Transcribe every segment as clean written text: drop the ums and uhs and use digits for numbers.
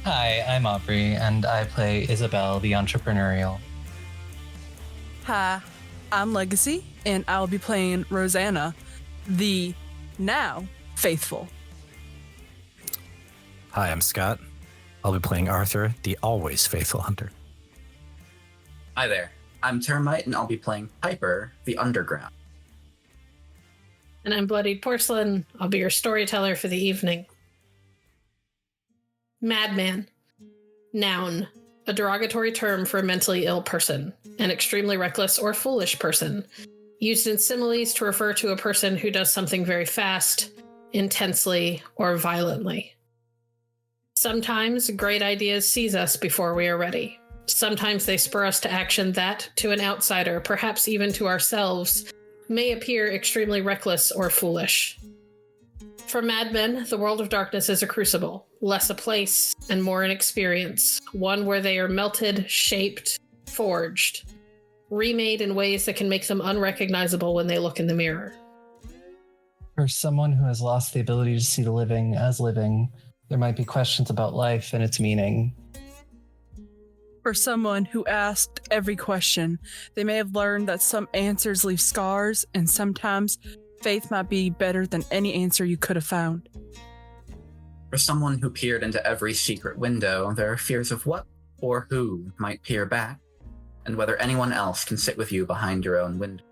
Hi, I'm Aubrey, and I play Isobel, the entrepreneurial. Hi, I'm Legacy, and I'll be playing Rosanna, the now faithful. Hi, I'm Scott. I'll be playing Arthur, the always faithful hunter. Hi there, I'm Termite, and I'll be playing Piper, the underground. And I'm Bloodied Porcelain. I'll be your storyteller for the evening. Madman. Noun. A derogatory term for a mentally ill person, an extremely reckless or foolish person, used in similes to refer to a person who does something very fast, intensely, or violently. Sometimes great ideas seize us before we are ready. Sometimes they spur us to action that, to an outsider, perhaps even to ourselves, may appear extremely reckless or foolish. For madmen, the world of darkness is a crucible, less a place and more an experience, one where they are melted, shaped, forged, remade in ways that can make them unrecognizable when they look in the mirror. For someone who has lost the ability to see the living as living, there might be questions about life and its meaning. For someone who asked every question, they may have learned that some answers leave scars, and sometimes faith might be better than any answer you could have found. For someone who peered into every secret window, there are fears of what or who might peer back, and whether anyone else can sit with you behind your own window.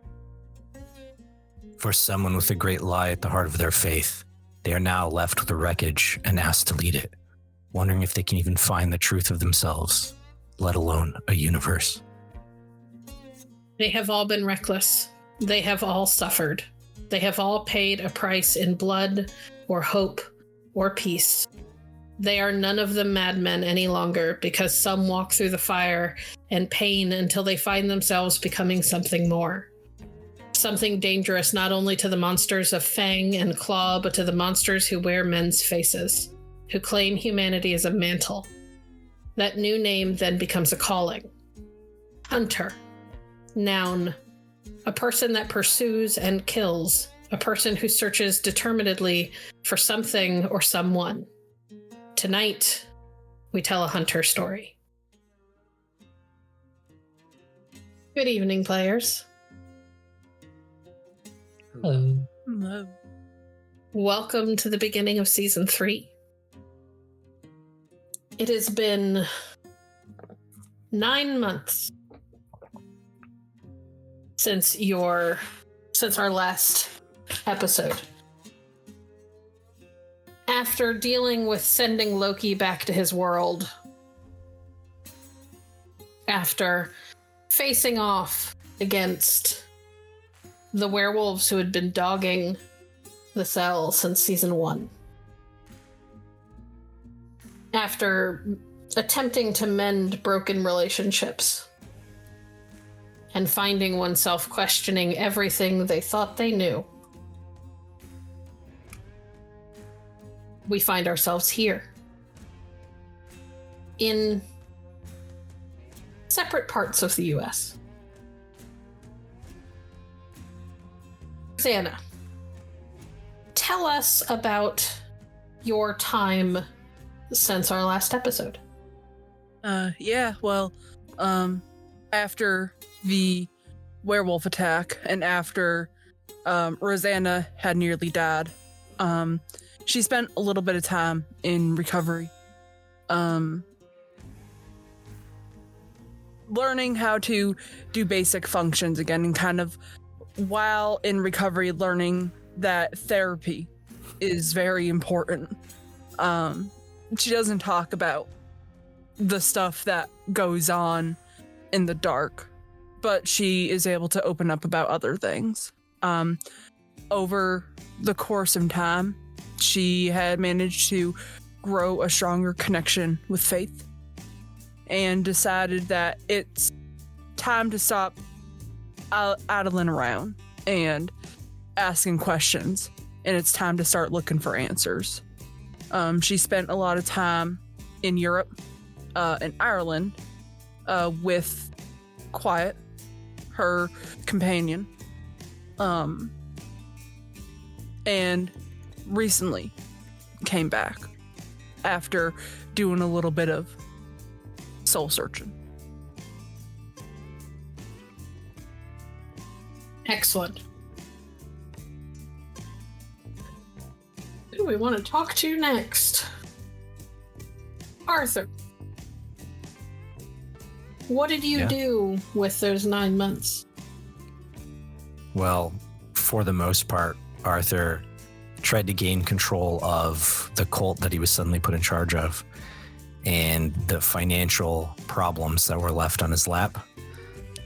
For someone with a great lie at the heart of their faith, they are now left with the wreckage and asked to lead it, wondering if they can even find the truth of themselves, let alone a universe. They have all been reckless. They have all suffered. They have all paid a price in blood, or hope, or peace. They are none of them madmen any longer, because some walk through the fire and pain until they find themselves becoming something more. Something dangerous not only to the monsters of fang and claw, but to the monsters who wear men's faces, who claim humanity as a mantle. That new name then becomes a calling. Hunter. Noun. A person that pursues and kills, a person who searches determinedly for something or someone. Tonight, we tell a hunter story. Good evening, players. Hello. Hello. Welcome to the beginning of Season 3. It has been 9 months since our last episode. After dealing with sending Loki back to his world, after facing off against the werewolves who had been dogging the cell since Season 1, after attempting to mend broken relationships, and finding oneself questioning everything they thought they knew, we find ourselves here in separate parts of the US. Rosanna, tell us about your time since our last episode. After the werewolf attack and after Rosanna had nearly died, she spent a little bit of time in recovery, learning how to do basic functions again, and kind of while in recovery learning that therapy is very important. She doesn't talk about the stuff that goes on in the dark, but she is able to open up about other things. Over the course of time, she had managed to grow a stronger connection with faith and decided that it's time to stop idling around and asking questions, and it's time to start looking for answers. She spent a lot of time in Europe, in Ireland, with Quiet, her companion, and recently came back. after doing a little bit of soul searching. Excellent. Who do we want to talk to next? Arthur. What did you do with those 9 months? Well, for the most part, Arthur tried to gain control of the cult that he was suddenly put in charge of and the financial problems that were left on his lap,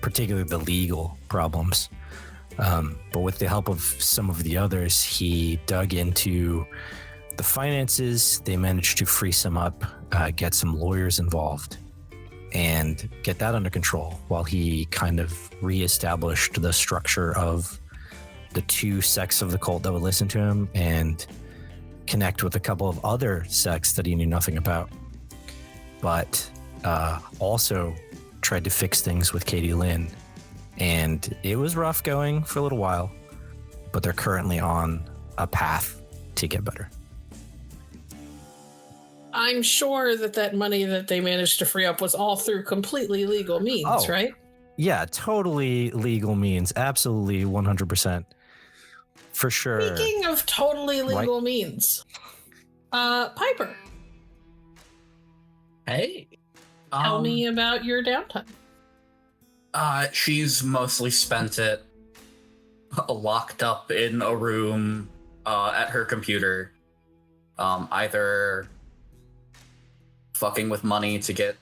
particularly the legal problems. But with the help of some of the others, he dug into the finances. They managed to free some up, get some lawyers involved, and get that under control while he kind of reestablished the structure of the 2 sects of the cult that would listen to him and connect with a couple of other sects that he knew nothing about. But also tried to fix things with Katie Lynn. And it was rough going for a little while, but they're currently on a path to get better. I'm sure that money that they managed to free up was all through completely legal means, right? Yeah, totally legal means. Absolutely 100%. For sure. Speaking of totally legal means, Piper. Hey. Tell me about your downtime. She's mostly spent it locked up in a room at her computer, either fucking with money to get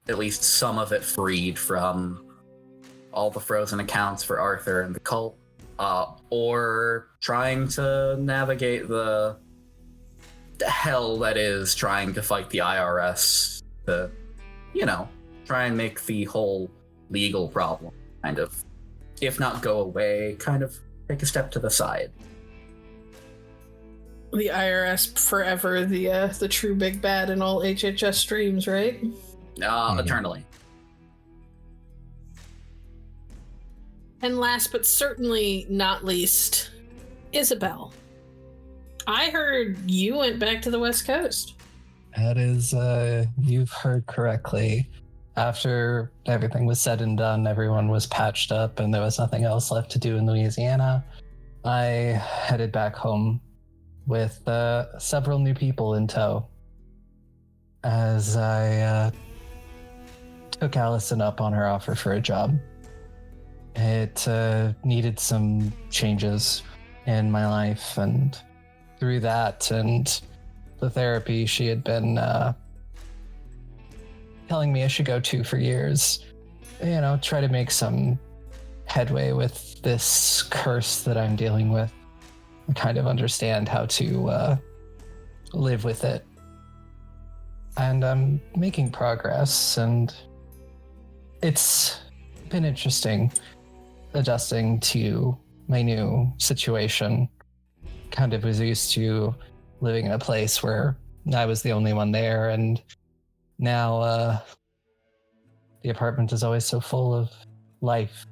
at least some of it freed from all the frozen accounts for Arthur and the cult, or trying to navigate the hell that is trying to fight the IRS to, try and make the whole legal problem kind of, if not go away, kind of take a step to the side. The IRS forever, the true big bad in all HHS streams, right? Eternally. And last but certainly not least, Isobel. I heard you went back to the West Coast. That is, you've heard correctly. After everything was said and done, everyone was patched up and there was nothing else left to do in Louisiana, I headed back home with several new people in tow as I took Allison up on her offer for a job. It needed some changes in my life, and through that and the therapy she had been telling me I should go to for years, try to make some headway with this curse that I'm dealing with. I kind of understand how to live with it. And I'm making progress, and it's been interesting adjusting to my new situation. Kind of was used to living in a place where I was the only one there, and now the apartment is always so full of life,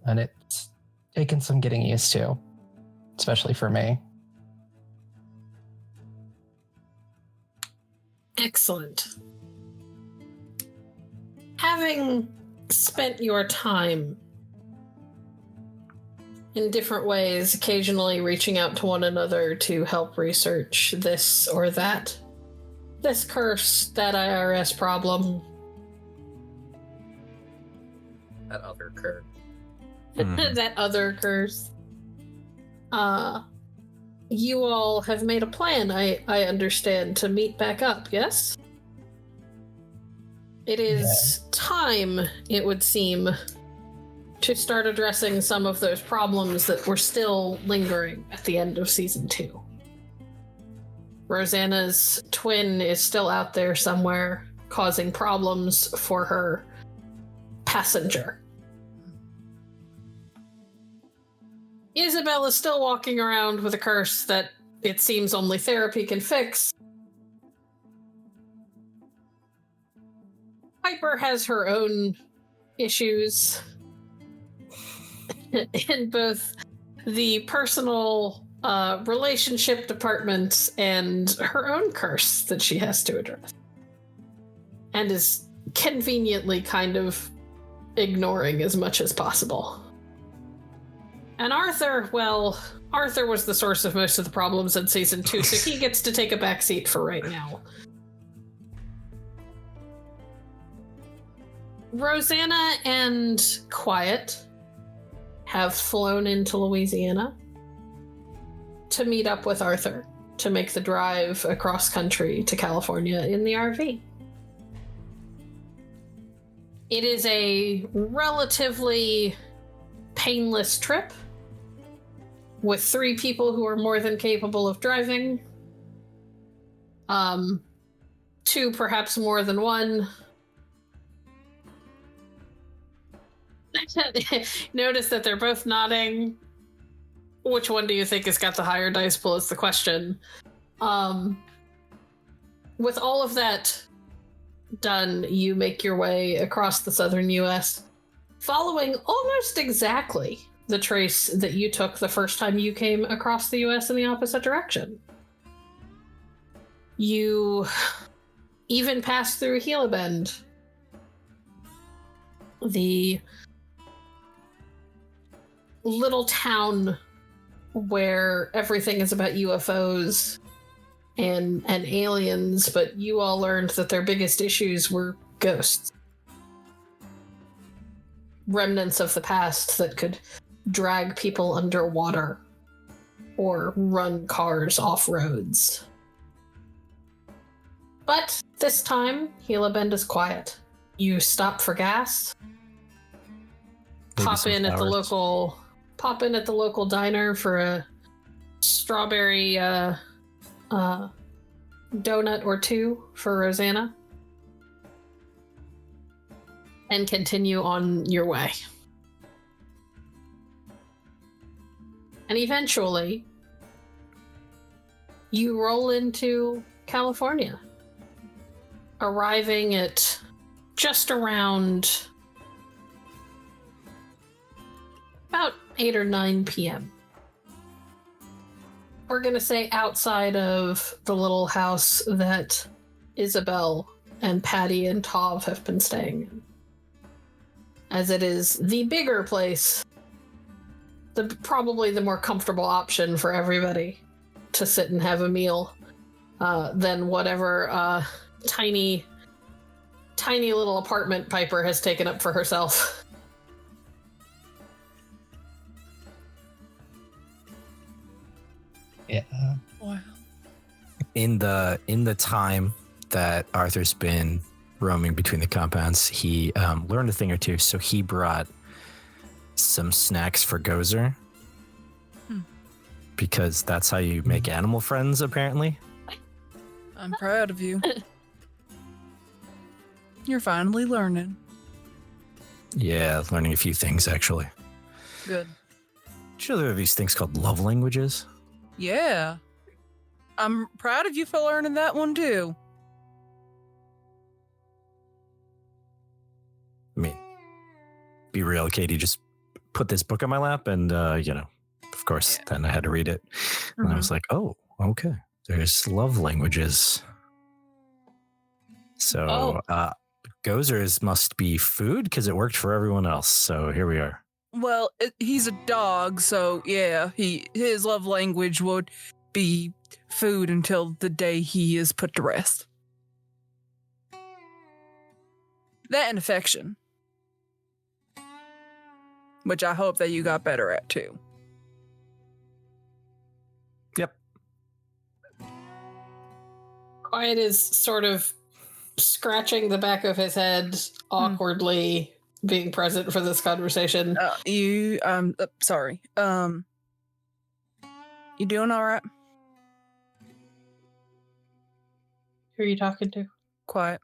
and it's taken some getting used to, especially for me. Excellent. Having spent your time in different ways, occasionally reaching out to one another to help research this or that, this curse, that IRS problem, That other curse. that other curse, you all have made a plan, I understand, to meet back up, yes? It is time, it would seem, to start addressing some of those problems that were still lingering at the end of season 2. Rosanna's twin is still out there somewhere, causing problems for her passenger. Isobel is still walking around with a curse that it seems only therapy can fix. Piper has her own issues in both the personal relationship department and her own curse that she has to address. And is conveniently kind of ignoring as much as possible. And Arthur, well, Arthur was the source of most of the problems in season 2, so he gets to take a backseat for right now. Rosanna and Quiet have flown into Louisiana to meet up with Arthur to make the drive across country to California in the RV. It is a relatively painless trip with 3 people who are more than capable of driving. 2, perhaps more than 1. Notice that they're both nodding. Which one do you think has got the higher dice pool is the question. With all of that done, you make your way across the southern US, following almost exactly the trace that you took the first time you came across the US in the opposite direction. You even passed through Gila Bend, the little town where everything is about UFOs and aliens, but you all learned that their biggest issues were ghosts. Remnants of the past that could drag people underwater or run cars off roads. But this time, Gila Bend is quiet. You stop for gas, pop in at the local diner for a strawberry donut or 2 for Rosanna, and continue on your way. And eventually, you roll into California, arriving at just around about 8 or 9 p.m. We're gonna say outside of the little house that Isobel and Patty and Tov have been staying in, as it is the bigger place, probably the more comfortable option for everybody to sit and have a meal than whatever tiny little apartment Piper has taken up for herself. Yeah. Wow. In the time that Arthur's been roaming between the compounds, he learned a thing or two. So he brought some snacks for Gozer, because that's how you make animal friends, apparently. I'm proud of you. You're finally learning. Yeah, learning a few things, actually. Good. Did you know there are these things called love languages? Yeah. I'm proud of you for learning that one too. I mean, be real, Katie, just put this book on my lap and, of course, then I had to read it. And I was like, oh, okay. There's love languages. So, Gozer's must be food because it worked for everyone else. So here we are. Well, he's a dog, so yeah, his love language would be food until the day he is put to rest. That and affection. Which I hope that you got better at, too. Yep. Quiet is sort of scratching the back of his head awkwardly, being present for this conversation. Sorry. You doing all right? Who are you talking to? Quiet.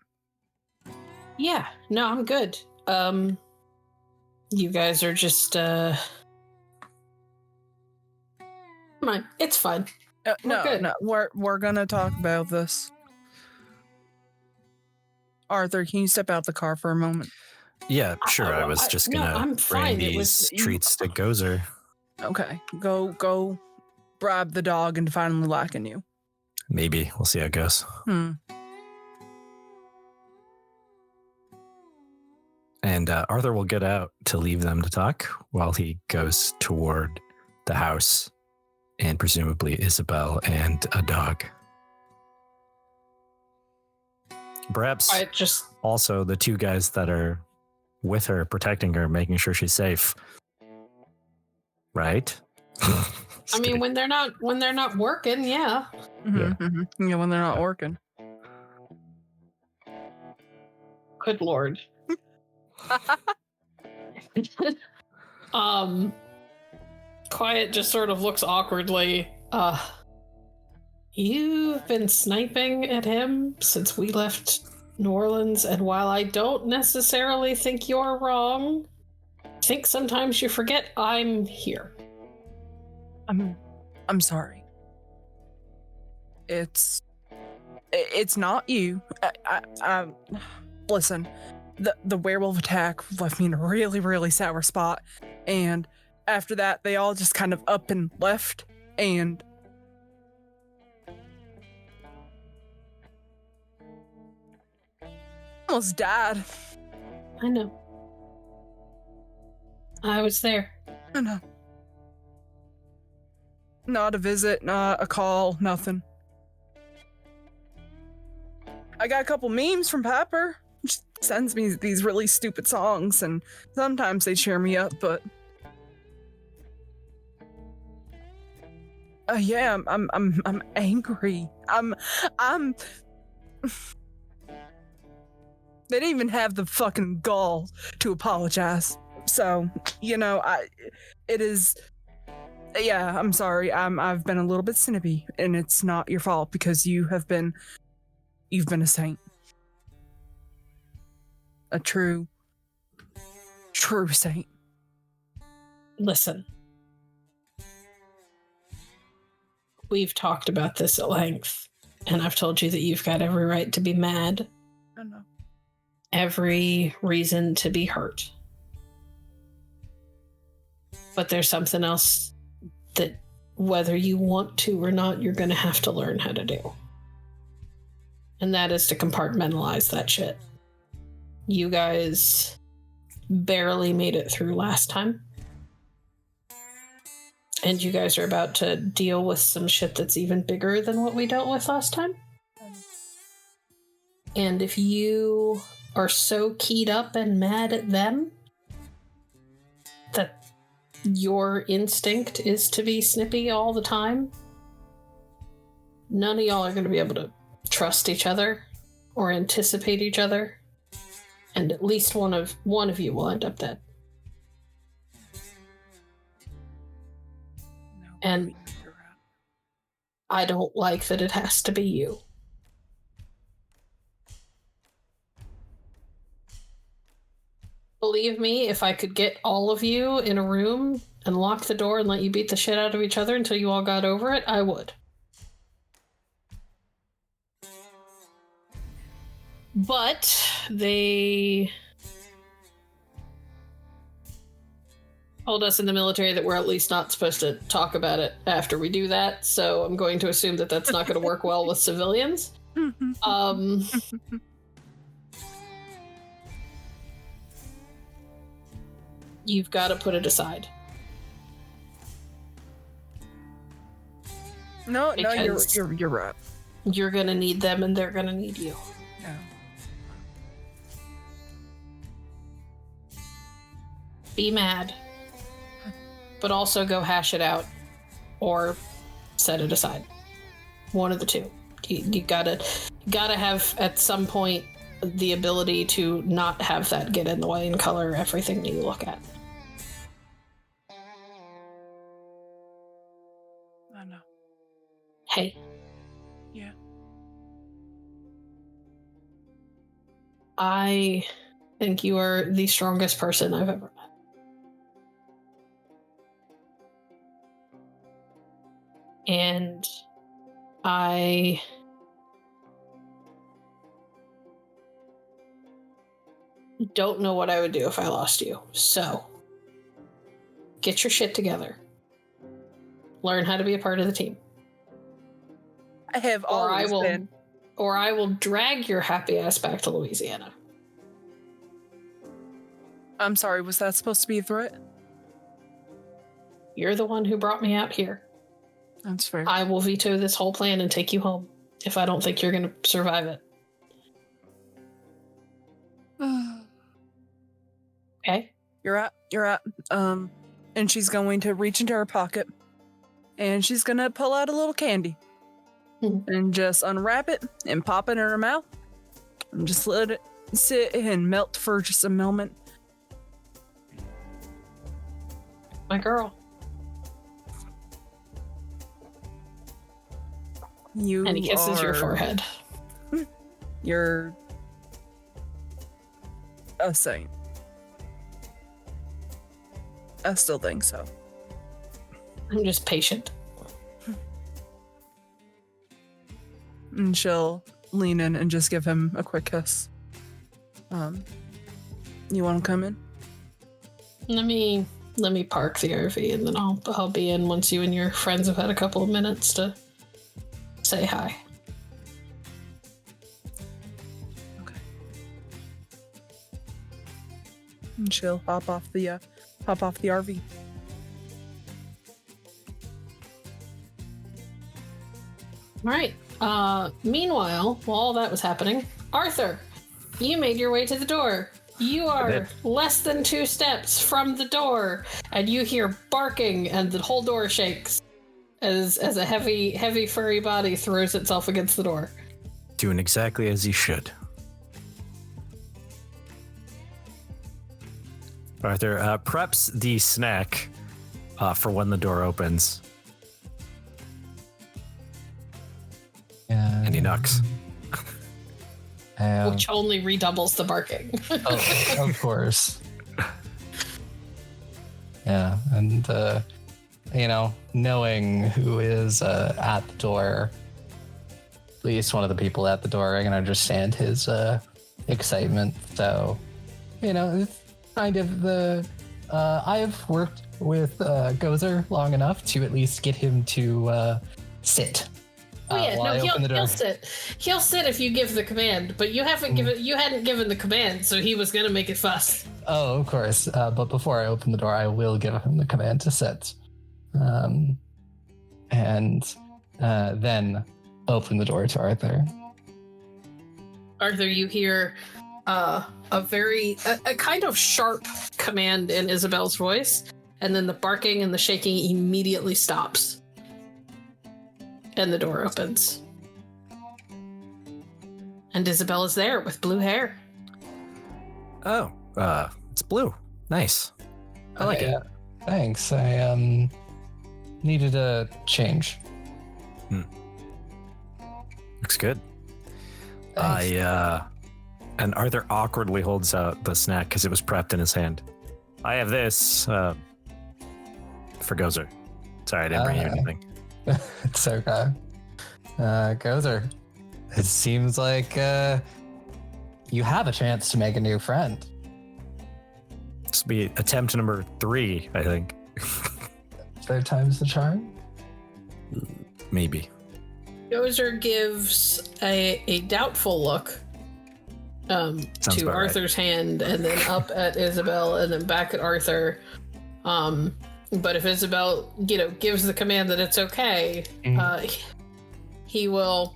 Yeah, no, I'm good. You guys are just, Come on, it's fine. No, we're gonna talk about this. Arthur, can you step out the car for a moment? Yeah, sure. I was just gonna bring these treats to Gozer. Okay, go bribe the dog into finally liking you. Maybe. We'll see how it goes. And Arthur will get out to leave them to talk while he goes toward the house and presumably Isobel and a dog. Perhaps also the two guys that are with her, protecting her, making sure she's safe. Right? I mean, when they're not working, yeah. Yeah, when they're not working. Good Lord. Quiet just sort of looks awkwardly. You've been sniping at him since we left New Orleans, and while I don't necessarily think you're wrong, I think sometimes you forget I'm here. I'm sorry. It's not you. Listen, the werewolf attack left me in a really, really sour spot, and after that, they all just kind of up and left, and almost died. I know. I was there. I know. Not a visit, not a call, nothing. I got a couple memes from Pepper. She sends me these really stupid songs, and sometimes they cheer me up, but yeah, I'm angry. I'm They didn't even have the fucking gall to apologize. So, I'm sorry. I've been a little bit snippy, and it's not your fault because you've been a saint. A true saint. Listen. We've talked about this at length, and I've told you that you've got every right to be mad. I know. Every reason to be hurt. But there's something else that, whether you want to or not, you're going to have to learn how to do. And that is to compartmentalize that shit. You guys barely made it through last time. And you guys are about to deal with some shit that's even bigger than what we dealt with last time. And if you are so keyed up and mad at them that your instinct is to be snippy all the time, none of y'all are going to be able to trust each other or anticipate each other, and at least one of you will end up dead. And I don't like that it has to be you. Believe me, if I could get all of you in a room and lock the door and let you beat the shit out of each other until you all got over it, I would. But they told us in the military that we're at least not supposed to talk about it after we do that, so I'm going to assume that that's not going to work well with civilians. You've got to put it aside. No, you're right. You're going to need them and they're going to need you. Yeah. Be mad, but also go hash it out or set it aside. One of the two. You gotta have at some point the ability to not have that get in the way and color everything that you look at. I know. Hey. Yeah. I think you are the strongest person I've ever met. And I don't know what I would do if I lost you. So, get your shit together. learn how to be a part of the team. I have Or always been. Or I will drag your happy ass back to Louisiana. I'm sorry, was that supposed to be a threat? You're the one who brought me out here. That's fair. I will veto this whole plan and take you home if I don't think you're going to survive it. Okay? You're out. And she's going to reach into her pocket and she's going to pull out a little candy and just unwrap it and pop it in her mouth and just let it sit and melt for just a moment. My girl. And he kisses your forehead. You're a saint. I still think so. I'm just patient. And she'll lean in and just give him a quick kiss. You want to come in? Let me park the RV and then I'll be in once you and your friends have had a couple of minutes to say hi. Okay. And she'll hop off the RV. All right. Meanwhile, while all that was happening, Arthur, you made your way to the door. You are less than 2 steps from the door, and you hear barking, and the whole door shakes as a heavy furry body throws itself against the door. Doing exactly as he should. Arthur preps the snack for when the door opens. And he knocks. Which only redoubles the barking. Of course. Yeah, and knowing who is at the door, at least one of the people at the door, I can understand his excitement. So, it's kind of the I've worked with Gozer long enough to at least get him to sit. He'll sit. He'll sit if you give the command, but you hadn't given the command, so he was gonna make it fuss. Oh, of course. But before I open the door, I will give him the command to sit. And then open the door to Arthur. Arthur, you hear a kind of sharp command in Isabel's voice, and then the barking and the shaking immediately stops. And the door opens. And Isabel is there with blue hair. Oh, it's blue. Nice. I like it. Thanks. I needed a change. Looks good. Thanks. And Arthur awkwardly holds out the snack because it was prepped in his hand. I have this for Gozer. Sorry, I didn't bring you anything. It's okay. Gozer, it seems like you have a chance to make a new friend. This will be attempt number 3, I think. 3rd time's the charm? Maybe. Gozer gives a doubtful look to Arthur's hand, and then up at Isabel, and then back at Arthur. But if Isabel, gives the command that it's okay, he will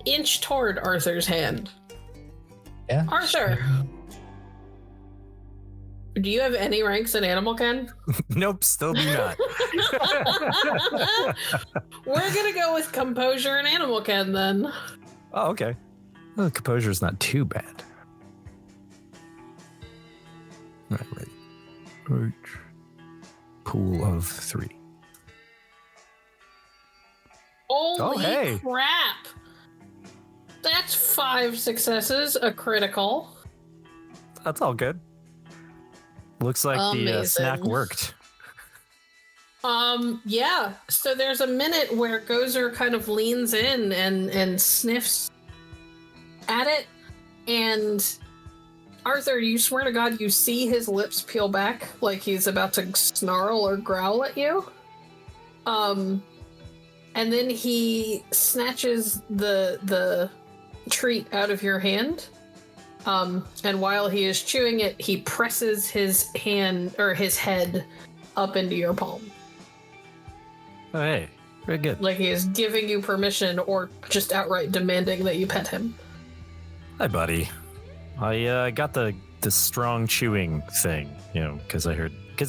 inch toward Arthur's hand. Yeah. Arthur, do you have any ranks in Animal Ken? Nope, still do not. We're gonna go with Composure and Animal Ken then. Oh, okay. Well, composure is not too bad. All right, ready. Pool of 3. Holy crap! That's 5 successes, a critical. That's all good. Looks like the snack worked. Yeah. So there's a minute where Gozer kind of leans in and sniffs at it, and Arthur, you swear to God, you see his lips peel back like he's about to snarl or growl at you. And then he snatches the treat out of your hand. And while he is chewing it, he presses his hand or his head up into your palm. Oh, hey, very good. Like he is giving you permission or just outright demanding that you pet him. Hi, buddy. I got the strong chewing thing, because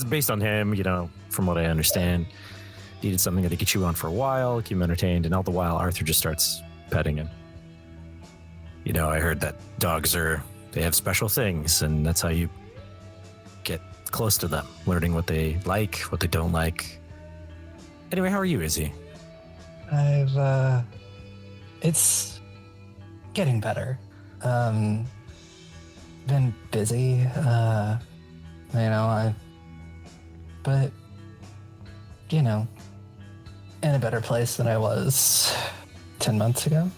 based on him, from what I understand, needed something that he could chew on for a while, keep him entertained, and all the while Arthur just starts petting him. I heard that dogs they have special things, and that's how you get close to them, learning what they like, what they don't like. Anyway, how are you, Izzy? It's getting better. Been busy, but, in a better place than I was 10 months ago.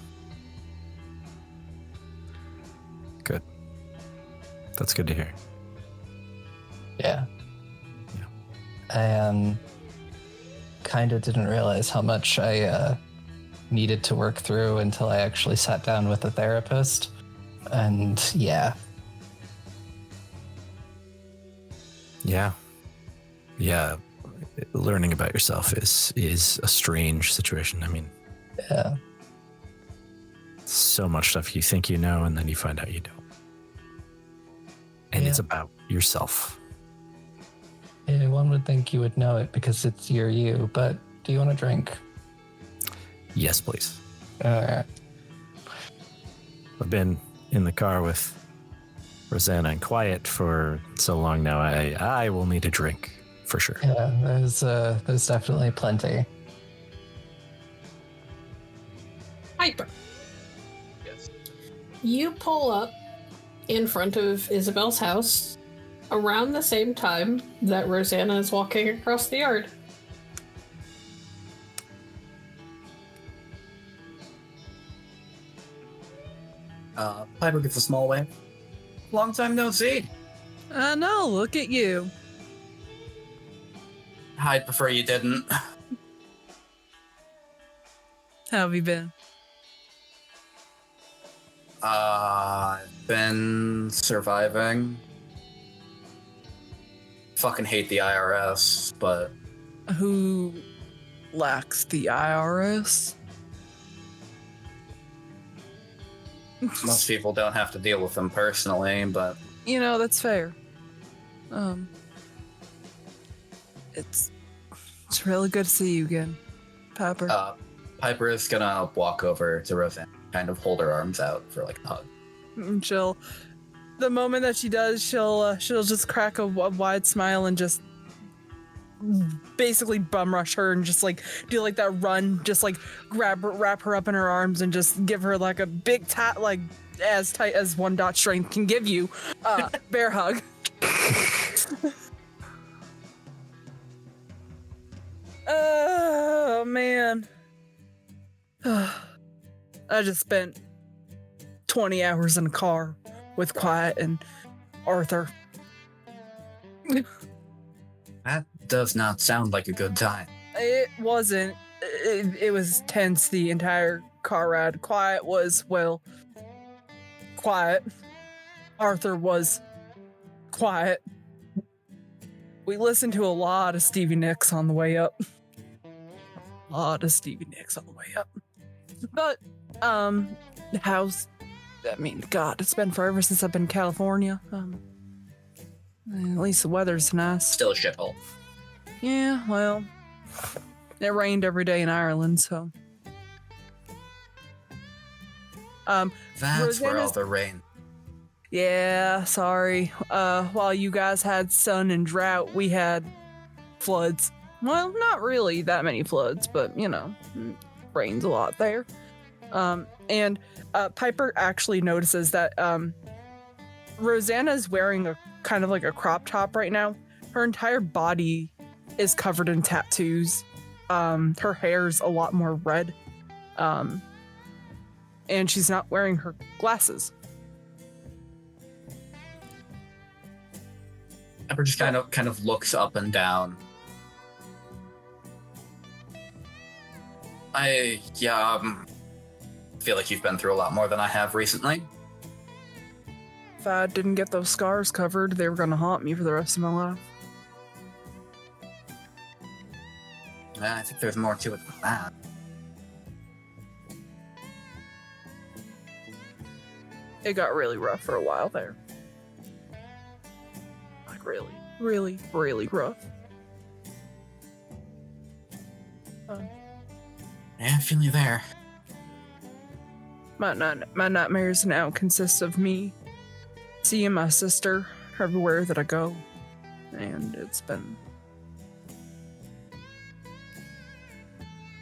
Good. That's good to hear. Yeah. I kind of didn't realize how much I needed to work through until I actually sat down with a therapist. And yeah. Learning about yourself is a strange situation. I mean, Yeah. so much stuff you think you know, and then you find out you don't. And it's about yourself. Yeah, one would think you would know it because it's you, but do you want a drink? Yes, please. All right. I've been in the car with Rosanna and quiet for so long now. I will need a drink for sure. Yeah, there's definitely plenty. Piper. Yes. You pull up in front of Isabel's house around the same time that Rosanna is walking across the yard. Piper gets a small wave. Long time no see. I know, look at you. I'd prefer you didn't. How have you been? I've been surviving. Fucking hate the IRS, but Who lacks the IRS? most people don't have to deal with them personally, but That's fair. It's really good to see you again, Piper. Piper is gonna walk over to Rosanna, kind of hold her arms out for like a hug. And the moment that she does, she'll just crack a wide smile and just basically bum rush her and just like do like that run, just like wrap her up in her arms and just give her like a big like as tight as 1 dot strength can give you, bear hug. Oh man. I just spent 20 hours in a car with Quiet and Arthur. That does not sound like a good time. It wasn't. It was tense the entire car ride. Quiet was, quiet. Arthur was quiet. We listened to a lot of Stevie Nicks on the way up. But, how's, God, it's been forever since I've been in California. At least the weather's nice. Still a shithole. Yeah, well, it rained every day in Ireland, so. That's where all Rosanna's- the rain. Yeah, sorry. While you guys had sun and drought, we had floods. Well, not really that many floods, but, rains a lot there. And Piper actually notices that Rosanna's wearing a kind of like a crop top right now. Her entire body is covered in tattoos. Her hair's a lot more red. And she's not wearing her glasses. Piper just kind of looks up and down. I feel like you've been through a lot more than I have recently. If I didn't get those scars covered, they were gonna haunt me for the rest of my life. I think there's more to it than that. It got really rough for a while there. Like really, really, really rough. Yeah, I feel you there. My nightmares now consist of me seeing my sister everywhere that I go, and it's been,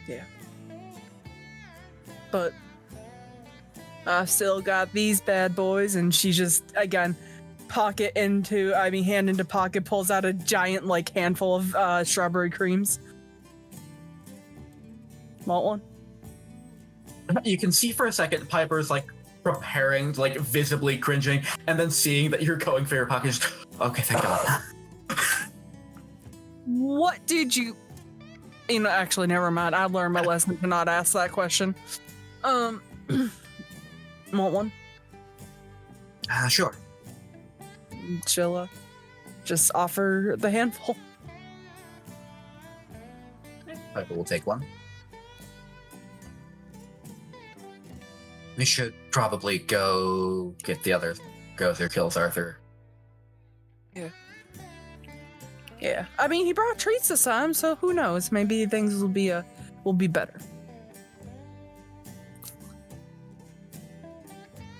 yeah. But I still got these bad boys, and she just again hand into pocket, pulls out a giant like handful of strawberry creams. Want one? You can see for a second Piper's like preparing, like visibly cringing, and then seeing that you're going for your pocket. Okay, thank God. What did you? Actually, never mind. I learned my lesson to not ask that question. Want one? Sure. She'll just offer the handful. Piper will take one. We should probably go get the other Gozer kills Arthur. Yeah. I mean, he brought treats this time, so who knows? Maybe things will be better.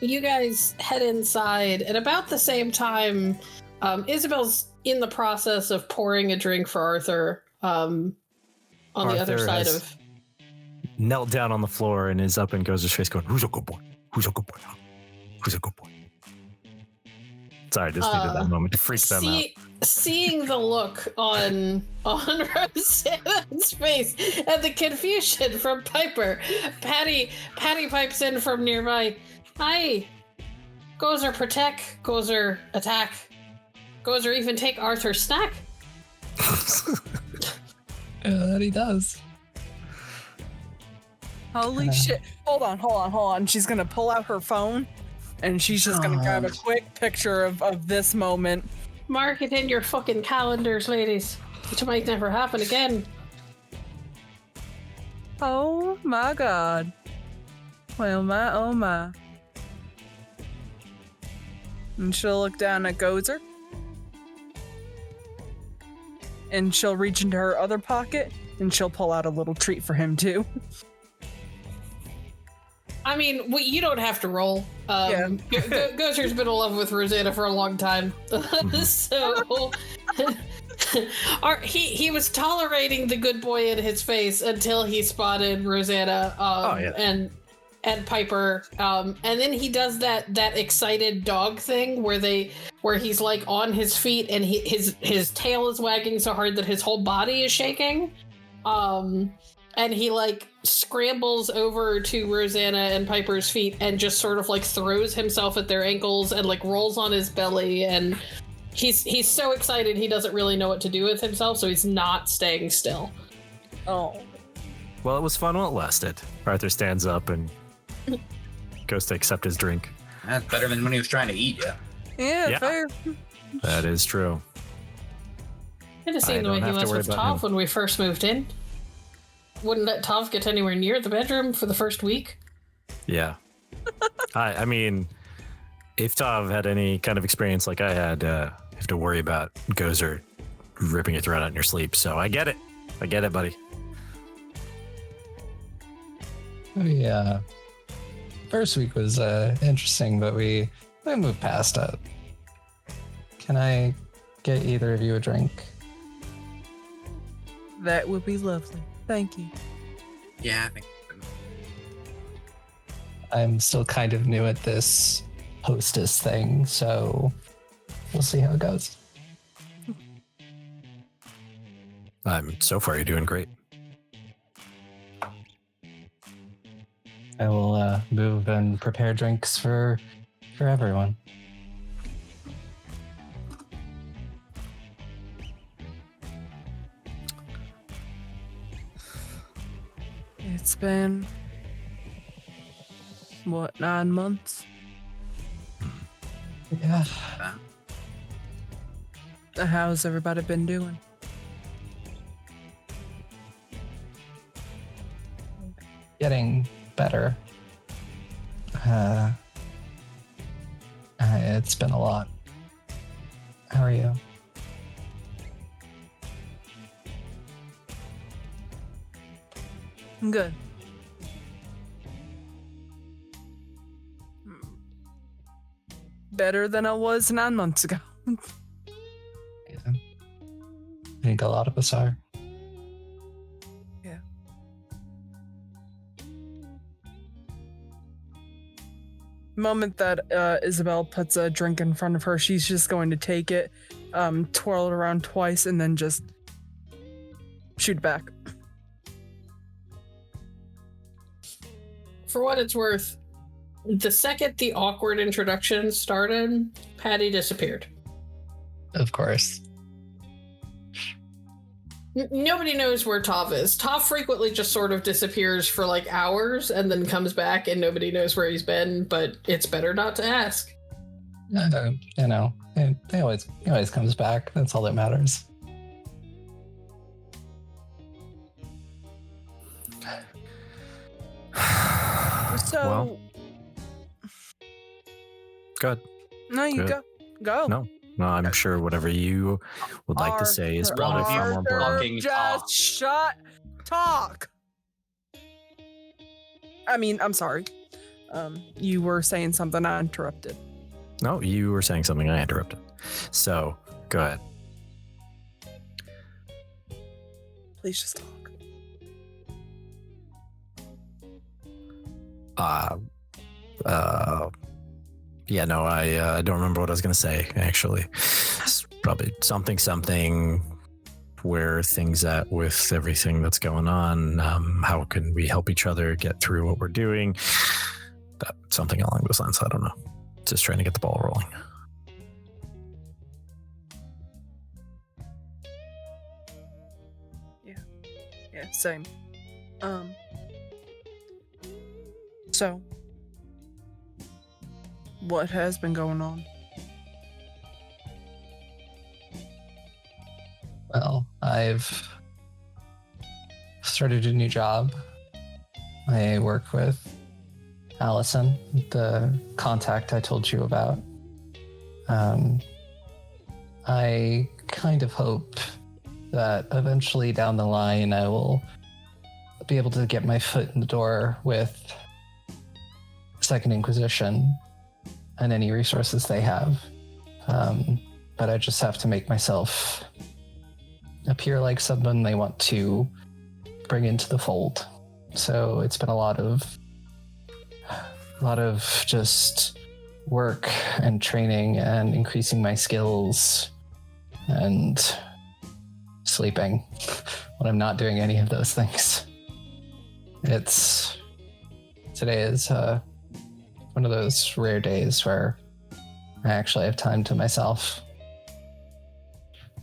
You guys head inside at about the same time. Isabel's in the process of pouring a drink for Arthur on the other Arthur side has of... knelt down on the floor and is up in Gozer's face going, "Who's a good boy? Who's a good boy? Who's a good boy?" Sorry, I just needed that moment to freak them out. Seeing the look on Rosanna's face and the confusion from Piper, Patty pipes in from nearby. Hi. Gozer protect, Gozer attack. Gozer even take Arthur's snack. That he does. Holy shit. Hold on. She's gonna pull out her phone, and she's just gonna grab a quick picture of this moment. Mark it in your fucking calendars, ladies. It might never happen again. Oh my god. Well, oh my. And she'll look down at Gozer. And she'll reach into her other pocket, and she'll pull out a little treat for him, too. I mean, you don't have to roll. Gozer's been in love with Rosanna for a long time. So he was tolerating the good boy in his face until he spotted Rosanna and Piper. And then he does that excited dog thing where he's like on his feet and his tail is wagging so hard that his whole body is shaking. And he like scrambles over to Rosanna and Piper's feet and just sort of like throws himself at their ankles and like rolls on his belly, and he's so excited he doesn't really know what to do with himself, so he's not staying still. Oh. Well, it was fun while it lasted. Arthur stands up and goes to accept his drink. That's better than when he was trying to eat you. Yeah, fair. That is true. Should have seen the way he was with Tov when we first moved in. Wouldn't let Tov get anywhere near the bedroom for the first week. Yeah. I mean, if Tov had any kind of experience like I had, you have to worry about Gozer ripping your throat out in your sleep. So I get it. I get it, buddy. Yeah. First week was interesting, but we moved past it. Can I get either of you a drink? That would be lovely. Thank you. Yeah, I think. I'm still kind of new at this hostess thing, so we'll see how it goes. So far, you're doing great. I will move and prepare drinks for everyone. It's been, what, 9 months? Yeah. How's everybody been doing? Getting better. It's been a lot. How are you? I'm good. Better than I was 9 months ago. Yeah. I think a lot of us are. Yeah. Moment that Isobel puts a drink in front of her, she's just going to take it, twirl it around twice, and then just shoot back. For what it's worth, the second the awkward introduction started, Patty disappeared. Of course. Nobody knows where Tav is. Tav frequently just sort of disappears for like hours and then comes back and nobody knows where he's been, but it's better not to ask. You know, he always comes back. That's all that matters. So, Well, good. no, you good. go. No, I'm sure whatever you would like to say is probably far more important. Fucking Just talk. shut talk. I mean, I'm sorry. You were saying something, I interrupted. No, you were saying something. I interrupted. So go ahead. Please just talk. Yeah, no, I don't remember what I was going to say, actually. It's probably something where things at with everything that's going on. How can we help each other get through what we're doing? Something along those lines. I don't know. Just trying to get the ball rolling. Yeah, same. So, what has been going on? Well, I've started a new job. I work with Allison, the contact I told you about. I kind of hope that eventually down the line I will be able to get my foot in the door with Second Inquisition and any resources they have. But I just have to make myself appear like someone they want to bring into the fold. So it's been a lot of just work and training and increasing my skills and sleeping when I'm not doing any of those things. Today is one of those rare days where I actually have time to myself.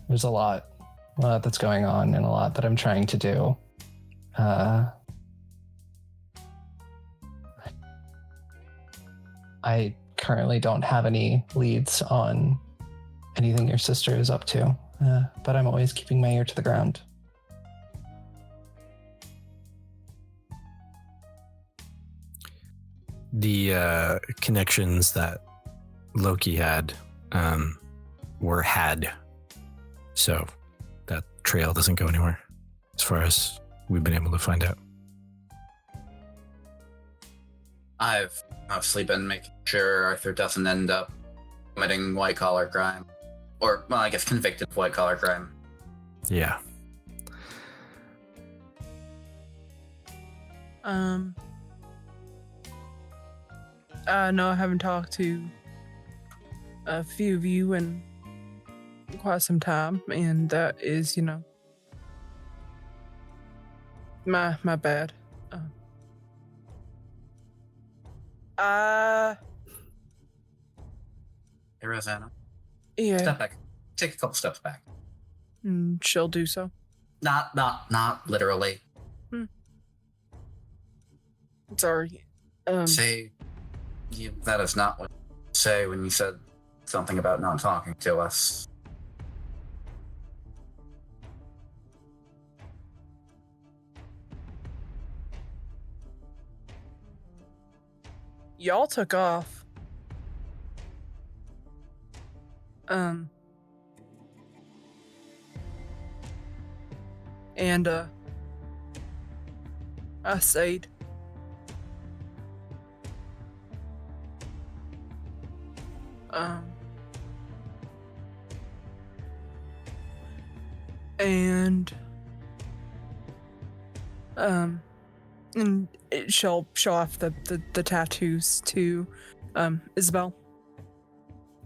There's a lot that's going on and a lot that I'm trying to do. I currently don't have any leads on anything your sister is up to, but I'm always keeping my ear to the ground. The connections that Loki had were had, so that trail doesn't go anywhere as far as we've been able to find out. I've obviously been making sure Arthur doesn't end up committing white-collar crime. Or, well, I guess convicted of white-collar crime. Yeah. No, I haven't talked to a few of you in quite some time, and that is, my bad. Hey, Rosanna. Yeah, Step back. Take a couple steps back. she'll do so. Not literally. Sorry. Say, that is not what you say when you said something about not talking to us. Y'all took off. And I stayed. And she'll show off the tattoos to Isobel.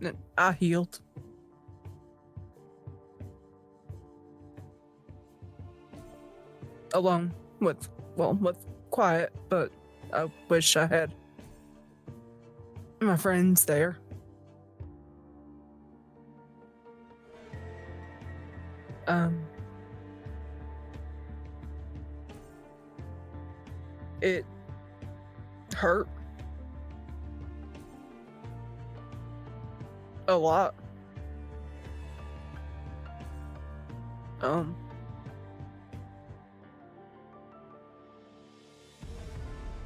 And I healed. Alone with quiet, but I wish I had my friends there. It hurt a lot.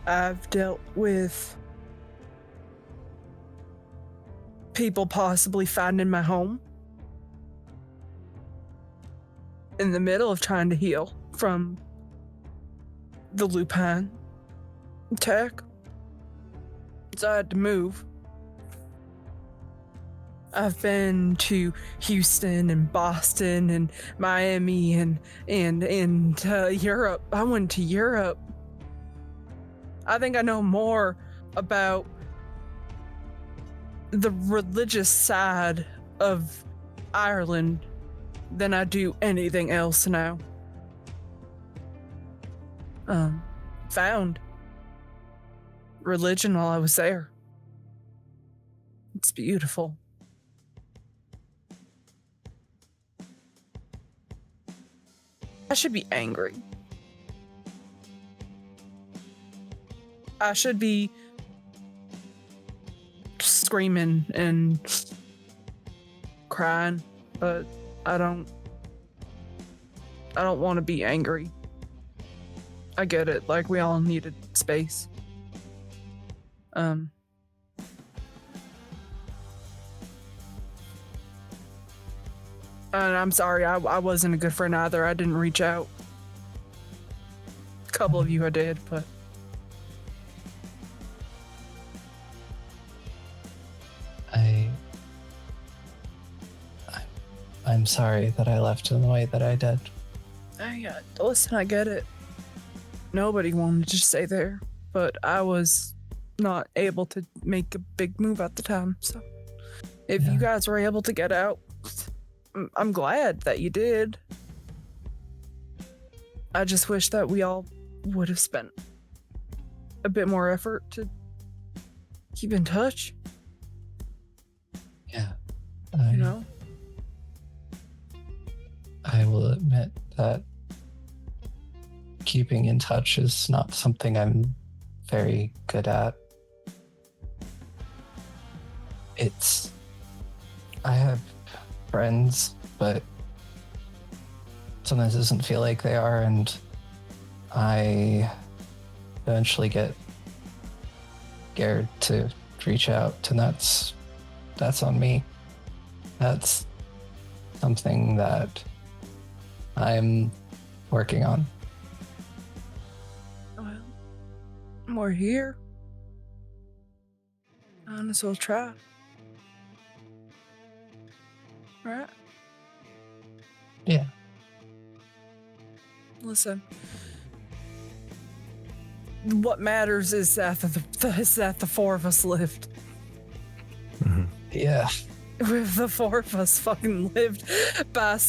I've dealt with people possibly finding my home in the middle of trying to heal from the lupine attack. So I had to move. I've been to Houston and Boston and Miami and Europe. I went to Europe. I think I know more about the religious side of Ireland than I do anything else now. Found religion while I was there. It's beautiful. I should be angry. I should be screaming and crying, but I don't want to be angry. I get it, like we all needed space. And I'm sorry, I wasn't a good friend either. I didn't reach out. A couple of you I did, but I'm sorry that I left in the way that I did. Listen, I get it. Nobody wanted to stay there, but I was not able to make a big move at the time. So if you guys were able to get out, I'm glad that you did. I just wish that we all would have spent a bit more effort to keep in touch. Yeah. You know? I will admit that keeping in touch is not something I'm very good at. I have friends, but sometimes it doesn't feel like they are, and I eventually get scared to reach out, and that's on me. That's something that I'm working on. Well, we're here. Honest, we'll try. Right? Yeah. Listen. What matters is that the four of us lived. Mm-hmm. Yeah. If the four of us fucking lived by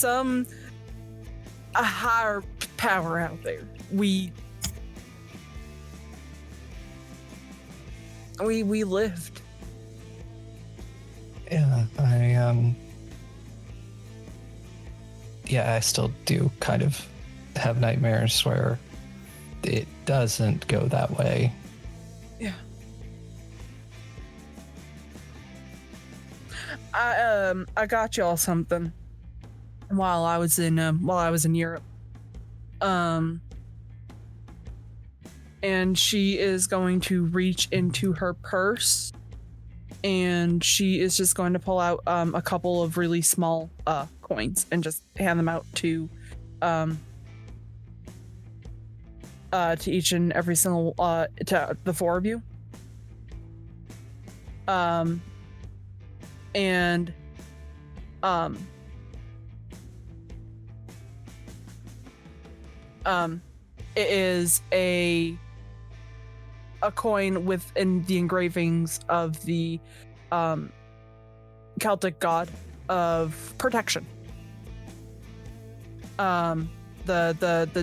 a higher power out there, we lived. Yeah, I still do kind of have nightmares where it doesn't go that way. I got y'all something while I was in Europe. And she is going to reach into her purse, and she is just going to pull out a couple of really small coins and just hand them out to each and every single to the four of you. It is a coin within the engravings of the Celtic god of protection. The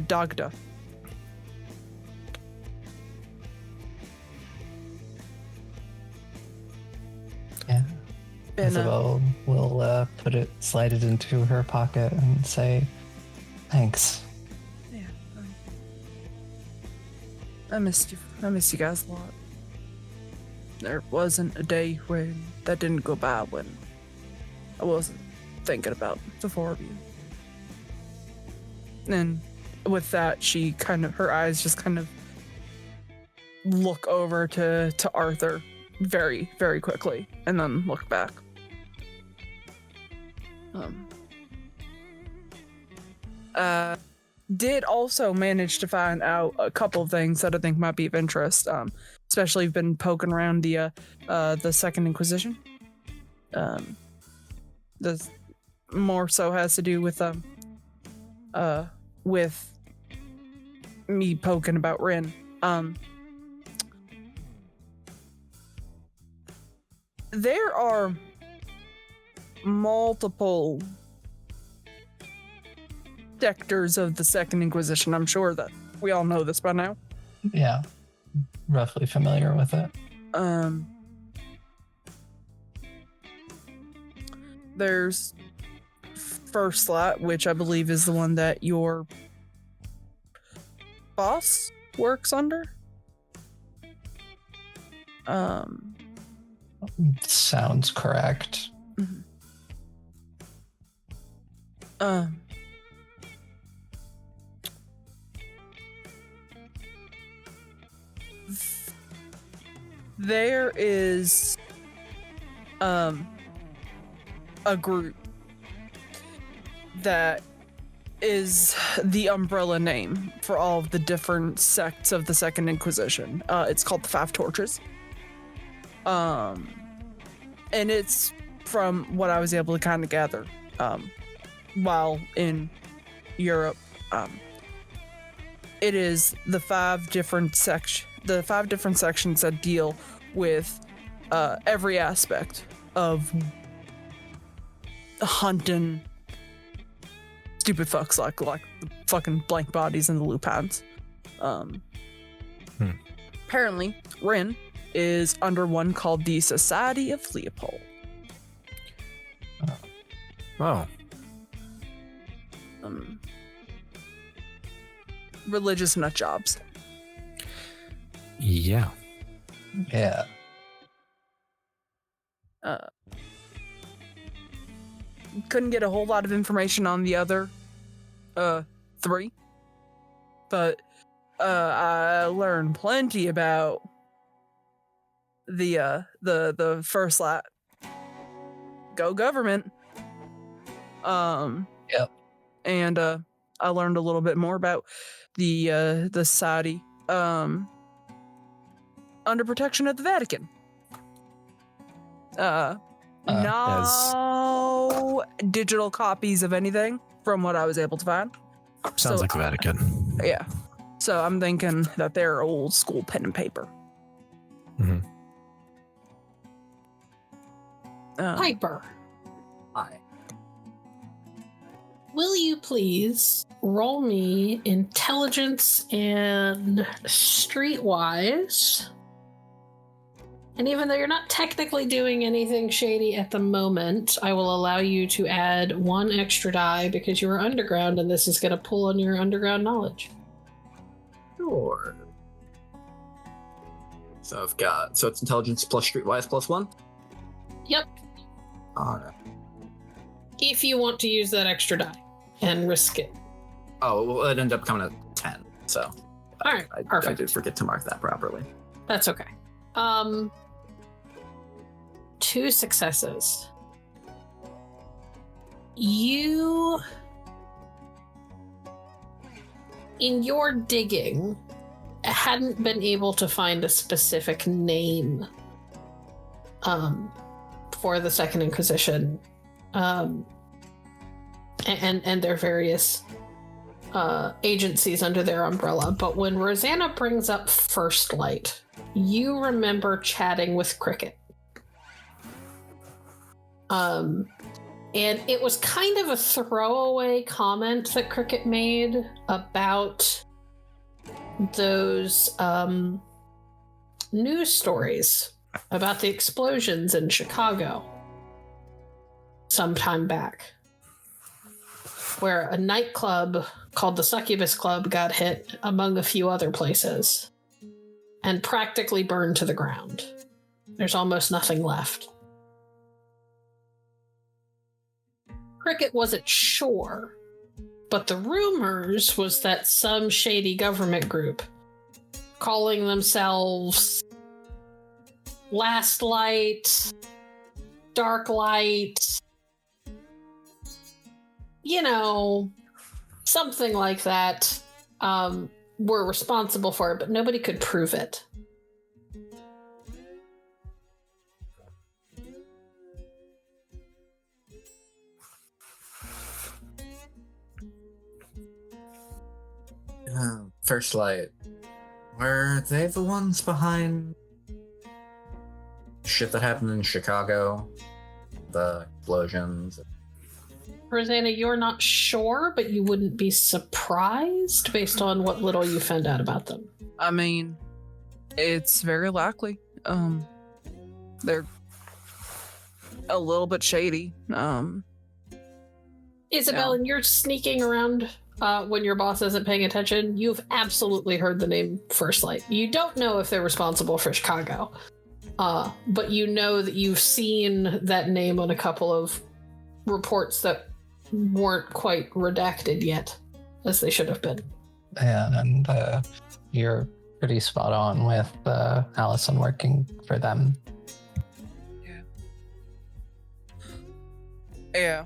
Dagda. Yeah. And, Isobel will slide it into her pocket and say, "Thanks." yeah, I missed you. I missed you guys a lot. There wasn't a day when that didn't go by when I wasn't thinking about the four of you. And with that, her eyes just kind of look over to Arthur very, very quickly and then look back. Did also manage to find out a couple of things that I think might be of interest. Especially been poking around the Second Inquisition. This more so has to do with me poking about Rin. There are multiple sectors of the Second Inquisition. I'm sure that we all know this by now. Yeah, roughly familiar with it. There's First Slot, which I believe is the one that your boss works under. Sounds correct. Mm-hmm. There is a group that is the umbrella name for all of the different sects of the Second Inquisition. It's called the Five Torches. And it's from what I was able to kind of gather while in Europe. It is the five different sections that deal with every aspect of hunting stupid fucks like the fucking blank bodies and the lupines. Apparently, Rin is under one called the Society of Leopold. Oh. Religious nut jobs. Yeah. Yeah. Couldn't get a whole lot of information on the other three, but I learned plenty about the First Lot. Go government. Yep. And I learned a little bit more about the society under protection of the Vatican. No digital copies of anything from what I was able to find. Sounds like the Vatican. Yeah. So I'm thinking that they're old school pen and paper. Mm-hmm. Piper, Hi. will you please roll me intelligence and streetwise? And even though you're not technically doing anything shady at the moment, I will allow you to add one extra die because you are underground and this is going to pull on your underground knowledge. Sure. So it's intelligence plus streetwise plus 1? Yep. Alright. If you want to use that extra die and risk it. Oh, well, it ended up coming at 10, so. All right, I perfect. did forget to mark that properly. That's okay. 2 successes. You, in your digging, hadn't been able to find a specific name for the Second Inquisition and their various agencies under their umbrella. But when Rosanna brings up First Light, you remember chatting with Cricket. And it was kind of a throwaway comment that Cricket made about those news stories about the explosions in Chicago some time back, where a nightclub called the Succubus Club got hit, among a few other places, and practically burned to the ground. There's almost nothing left. Cricket wasn't sure, but the rumors was that some shady government group calling themselves Last Light, Dark Light, you know, something like that, were responsible for it, but nobody could prove it. First Light. Were they the ones behind shit that happened in Chicago? The explosions? Rosanna, you're not sure, but you wouldn't be surprised based on what little you found out about them. I mean, it's very likely. They're a little bit shady. Isobel, Yeah. and you're sneaking around when your boss isn't paying attention. You've absolutely heard the name First Light. You don't know if they're responsible for Chicago, but you know that you've seen that name on a couple of reports that weren't quite redacted yet, as they should have been. And you're pretty spot on with Allison working for them. Yeah.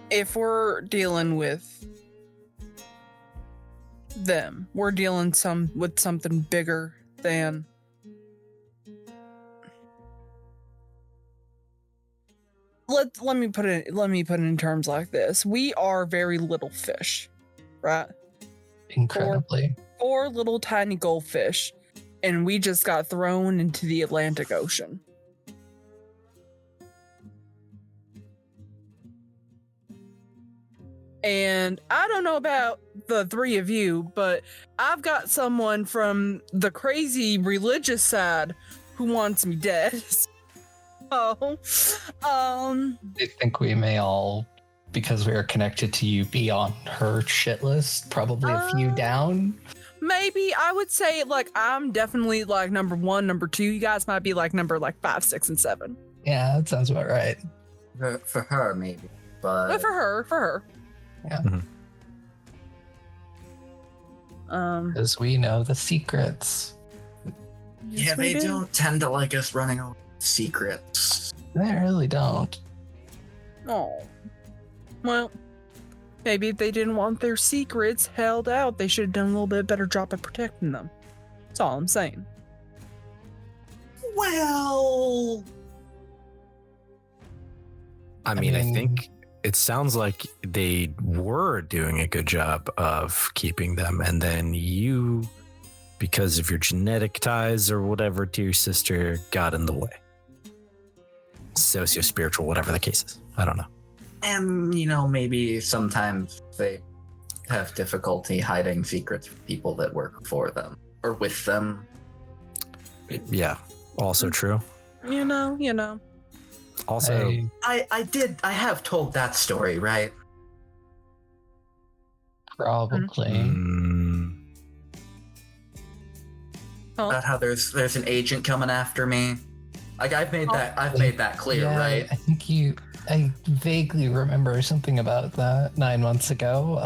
If we're dealing with them, we're dealing with something bigger than let me put it in terms like this. We are very little fish, right? Incredibly. 4 little tiny goldfish, and we just got thrown into the Atlantic Ocean. And I don't know about the 3 of you, but I've got someone from the crazy religious side who wants me dead. So, I think we may all, because we are connected to you, be on her shit list. Probably a few down. maybe I would say like I'm definitely like number 1, number 2. You guys might be like number like 5, 6, and 7. Yeah, that sounds about right. For her, maybe. But For her. Yeah. Mhm. Because we know the secrets. yeah, they don't tend to like us running on secrets. They really don't. Oh. Well, maybe if they didn't want their secrets held out, they should have done a little bit better job at protecting them. That's all I'm saying. Well, I mean, I think it sounds like they were doing a good job of keeping them, and then you, because of your genetic ties or whatever to your sister, got in the way. Socio-spiritual, whatever the case is. I don't know. and maybe sometimes they have difficulty hiding secrets from people that work for them or with them. Yeah, also true. You know. Also, I I have told that story, right? probably. about how there's an agent coming after me. Like I've made that clear, Yeah, right? I think I vaguely remember something about that 9 months ago.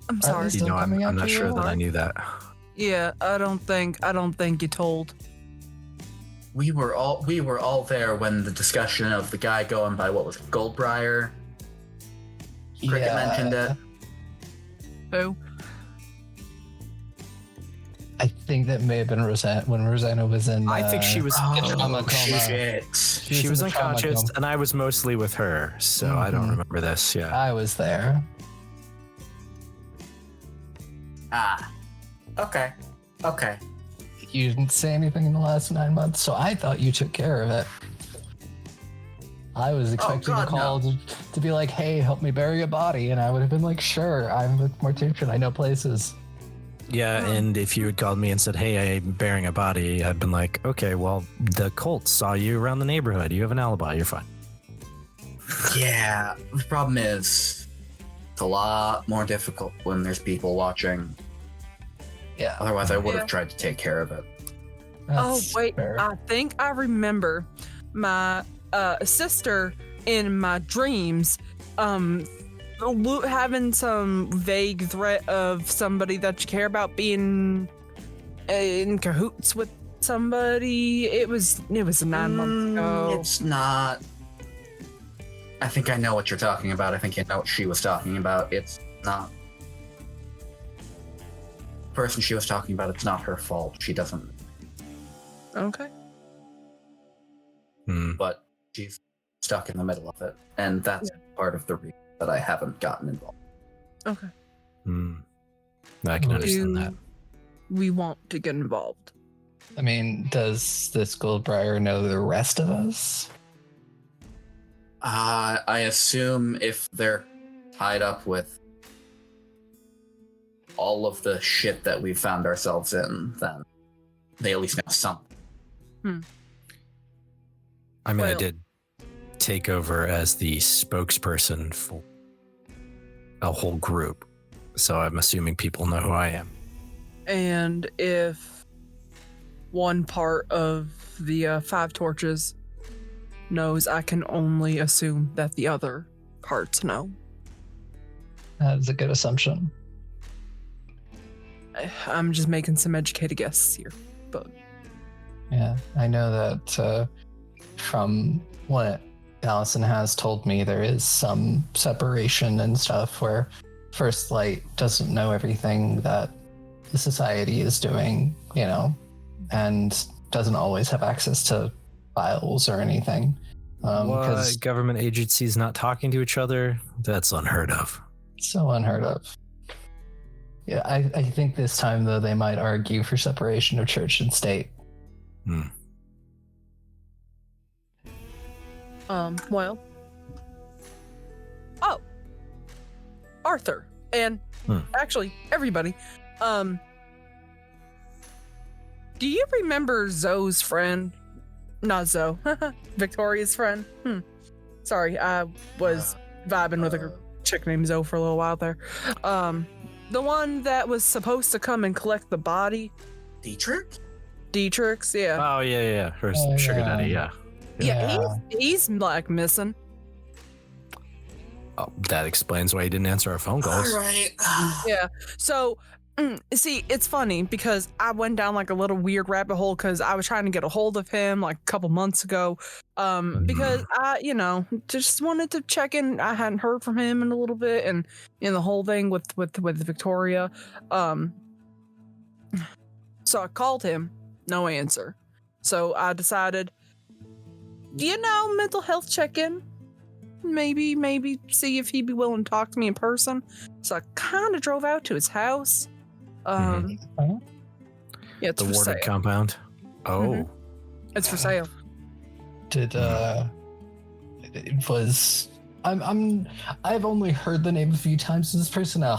I'm sorry. Still coming I'm after not sure you? that I knew that. Yeah, I don't think you told. We were all there when the discussion of the guy going by what was it, Goldbriar. Cricket mentioned it. Who? I think that may have been Rosanna when Rosanna was in. I think she was. trauma coma. Shit. She was in the trauma unconscious, coma. and I was mostly with her, so I don't Mhm. remember this. Yeah. I was there. Ah. Okay. You didn't say anything in the last 9 months, so I thought you took care of it. I was expecting God, a call to be like, "Hey, help me bury a body," and I would have been like, "Sure, I'm a mortician. I know places." Yeah, and if you had called me and said, "Hey, I'm burying a body," I'd been like, "Okay, well, the cult saw you around the neighborhood. You have an alibi. You're fine." Yeah. The problem is, it's a lot more difficult when there's people watching. Yeah. Otherwise, I would Yeah. have tried to take care of it. That's wait, fair. I think I remember my sister in my dreams having some vague threat of somebody that you care about being in cahoots with somebody. It was 9 months ago. It's not. I think I know what you're talking about. I think I know what she was talking about. It's not. The person she was talking about, it's not her fault. She doesn't. Okay. But she's stuck in the middle of it. And that's part of the reason that I haven't gotten involved. Okay. I can understand that. We want to get involved. I mean, does this Goldbriar know the rest of us? I assume if they're tied up with all of the shit that we've found ourselves in, then they at least know something. I mean, I Well- did take over as the spokesperson for a whole group, so I'm assuming people know who I am. And if one part of the Five Torches knows, I can only assume that the other parts know. That is a good assumption. I'm just making some educated guesses here, but Yeah, I know that from what Allison has told me, there is some separation and stuff where First Light doesn't know everything that the society is doing, you know, and doesn't always have access to files or anything. Because Government agencies not talking to each other? That's unheard of. it's so unheard of. Yeah, I think this time, though, they might argue for separation of church and state. Well. Oh. Arthur. And actually, everybody. Do you remember Zoe's friend? Not Zoe. Victoria's friend? Sorry, I was vibing with a chick named Zoe for a little while there. The one that was supposed to come and collect the body? Dietrich's, yeah. Oh, yeah. Her Oh, sugar yeah. daddy, yeah. Yeah, he's like missing. Oh, that explains why he didn't answer our phone calls. All right. Yeah. So, see, it's funny because I went down like a little weird rabbit hole because I was trying to get a hold of him like a couple months ago. Because I, just wanted to check in. I hadn't heard from him in a little bit, and in the whole thing with Victoria. So I called him, no answer. So I decided, mental health check-in. Maybe see if he'd be willing to talk to me in person. So I kind of drove out to his house. Yeah, it's The for warded sale. compound. Oh. Mhm. It's for sale. Did it was I've only heard the name a few times. Is this person are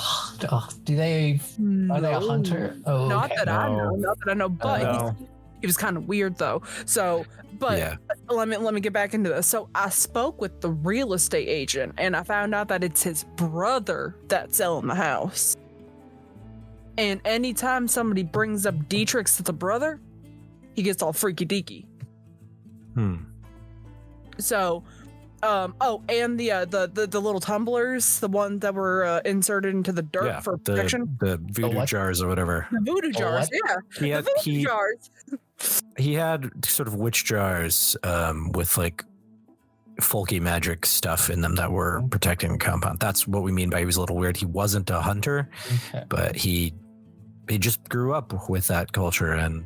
they a hunter? Oh, Not okay. that I know. No. Not that I know. But No. he was kind of weird though. So, but Yeah. let me get back into this. So I spoke with the real estate agent, and I found out that it's his brother that's selling the house. And anytime somebody brings up Dietrich's the brother, he gets all freaky deaky. So, and the little tumblers, the ones that were inserted into the dirt for protection. The voodoo jars or whatever. The voodoo jars, yeah. The voodoo jars. He had sort of witch jars with like folky magic stuff in them that were protecting the compound. That's what we mean by he was a little weird. He wasn't a hunter, but he just grew up with that culture and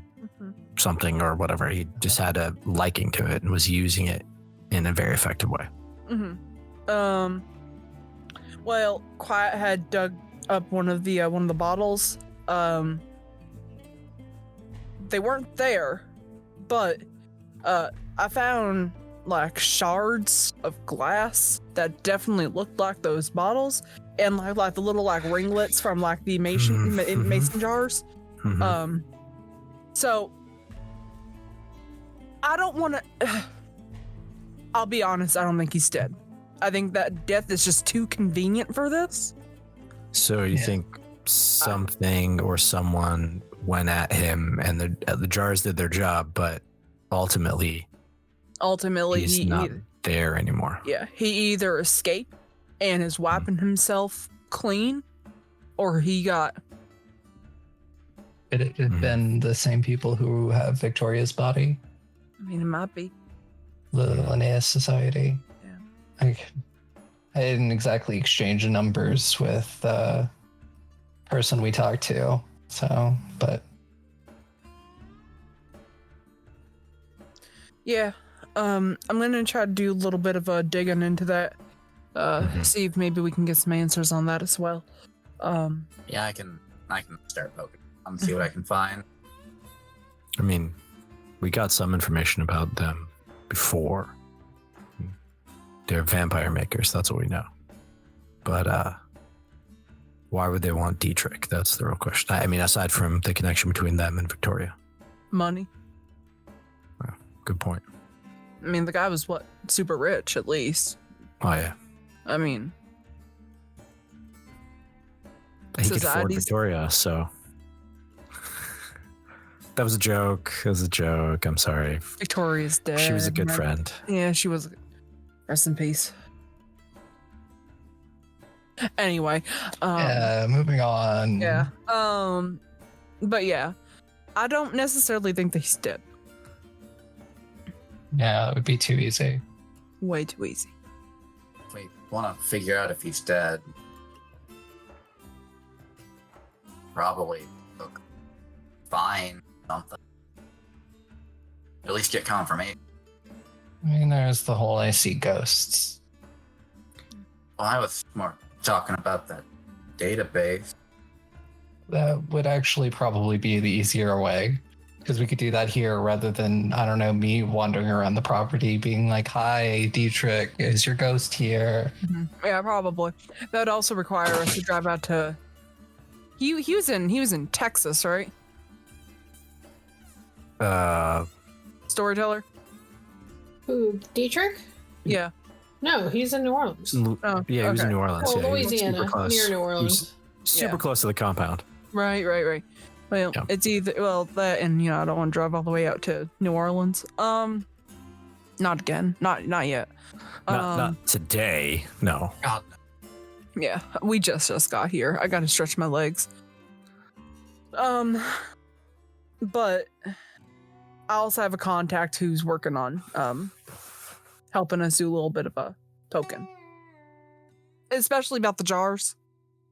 something or whatever. He just had a liking to it and was using it in a very effective way. Well, Quiet had dug up one of the bottles. They weren't there, but I found like shards of glass that definitely looked like those bottles, and like the little like ringlets from like the mason jars. So I don't want to. I'll be honest, I don't think he's dead. I think that death is just too convenient for this. So you think something or someone went at him and the jars did their job, but ultimately he's not there anymore. Yeah, he either escaped and is wiping himself clean, or he got... Could it have been the same people who have Victoria's body? I mean, it might be. The Linnaeus Society. Yeah. I didn't exactly exchange numbers with the person we talked to, so, but... Yeah, I'm gonna try to do a little bit of a digging into that, see if maybe we can get some answers on that as well. Yeah, I can start poking and see what I can find. I mean, we got some information about them before. They're vampire makers, that's what we know. But why would they want Dietrich? That's the real question. I mean, aside from the connection between them and Victoria. Money. Well, good point. I mean, the guy was, what, super rich, at least. Oh, yeah. I mean... He could afford Victoria, so... That was a joke. I'm sorry. Victoria's dead. She was a good friend. Yeah, she was. Rest in peace. Anyway. Moving on. Yeah. But yeah, I don't necessarily think that he's dead. Yeah, it would be too easy. Way too easy. If we want to figure out if he's dead, probably find something. At least get confirmation. I mean, there's the whole I see ghosts. Well, I was more talking about that database. That would actually probably be the easier way, because we could do that here rather than, I don't know, me wandering around the property being like, hi, Dietrich, is your ghost here? Yeah, probably. That would also require us to drive out to... He was in Texas, right? Storyteller? Who, Dietrich? Yeah. No, he's in New Orleans. He was in New Orleans. Oh, yeah, Louisiana, near New Orleans. Super close to the compound. Right. Well, it's either that, and I don't want to drive all the way out to New Orleans. Not again. Not yet. Not today. No. God. Yeah, we just got here. I got to stretch my legs. But I also have a contact who's working on helping us do a little bit of a token, especially about the jars.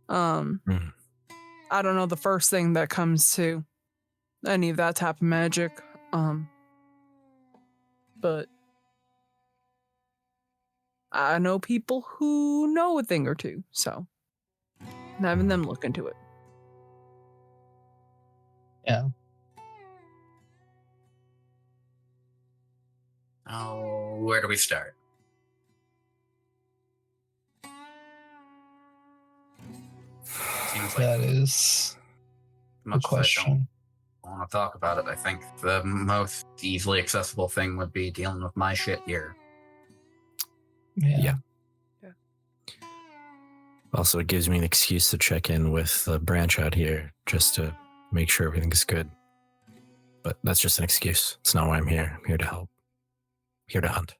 I don't know the first thing that comes to any of that type of magic. But I know people who know a thing or two, so having them look into it. Yeah. Oh, where do we start? Seems like That is the question. I don't want to talk about it. I think the most easily accessible thing would be dealing with my shit here. Yeah. Also, it gives me an excuse to check in with the branch out here just to make sure everything's good. But that's just an excuse. It's not why I'm here. I'm here to help. Here to hunt.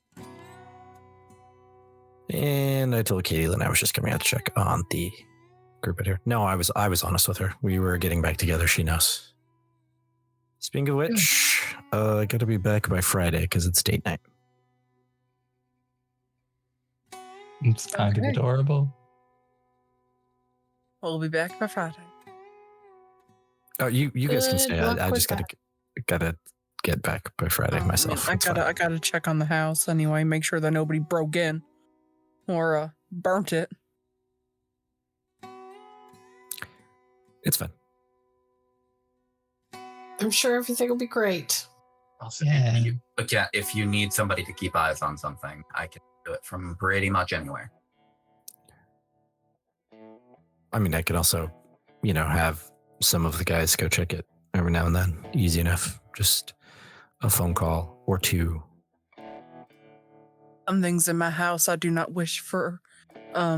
And I told Katie that I was just coming out to check on the group out here. No, I was honest with her. We were getting back together. She knows. Speaking of which, I gotta be back by Friday because it's date night. It's kind of Okay. adorable. We'll be back by Friday. Oh, you guys can Good stay. luck I with just gotta get back by Friday myself. I It's fine. gotta check on the house anyway, make sure that nobody broke in or burnt it. It's fine. I'm sure everything will be great. Also, Yeah. if you need somebody to keep eyes on something, I can do it from pretty much anywhere. I mean, I could also, have some of the guys go check it every now and then. Easy enough. Just a phone call or two. Some things in my house I do not wish for. I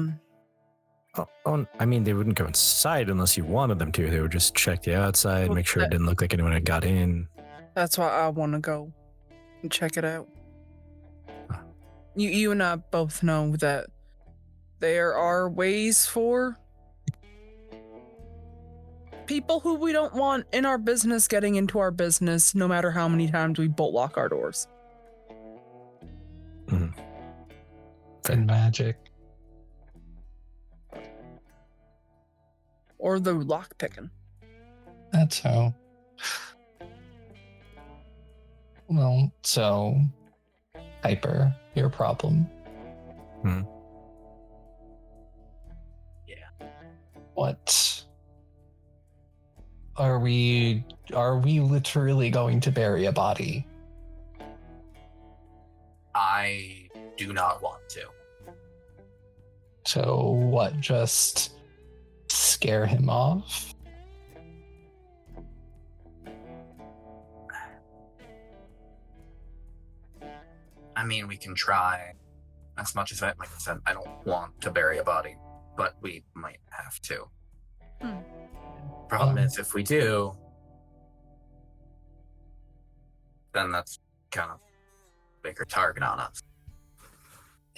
mean, they wouldn't go inside unless you wanted them to. They would just check the outside, Well, make sure it didn't look like anyone had got in. That's why I want to go and check it out. Huh. You and I both know that there are ways for people who we don't want in our business getting into our business, no matter how many times we bolt lock our doors. And magic. Or the lock picking. That's how. Well, so Hyper, your problem. Hmm. Yeah. What are we literally going to bury a body? I do not want to. So what, just scare him off? I mean, we can try. As much as like I said, I don't want to bury a body, but we might have to. Problem is, if we do, then that's kind of a bigger target on us.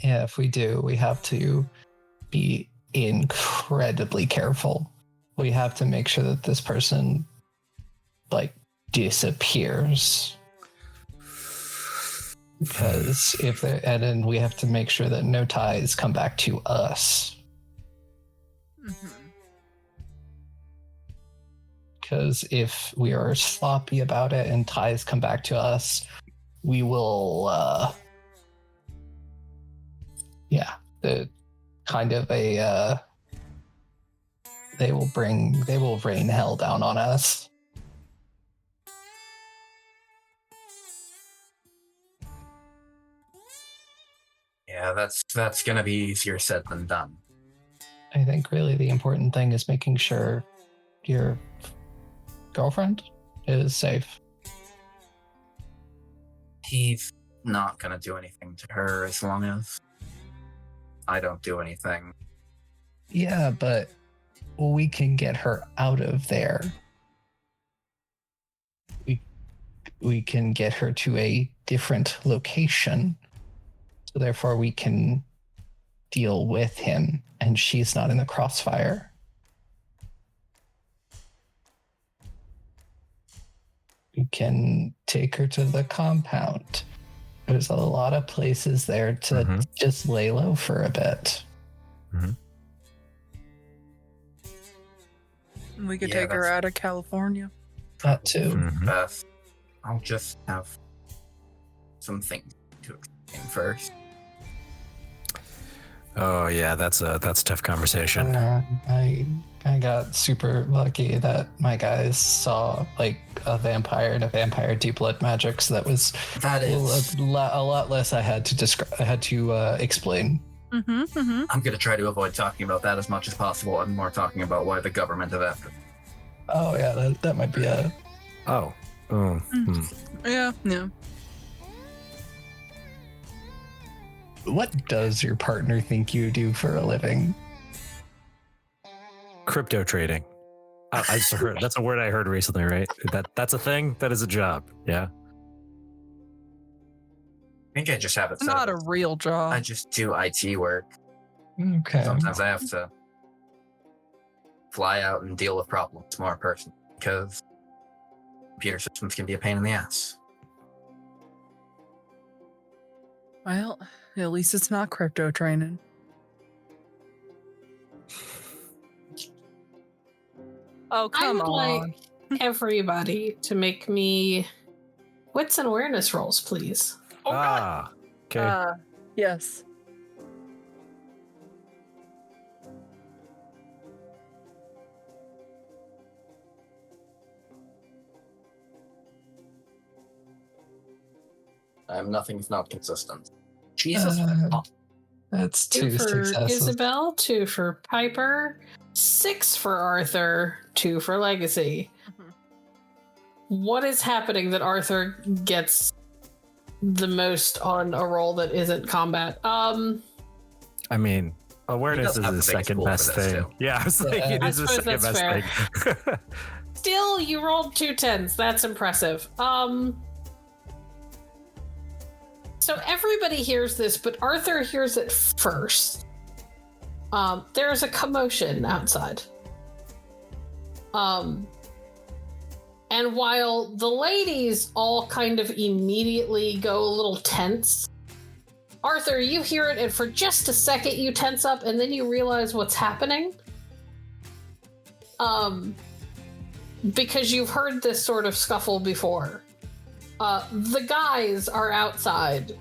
Yeah, if we do, we have to be incredibly careful. We have to make sure that this person, disappears. Because and then we have to make sure that no ties come back to us. Because if we are sloppy about it and ties come back to us, we will, they will rain hell down on us. Yeah, that's gonna be easier said than done. I think really the important thing is making sure your girlfriend is safe. He's not gonna do anything to her as long as I don't do anything. Yeah, but we can get her out of there. We can get her to a different location. So therefore we can deal with him and she's not in the crossfire. We can take her to the compound. There's a lot of places there to just lay low for a bit. We could Yeah, take her that's- out of California. That too. Beth, I'll just have some things to explain first. Oh yeah, that's a tough conversation. I got super lucky that my guys saw a vampire and a vampire do blood magic, so that was That is. a lot less I had to describe. I had to explain. I'm gonna try to avoid talking about that as much as possible, and more talking about why the government have after. Oh yeah, that might be a. Oh. Yeah. What does your partner think you do for a living? Crypto trading. I just heard that's a word I heard recently, right? That's a thing. That is a job. Yeah. I think I just have it It's set not up. a real job. I just do IT work. Okay. Sometimes I have to fly out and deal with problems more personally because computer systems can be a pain in the ass. Well, at least it's not crypto training. Oh, come I would on. like everybody to make me wits and awareness rolls, please. Oh, God. Okay. Yes. I have nothing if not consistent. Jesus. That's 2 two for successes. Isabel, 2 for Piper, 6 for Arthur, 2 for Legacy. Mhm. What is happening that Arthur gets the most on a roll that isn't combat? I mean, awareness He is doesn't have the the biggest second pool for best this, thing. too. Yeah, I was thinking Yeah. it is the I suppose second that's best thing. Still, you rolled 2 10s. That's impressive. So everybody hears this, but Arthur hears it first. There's a commotion outside. And while the ladies all kind of immediately go a little tense, Arthur, you hear it, and for just a second you tense up, and then you realize what's happening. Because you've heard this sort of scuffle before. The guys are outside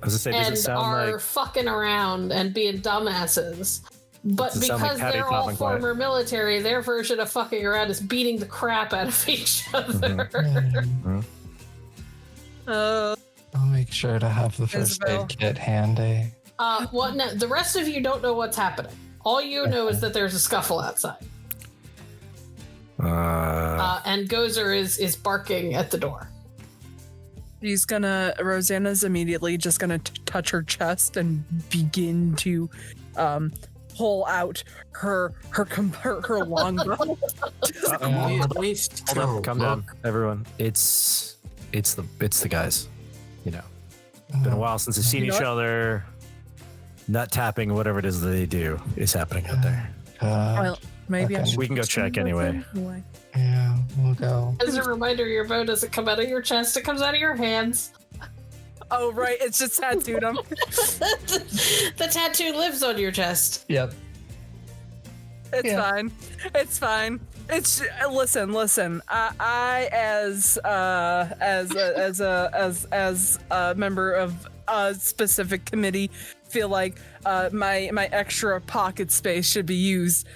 I was gonna say, does it and sound are like fucking around and being dumbasses. But Does it sound like because Patty they're all popping quiet? former military, their version of fucking around is beating the crap out of each other. I'll make sure to have the first Isabel. aid kit handy. Well, no, the rest of you don't know what's happening. All you know is that there's a scuffle outside, and Gozer is barking at the door. Rosanna's immediately just gonna touch her chest and begin to pull out her longbow. Hold up, calm down, everyone. It's the guys. You know, been a while since they've seen You know each what? other. Nut tapping, whatever it is that they do, is happening out there. Well, maybe I Okay. should. We can go check anyway. Yeah, we'll go. As a reminder, your bow doesn't come out of your chest; it comes out of your hands. Oh, right, it's just tattooed on. The tattoo lives on your chest. Yep. It's Yeah. fine. It's fine. It's listen. I as a member of a specific committee feel like my extra pocket space should be used.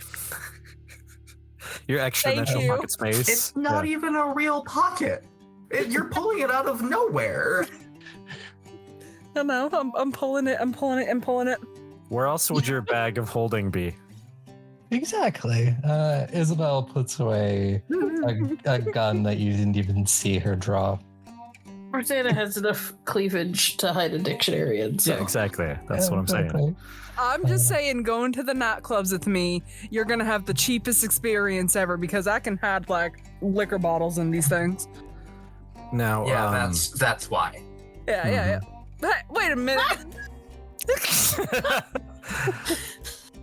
Your extra Thank mental you. pocket space. It's not Yeah. even a real pocket. You're pulling it out of nowhere. No, I'm pulling it. Where else would your bag of holding be? Exactly. Isabel puts away a gun that you didn't even see her draw. Rosanna has enough cleavage to hide a dictionary in. So. Yeah, exactly. That's what I'm saying. Exactly. I'm just saying, going to the nightclubs with me, you're gonna have the cheapest experience ever because I can hide like liquor bottles in these things. Now, Yeah, that's why. Yeah. Hey, wait a minute.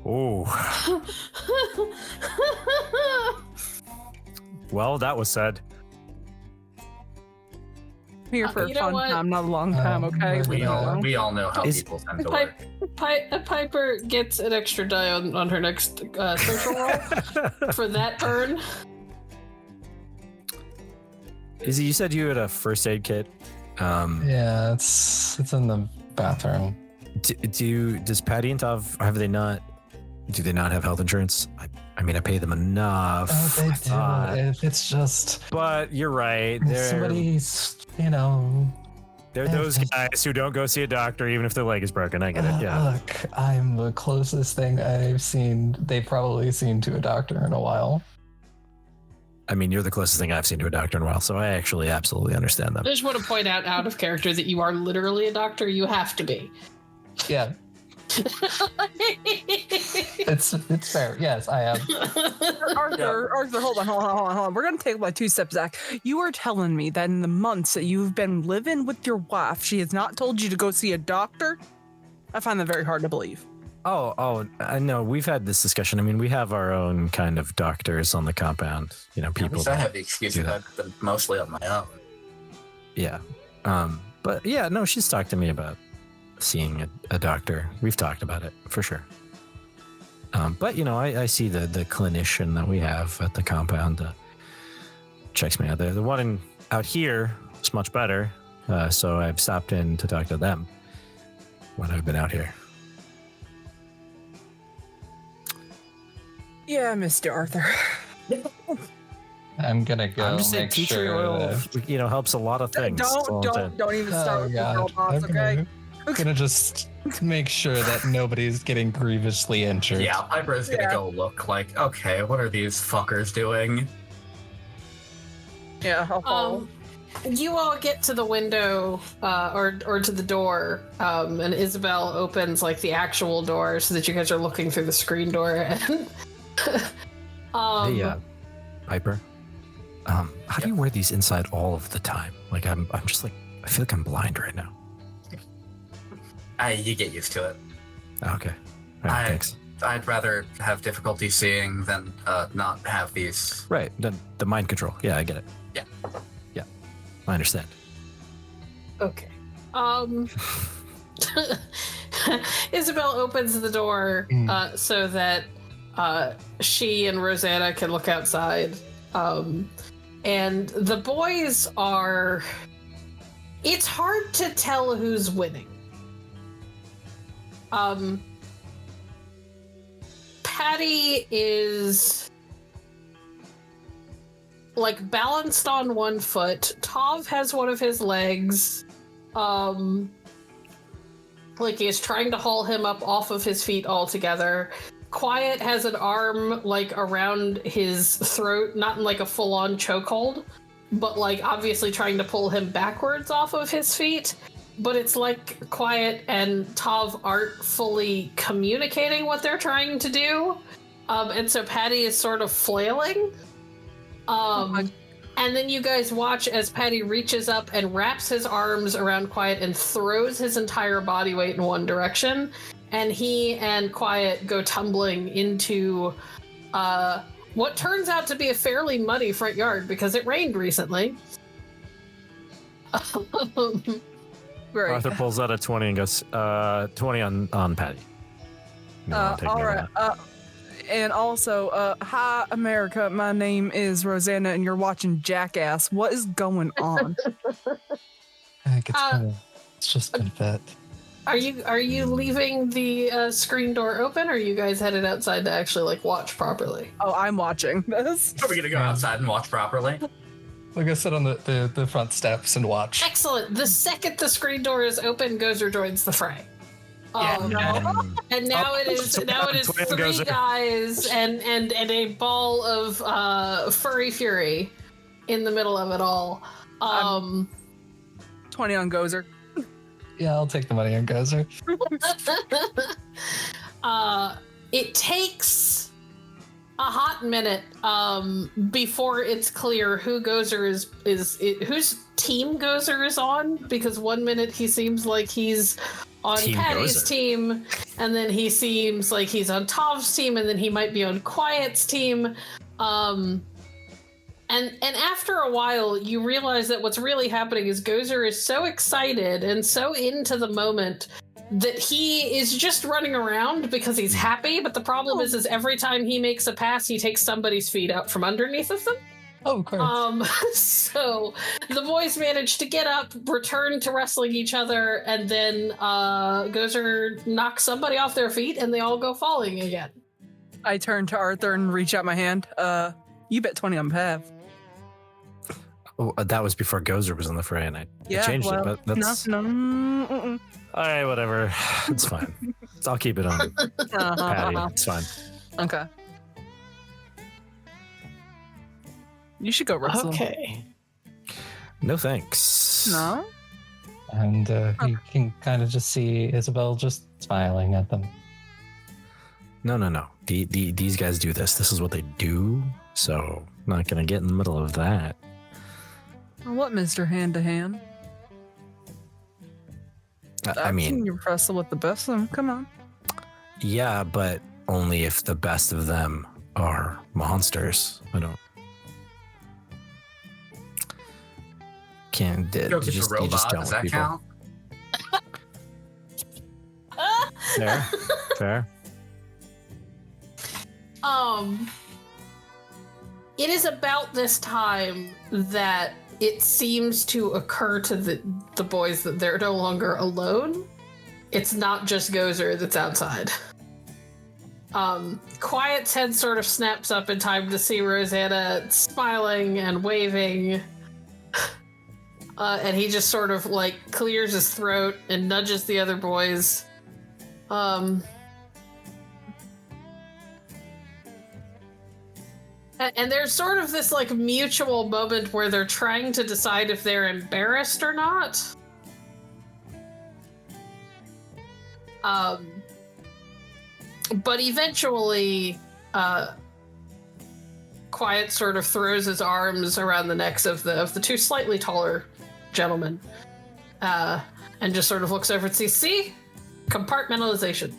Oh, well, that was said. I'm here for You a know fun what? time, not a long time. Okay. We We all know how Is- people tend to work. Piper gets an extra die on her next social roll for that turn. Izzy, you said you had a first aid kit. Yeah, it's in the bathroom. Does Patty and Tav do they not have health insurance? I mean, I pay them enough. Oh, they I do. thought. If it's just But you're right. somebody's, They're those guys who don't go see a doctor even if their leg is broken. I get it. Yeah. Look, I'm the closest thing they've probably seen to a doctor in a while. I mean, you're the closest thing I've seen to a doctor in a while, so I actually absolutely understand them. I just want to point out of character that you are literally a doctor. You have to be. Yeah. It's fair. Yes, I am. Arthur, hold on. We're gonna take like 2 steps back. You are telling me that in the months that you've been living with your wife, she has not told you to go see a doctor? I find that very hard to believe. I know. We've had this discussion. I mean, we have our own kind of doctors on the compound. You know, people. I have the excuse that I've been mostly on my own. Yeah. But yeah, no, she's talked to me about seeing a doctor. We've talked about it for sure. But you know, I see the clinician that we have at the compound checks me out. The one out here is much better. So I've stopped in to talk to them when I've been out here. Yeah, Mr. Arthur. I'm gonna go. I'm just saying, make tea tree sure oil, that- helps a lot of things. That's all I'm saying. Don't even start with the girl boss, okay? I'm gonna just make sure that nobody's getting grievously injured. Yeah, Piper's gonna go look like, okay, what are these fuckers doing? Yeah, I'll follow. You all get to the window or to the door, and Isobel opens like the actual door so that you guys are looking through the screen door. And Hey, Piper. How do you wear these inside all of the time? Like I'm just like, I feel like I'm blind right now. You get used to it. Okay. All right, thanks. I'd rather have difficulty seeing than not have these. Right. The mind control. Yeah, I get it. Yeah. Yeah. I understand. Okay. Isobel opens the door so that she and Rosanna can look outside. And the boys are... It's hard to tell who's winning. Patty is like balanced on one foot. Tov has one of his legs. Like he is trying to haul him up off of his feet altogether. Quiet has an arm like around his throat, not in like a full-on chokehold, but like obviously trying to pull him backwards off of his feet. But it's like Quiet and Tov aren't fully communicating what they're trying to do. And so Patty is sort of flailing. And then you guys watch as Patty reaches up and wraps his arms around Quiet and throws his entire body weight in one direction. And he and Quiet go tumbling into what turns out to be a fairly muddy front yard because it rained recently. Great. Arthur pulls out a 20 and goes, 20 on Patty. No, I'll take All note of right. that. And also, hi, America. My name is Rosanna, and you're watching Jackass. What is going on? I think it's just been fit. Are you leaving the screen door open, or are you guys headed outside to actually like watch properly? Oh, I'm watching this. Are we gonna go outside and watch properly? Like I sit on the front steps and watch. Excellent. The second the screen door is open, Gozer joins the fray. And now it is three guys and a ball of furry fury in the middle of it all. 20 on Gozer. Yeah, I'll take the money on Gozer. It takes a hot minute before it's clear who Gozer is whose team Gozer is on, because 1 minute he seems like he's on Team Patty's Gozer. team, and then he seems like he's on Tov's team, and then he might be on Quiet's team. And after a while, you realize that what's really happening is Gozer is so excited and so into the moment that he is just running around because he's happy. But the problem is every time he makes a pass, he takes somebody's feet out from underneath of them. Oh, of course. So the boys manage to get up, return to wrestling each other, and then Gozer knocks somebody off their feet, and they all go falling again. I turn to Arthur and reach out my hand. You bet 20 on Pav. Oh, that was before Gozer was in the fray, and I changed it, but that's... No. All right, whatever. It's fine. I'll keep it on Patty. It's fine. Okay. You should go wrestle. Okay. No thanks. No? And you can kind of just see Isobel just smiling at them. No. These guys do this. This is what they do. So I'm not gonna get in the middle of that. Well, what, Mr. Hand to Hand? I mean, you wrestle with the best of them. Come on. yeah, but only if the best of them are monsters. I don't. Can't. Go get You a robot. don't Does with that people. count? Fair. It is about this time that it seems to occur to the boys that they're no longer alone. It's not just Gozer that's outside. Quiet's head sort of snaps up in time to see Rosanna smiling and waving. And he just sort of like clears his throat and nudges the other boys. And there's sort of this like mutual moment where they're trying to decide if they're embarrassed or not. But eventually, Quiet sort of throws his arms around the necks of the two slightly taller gentlemen, and just sort of looks over and sees, see? Compartmentalization.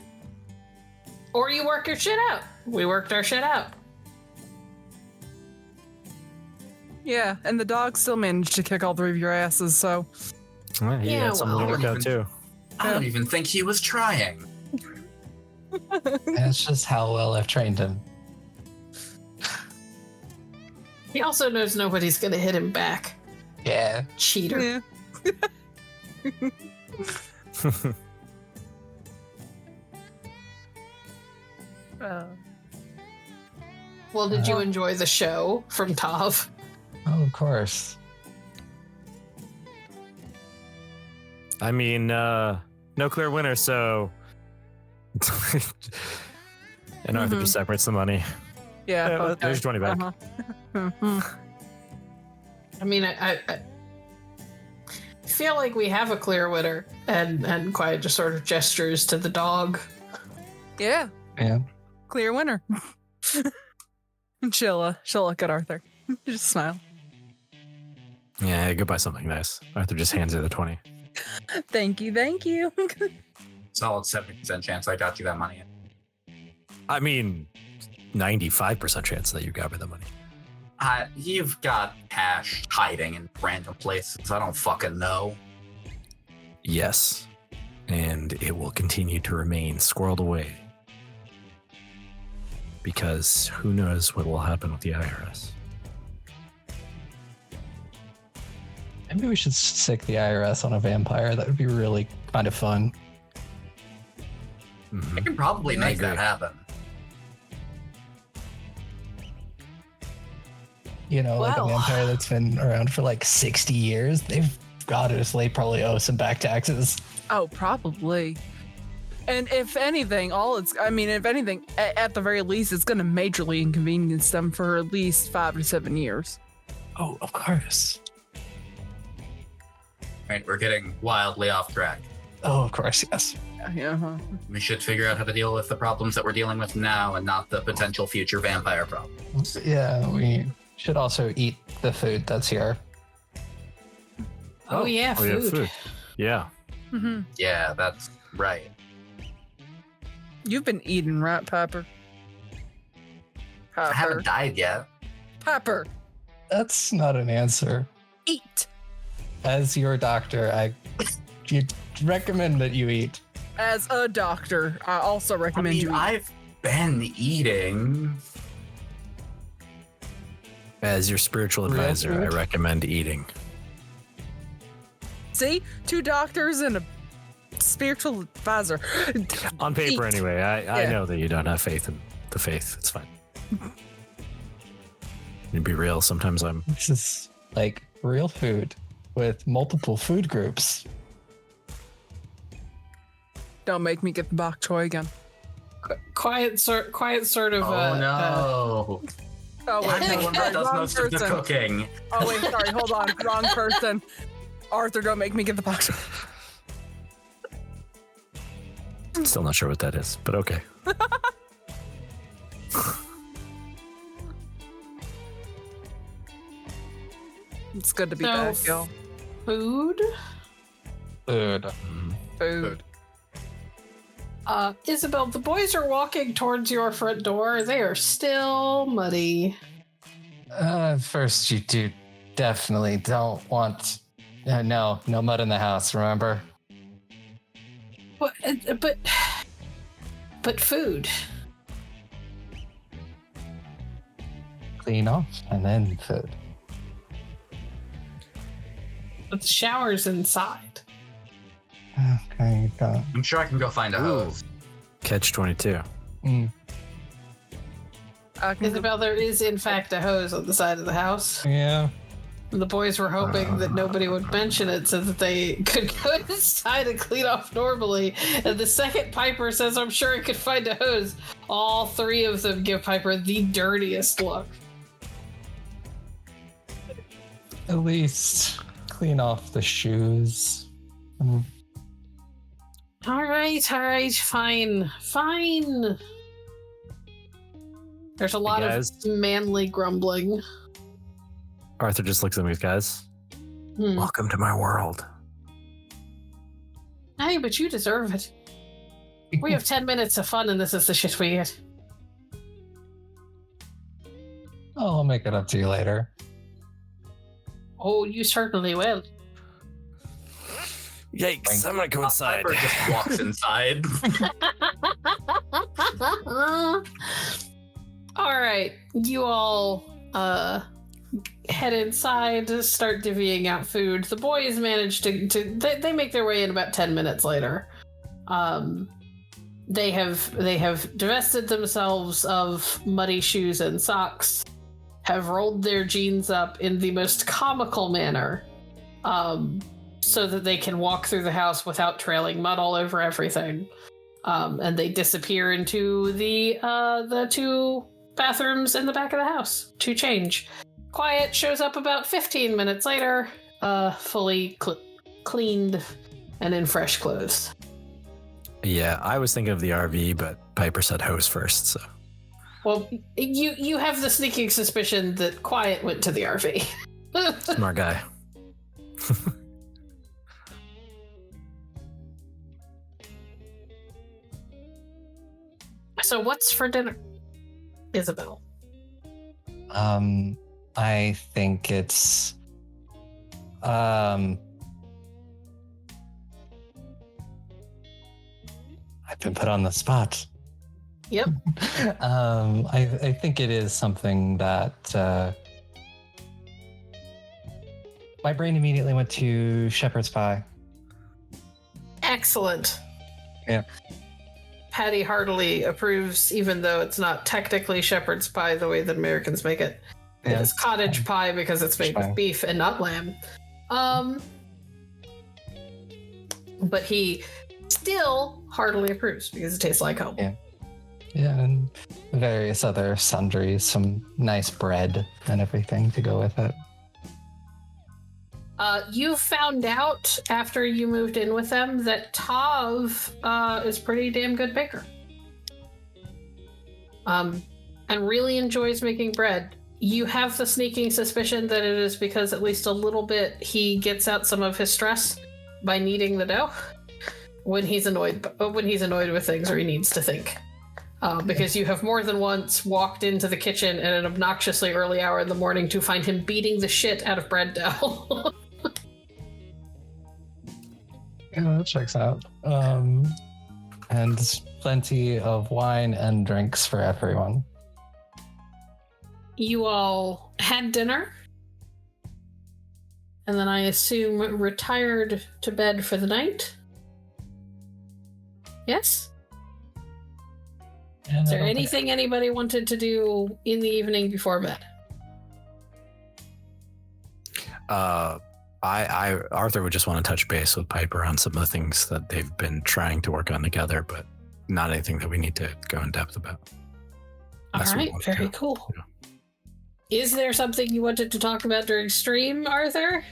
Or you work your shit out. We worked our shit out. Yeah, and the dog still managed to kick all three of your asses, so. Well, he Yeah, had something to well. work out too. I don't even think he was trying. That's just how well I've trained him. He also knows nobody's gonna hit him back. Yeah. Cheater. Yeah. Well, did you enjoy the show from Tav? Oh, of course. I mean, no clear winner, so. And Arthur just separates the money. Yeah. Yeah, okay. there's 20 back. Uh-huh. I mean, I feel like we have a clear winner, and Quiet just sort of gestures to the dog. Yeah, Yeah. clear winner. And she'll look at Arthur. Just smile. Yeah, go buy something nice. Arthur just hands her the 20. Thank you. Solid 70% chance I got you that money. I mean, 95% chance that you got me the money. You've got cash hiding in random places. I don't fucking know. Yes. And it will continue to remain squirreled away. Because who knows what will happen with the IRS. Maybe we should sick the IRS on a vampire. That would be really kind of fun. Mhm. I can probably I make that agree. happen. You know, like a Well. vampire that's been around for like 60 years. They've obviously probably owe some back taxes. Oh, probably. And if anything, at the very least, it's going to majorly inconvenience them for at least 5 to 7 years. Oh, of course. Right, we're getting wildly off track. Oh, of course, yes. Yeah. Uh-huh. We should figure out how to deal with the problems that we're dealing with now and not the potential future vampire problems. Yeah, we should also eat the food that's here. Oh, yeah, food. Yeah. Mm-hmm. Yeah, that's right. You've been eating, right, Pepper? I haven't died yet. Pepper, That's not an answer. eat. As your doctor, you recommend that you eat. As a doctor, I also recommend you eat. I've been eating. As your spiritual Real advisor, I food? recommend eating. See? 2 doctors and a spiritual advisor. On paper, Eat. anyway. I Yeah. know that you don't have faith in the faith. It's fine. To be real, sometimes I'm. This is like real food with multiple food groups. Don't make me get the bok choy again. Quiet sort of. Oh no! Oh, wait, I'm the one that does wrong most of the person. cooking. Oh, wait, sorry, hold on. Wrong person. Arthur, don't make me get the bok choy. Still not sure what that is, but okay. It's good to be So, back, y'all. Food? Food. Isobel, the boys are walking towards your front door. They are still muddy. First, you do definitely don't want. No mud in the house. Remember? But food. Clean off and then food. But the shower's inside. Okay, go. I'm sure I can go find a hose. Catch 22. Isabel, there is in fact a hose on the side of the house. Yeah. The boys were hoping that nobody would mention it so that they could go inside and clean off normally. And the second Piper says, I'm sure I could find a hose, all three of them give Piper the dirtiest look. At least clean off the shoes. All right, fine. There's a lot of manly grumbling. Arthur just looks at me, guys. Welcome to my world. Hey, but you deserve it. We have 10 minutes of fun and this is the shit we get. I'll make it up to you later. Oh, you certainly will. Yikes, I'm gonna go inside. Piper just walks inside. All right, you all head inside to start divvying out food. The boys manage they make their way in about 10 minutes later. They have divested themselves of muddy shoes and socks, have rolled their jeans up in the most comical manner, so that they can walk through the house without trailing mud all over everything. And they disappear into the two bathrooms in the back of the house to change. Quiet shows up about 15 minutes later, fully cleaned and in fresh clothes. Yeah, I was thinking of the RV, but Piper said hose first, so. Well, you have the sneaking suspicion that Quiet went to the RV. Smart guy. So what's for dinner, Isobel? I think it's I've been put on the spot. Yep. I think it is something that my brain immediately went to shepherd's pie. Excellent. Yeah. Patty heartily approves, even though it's not technically shepherd's pie the way that Americans make it. It is cottage pie because it's made with beef and not lamb. But he still heartily approves because it tastes like home. Yeah. Yeah, and various other sundries, some nice bread and everything to go with it. You found out after you moved in with them that Tav is pretty damn good baker. And really enjoys making bread. You have the sneaking suspicion that it is because at least a little bit he gets out some of his stress by kneading the dough when he's annoyed with things or he needs to think. Because you have more than once walked into the kitchen at an obnoxiously early hour in the morning to find him beating the shit out of bread dough. Yeah, that checks out. And plenty of wine and drinks for everyone. You all had dinner, and then I assume retired to bed for the night? Yes? And Is there anything anybody wanted to do in the evening before bed? Arthur would just want to touch base with Piper on some of the things that they've been trying to work on together, but not anything that we need to go in depth about. All right, very cool. Yeah. Is there something you wanted to talk about during stream, Arthur?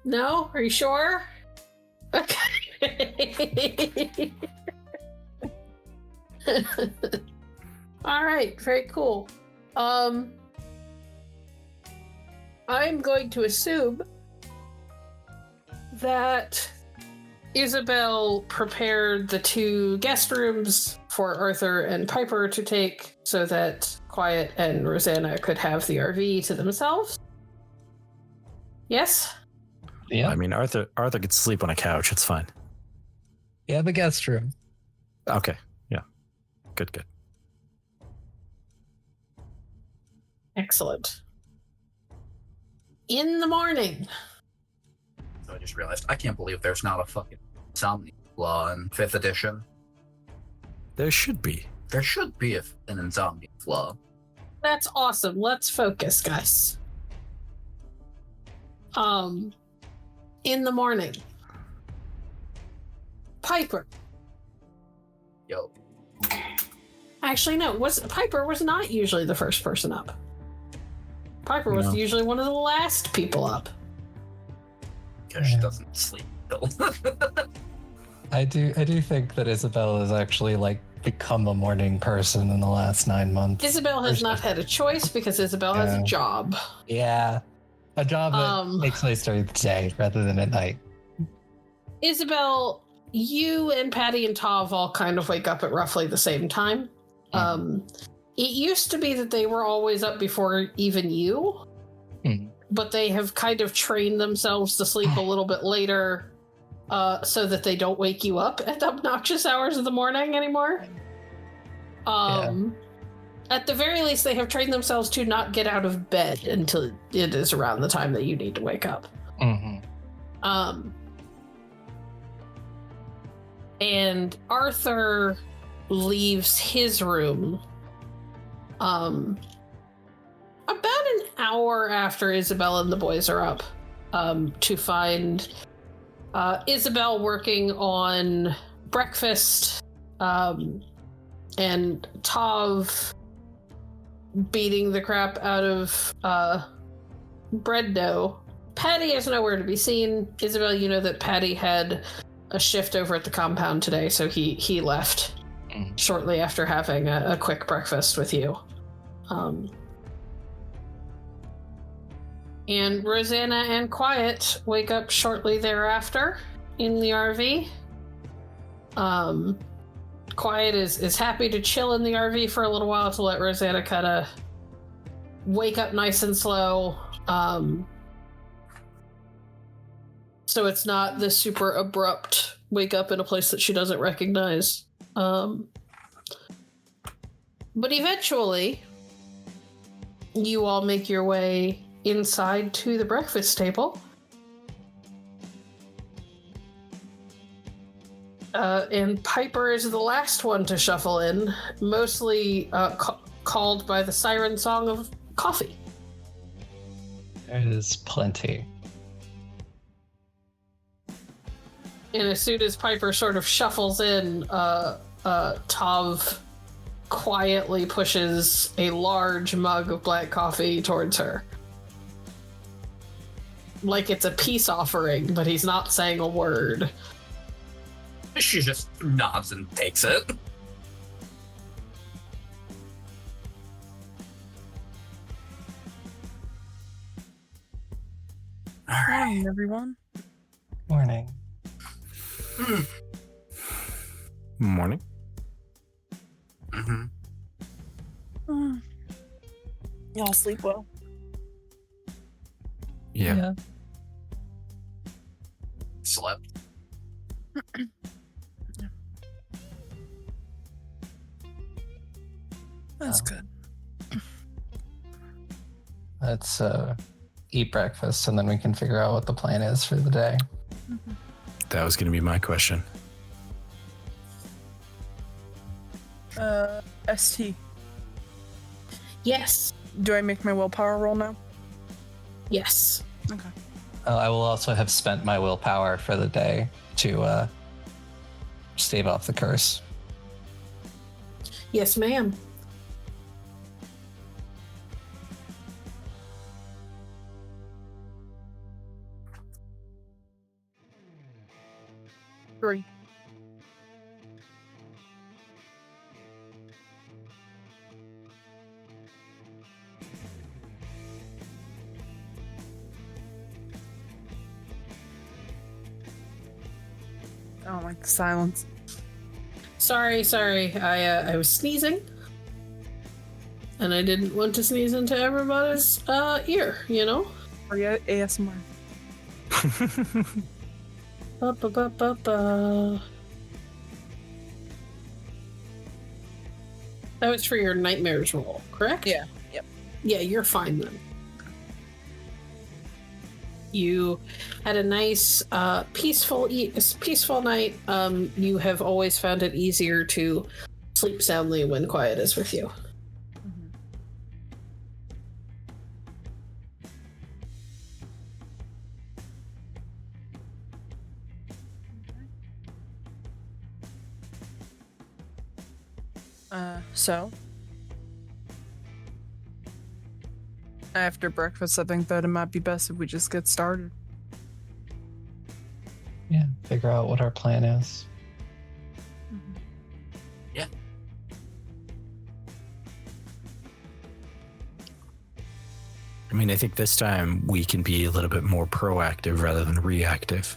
No? Are you sure? Okay. All right, very cool. I'm going to assume that Isobel prepared the 2 guest rooms for Arthur and Piper to take so that Quiet and Rosanna could have the RV to themselves. Yes? Yeah. I mean, Arthur could sleep on a couch. It's fine. Yeah, the guest room. Okay. Yeah. Good. Excellent. In the morning. So I just realized I can't believe there's not a fucking insomnia flaw in 5th edition. There should be. There should be an insomnia flaw. That's awesome. Let's focus, guys. In the morning. Piper. Yo. Actually, no. Piper was not usually the first person up. Piper was No. usually one of the last people up. Because she Yeah. doesn't sleep. Though. I do think that Isabel has actually become a morning person in the last 9 months. Isabel has not had a choice because Isabel has a Yeah. job. Yeah. A job that takes place during the day rather than at night. Isabel, you and Patty and Tav all kind of wake up at roughly the same time. It used to be that they were always up before even you, but they have kind of trained themselves to sleep a little bit later so that they don't wake you up at the obnoxious hours of the morning anymore. At the very least, they have trained themselves to not get out of bed until it is around the time that you need to wake up. And Arthur leaves his room about an hour after Isabel and the boys are up to find Isabel working on breakfast and Tav beating the crap out of bread dough. Patty is nowhere to be seen. Isabel, you know that Patty had a shift over at the compound today, so he left shortly after having a quick breakfast with you. And Rosanna and Quiet wake up shortly thereafter in the RV. Quiet is happy to chill in the RV for a little while to let Rosanna kind of wake up nice and slow. So it's not this super abrupt wake up in a place that she doesn't recognize. But eventually, you all make your way inside to the breakfast table. And Piper is the last one to shuffle in, mostly called by the siren song of coffee. There is plenty. And as soon as Piper sort of shuffles in, Tav quietly pushes a large mug of black coffee towards her. Like it's a peace offering, but he's not saying a word. She just nods and takes it. All right. Morning, everyone. Morning. Morning. Y'all sleep well. Yeah. Slept. That's good. Let's eat breakfast and then we can figure out what the plan is for the day. That was going to be my question. ST. Yes. Do I make my willpower roll now? Yes. Okay. I will also have spent my willpower for the day to stave off the curse. Yes, ma'am. 3. I don't like the silence. Sorry. I was sneezing. And I didn't want to sneeze into everybody's ear, you know? Or yeah, ASMR. Ba-ba-ba-ba-ba. That was for your nightmares roll, correct? Yeah. Yep. Yeah, you're fine then. You had a nice, peaceful night. You have always found it easier to sleep soundly when quiet is with you. So after breakfast, I think that it might be best if we just get started. Yeah, figure out what our plan is. Yeah. I mean, I think this time we can be a little bit more proactive rather than reactive.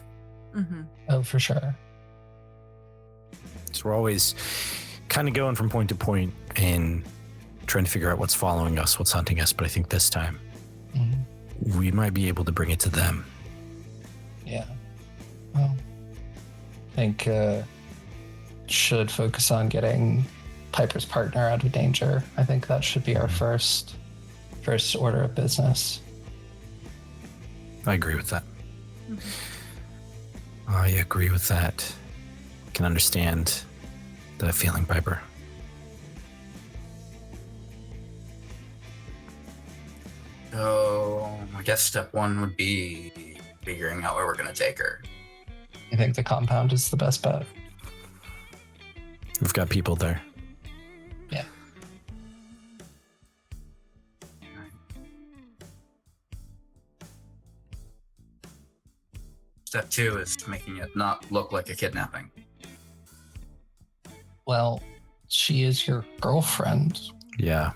Mm-hmm. Oh, for sure. So we're always kind of going from point to point and trying to figure out what's following us, what's hunting us. But I think this time we might be able to bring it to them. Yeah. Well, I think should focus on getting Piper's partner out of danger. I think that should be our first order of business. I agree with that. I agree with that. Can understand the feeling, Piper. So I guess step 1 would be figuring out where we're going to take her. I think the compound is the best bet. We've got people there. Yeah. Step 2 is making it not look like a kidnapping. Well, she is your girlfriend. Yeah.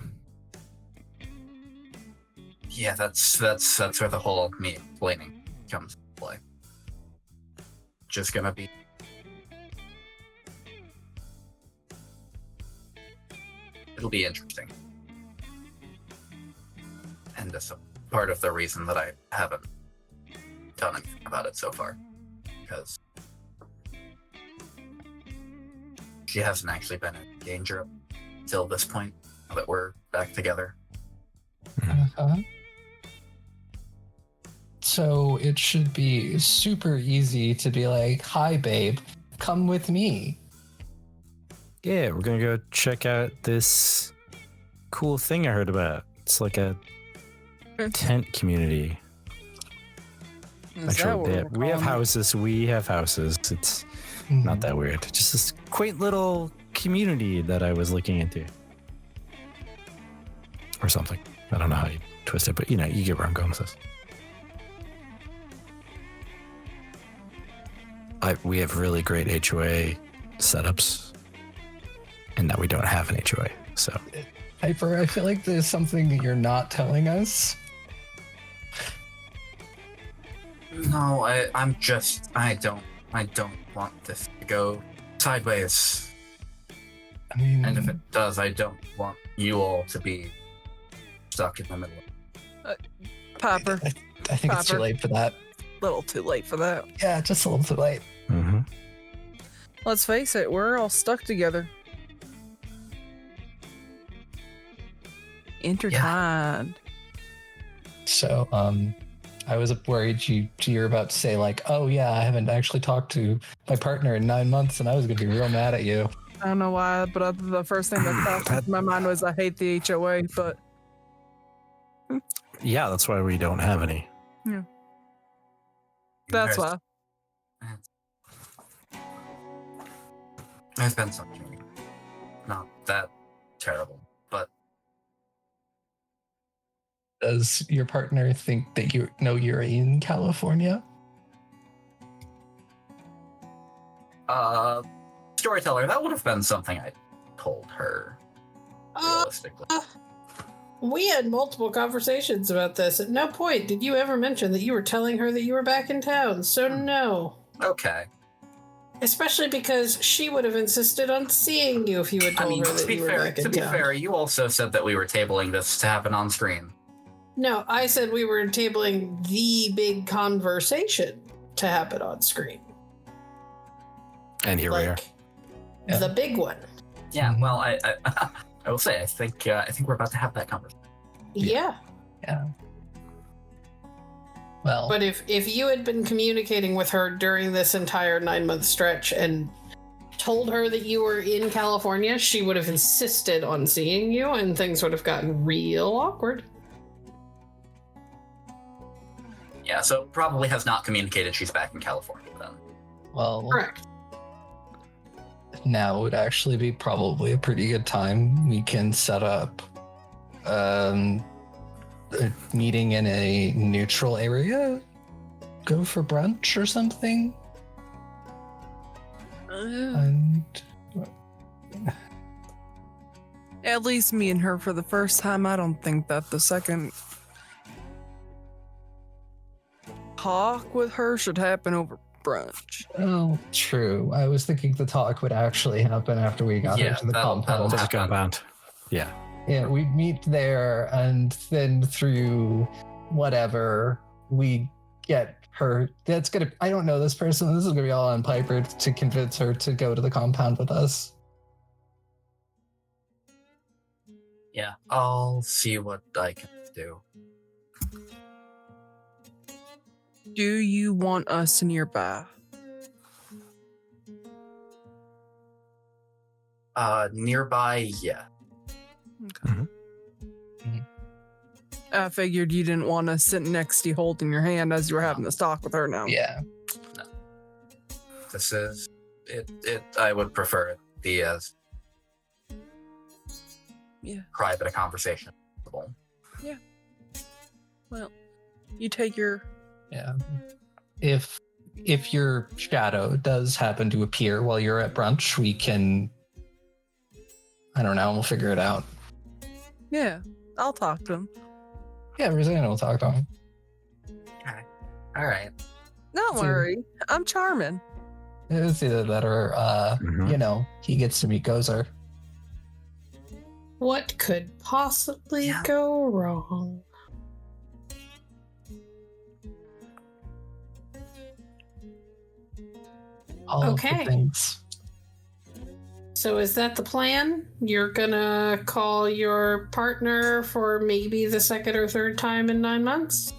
Yeah, that's where the whole me explaining comes into play. Just gonna be it'll be interesting. And that's a part of the reason that I haven't done anything about it so far. Because she hasn't actually been in danger until this point, now that we're back together. Uh-huh. So it should be super easy to be like, hi, babe, come with me. Yeah, we're gonna go check out this cool thing I heard about. It's like a tent community. Actually, we have houses. We have houses. It's not that weird. Just this quaint little community that I was looking into. Or something. I don't know how you twist it, but you get where I'm going with this. We have really great HOA setups, and that we don't have an HOA. So, Piper, I feel like there's something that you're not telling us. No, I don't want this to go sideways. I mean, And if it does, I don't want you all to be stuck in the middle. Popper. I think it's too Popper. late for that. Little too late for that. Yeah, just a little too late. mm-hmm. Let's face it, we're all stuck together. Intertwined. So, I was worried you're about to say like, oh yeah, I haven't actually talked to my partner in 9 months, and I was gonna be real mad at you. I don't know why, but the first thing that crossed into my mind was I hate the HOA, but Yeah, that's why we don't have any. that's why. There's been something not that terrible, but Does your partner think that you're in California? Storyteller, that would have been something I told her, realistically. We had multiple conversations about this. At no point did you ever mention that you were telling her that you were back in town, so no. Okay. Especially because she would have insisted on seeing you if you had told her that you were back in town. To be fair, you also said that we were tabling this to happen on screen. No, I said we were tabling the big conversation to happen on screen. And here we are. The big one. Yeah, well, I will say, I think we're about to have that conversation. Yeah. Well, But if you had been communicating with her during this entire 9-month stretch and told her that you were in California, she would have insisted on seeing you, and things would have gotten real awkward. Yeah, so probably has not communicated she's back in California then. well, Correct. now would actually be probably a pretty good time. We can set up a meeting in a neutral area. Go for brunch or something. And At least me and her for the first time. I don't think that the second talk with her should happen over brunch. oh, true. I was thinking the talk would actually happen after we got Yeah, her to the that'll compound. Just compound. Yeah. Yeah, we meet there, and then through whatever we get her. That's gonna. I don't know this person. This is gonna be all on Piper to convince her to go to the compound with us. Yeah, I'll see what I can do. Do you want us nearby? Nearby, yeah. Okay. I figured you didn't want us sitting next to you holding your hand as you were having this talk with her now. Yeah. This is it. I would prefer it be as private a conversation. Well, you take your... Yeah. If your shadow does happen to appear while you're at brunch, we can. I don't know. We'll figure it out. Yeah, I'll talk to him. Yeah, Rosanna will talk to him. Okay. All right. Don't See- worry, I'm charming. It's either that or, Mhm. he gets to meet Gozer. What could possibly Yeah. go wrong? All of Okay. the things. So is that the plan? You're gonna call your partner for maybe the second or third time in 9 months?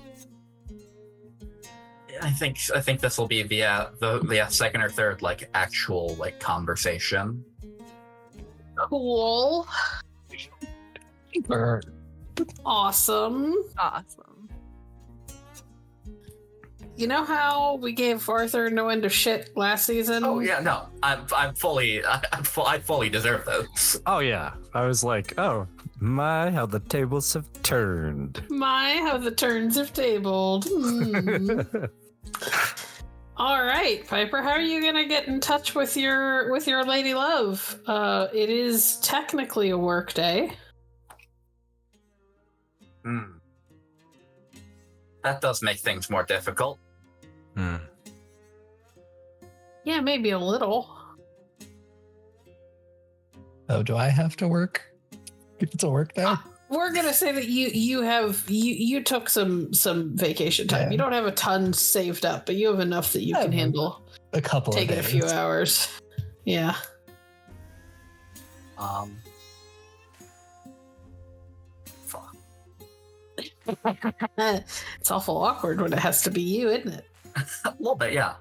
I think this will be the second or third actual conversation. Cool. Or Awesome. Awesome. You know how we gave Arthur no end of shit last season? Oh yeah, no, I fully deserve this. Oh yeah. I was like, oh my, how the tables have turned. My, how the turns have tabled. Hmm. All right, Piper, how are you gonna get in touch with your lady love? It is technically a work day. That does make things more difficult. Yeah, maybe a little. oh, do I have to work? It's a work day. We're gonna say that you took some vacation time. Yeah. You don't have a ton saved up, but you have enough that you Yeah, can handle A couple taking of a days. few hours. Yeah. Fuck. It's awful awkward when it has to be you, isn't it? A little bit, yeah.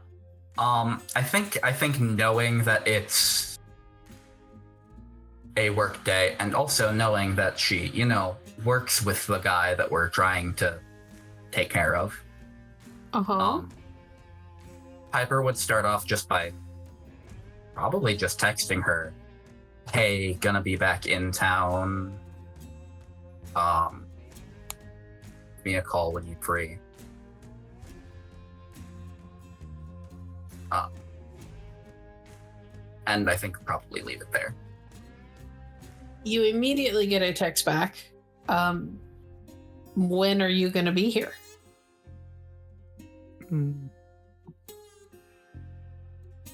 I think knowing that it's a work day, and also knowing that she, works with the guy that we're trying to take care of. Uh-huh. Piper would start off just by probably just texting her, "Hey, gonna be back in town. Give me a call when you're free." And I think probably leave it there. You immediately get a text back. When are you going to be here?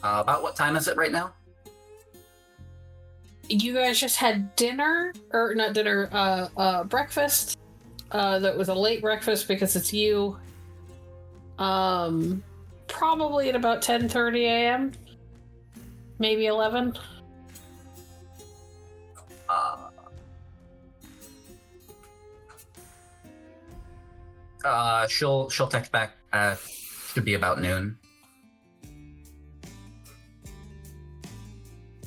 About what time is it right now? You guys just had dinner, or not dinner, breakfast. That was a late breakfast because it's you. Probably at about 10:30 a.m. Maybe 11. She'll text back. Should be about noon.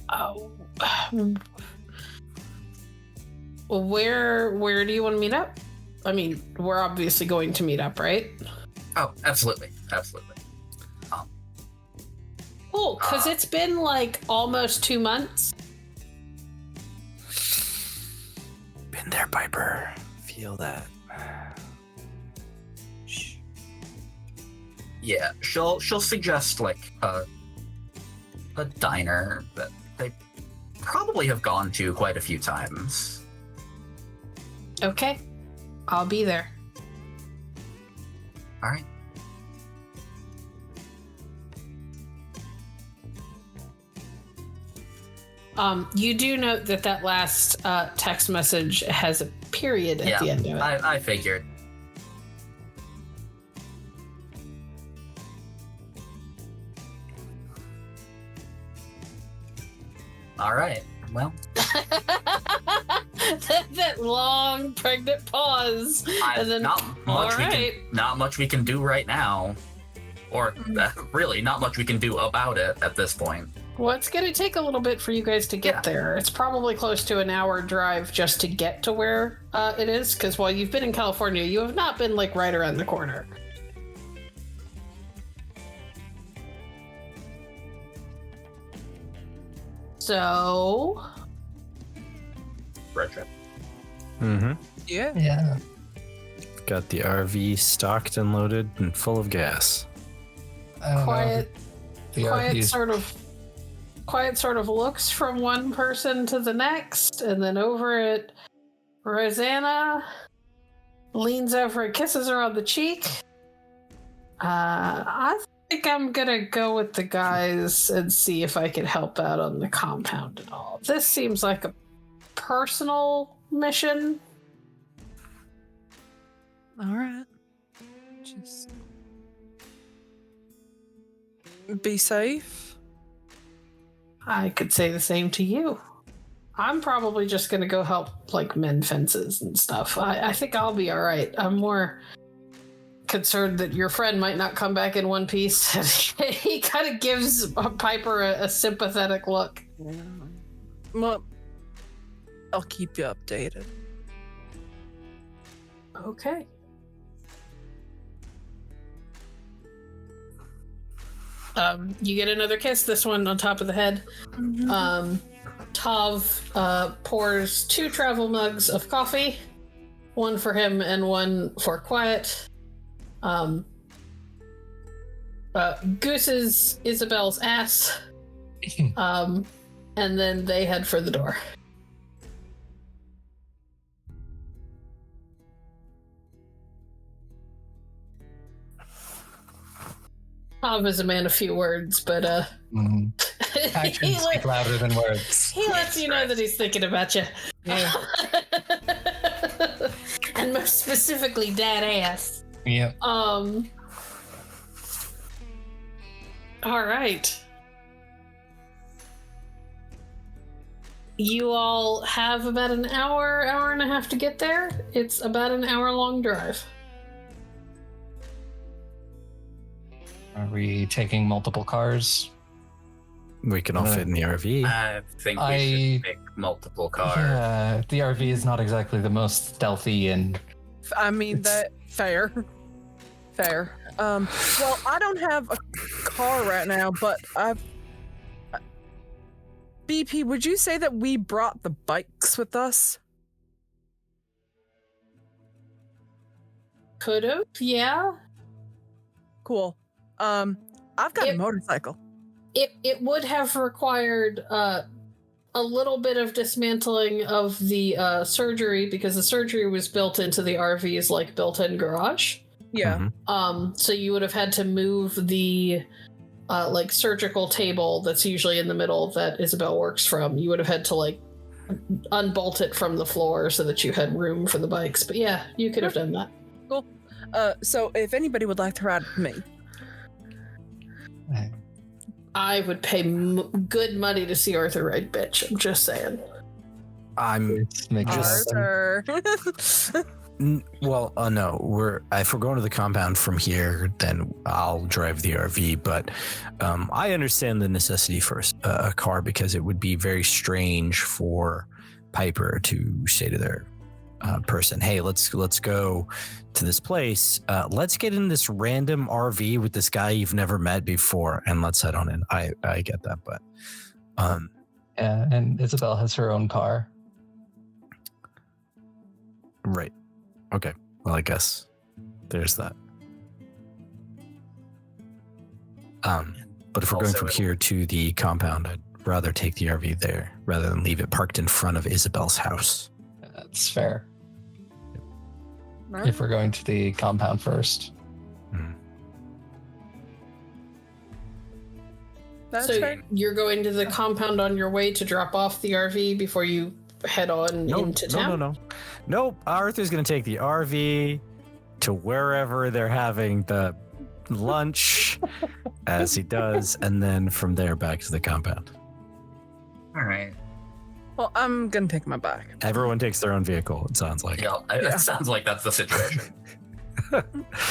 Oh. Where do you want to meet up? I mean, we're obviously going to meet up, right? Oh, absolutely. Cool, because it's been like almost 2 months. Been there, Piper. Feel that. Yeah, she'll suggest like a diner that they probably have gone to quite a few times. Okay, I'll be there. All right. You do note that last text message has a period at the end of it. I figured. All right. Well, that long pregnant pause, and then not much we can do right now, or really not much we can do about it at this point. Well, it's going to take a little bit for you guys to get there. It's probably close to an hour drive just to get to where it is, because while you've been in California, you have not been like right around the corner. So, Road trip. Mm-hmm. Yeah. Got the RV stocked and loaded and full of gas. I don't know. Quiet sort of looks from one person to the next, and then over at Rosanna, leans over and kisses her on the cheek. I think I'm gonna go with the guys and see if I can help out on the compound at all. This seems like a personal mission. All right. Just be safe. I could say the same to you. I'm probably just gonna go help like mend fences and stuff. I think I'll be all right. I'm more concerned that your friend might not come back in one piece. He kind of gives Piper a sympathetic look. Well, I'll keep you updated. Okay. You get another kiss, this one on top of the head. Mm-hmm. Tav pours 2 travel mugs of coffee, one for him and one for Quiet. Gooses Isabel's ass, and then they head for the door. Tav is a man of few words, but Actions speak louder than words. he lets you know that he's thinking about you. Yeah. And most specifically, dad ass. Yep. All right. You all have about an hour and a half to get there. It's about an hour-long drive. Are we taking multiple cars? We can all fit in the RV. I think we should pick multiple cars. Yeah, the RV is not exactly the most stealthy and... I mean, that fair. Well, I don't have a car right now, but BP, would you say that we brought the bikes with us? Could've, yeah. Cool. I've got a motorcycle. It would have required a little bit of dismantling of the surgery, because the surgery was built into the RV's like built-in garage. Yeah. So you would have had to move the like surgical table that's usually in the middle that Isobel works from. You would have had to like unbolt it from the floor so that you had room for the bikes. But yeah, you could have done that. Cool. So if anybody would like to ride with me, I would pay good money to see Arthur ride bitch. I'm just saying. I'm just Arthur. well, no. If we're going to the compound from here, then I'll drive the RV. But I understand the necessity for a car, because it would be very strange for Piper to say to their person, "Hey, let's go to this place. Let's get in this random RV with this guy you've never met before, and let's head on in." I get that, but yeah, and Isobel has her own car. Right. Okay. Well, I guess there's that. But if we're going from here to the compound, I'd rather take the RV there rather than leave it parked in front of Isabel's house. That's fair. If we're going to the compound first. That's so fair. You're going to the compound on your way to drop off the RV before you head on into town? No. Nope. Arthur's going to take the RV to wherever they're having the lunch, as he does, and then from there back to the compound. All right. Well, I'm gonna take my bike. Everyone takes their own vehicle, it sounds like. Yeah, it sounds like that's the situation.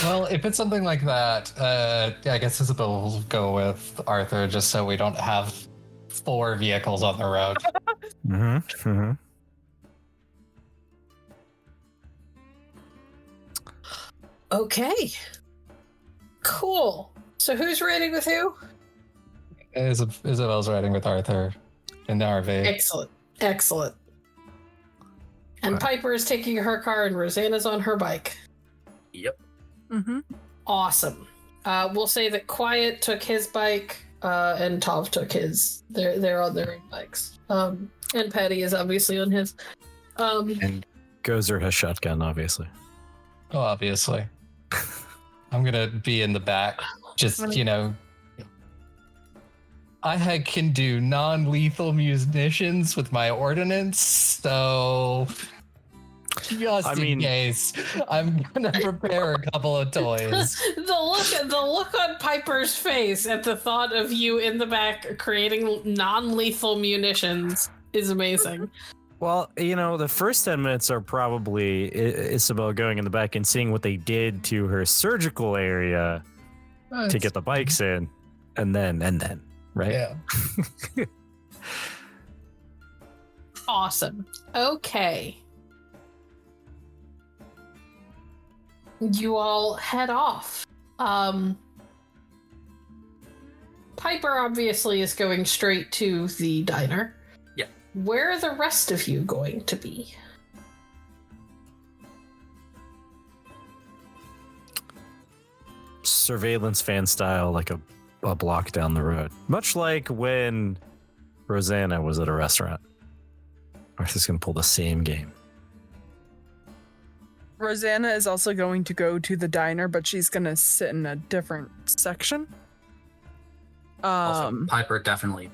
Well, if it's something like that, I guess Isobel will go with Arthur, just so we don't have 4 vehicles on the road. Mm-hmm. Okay. Cool. So who's riding with who? Isabel's riding with Arthur in the RV. Excellent. And Piper is taking her car and Rosanna's on her bike. Yep. Mm-hmm. Awesome. We'll say that Quiet took his bike, and Tov took his. They're on their own bikes. And Patty is obviously on his. And Gozer has shotgun, obviously. Oh, obviously. I'm gonna be in the back. Just, I can do non-lethal munitions with my ordnance, so just in case, I'm gonna prepare a couple of toys. the look on Piper's face at the thought of you in the back creating non-lethal munitions is amazing. Well, the first 10 minutes are probably Isobel going in the back and seeing what they did to her surgical area to get the bikes in, and then, right? Yeah. Awesome. Okay. You all head off. Piper obviously is going straight to the diner. Yeah. Where are the rest of you going to be? Surveillance fan style, like a block down the road. Much like when Rosanna was at a restaurant. Arthur's going to pull the same game. Rosanna is also going to go to the diner, but she's going to sit in a different section. Also, Piper definitely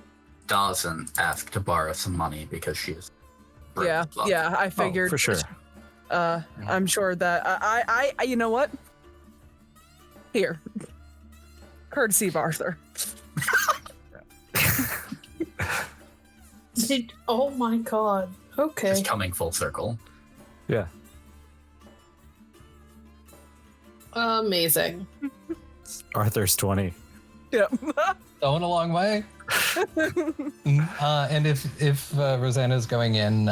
doesn't ask to borrow some money because she is. Yeah, I figured. Oh, for sure. I'm sure that I you know what? Here. Courtesy of Arthur. Oh my god. Okay. Just coming full circle. Yeah. Amazing. Arthur's 20. Yeah. Going a long way. And if Rosanna's going in,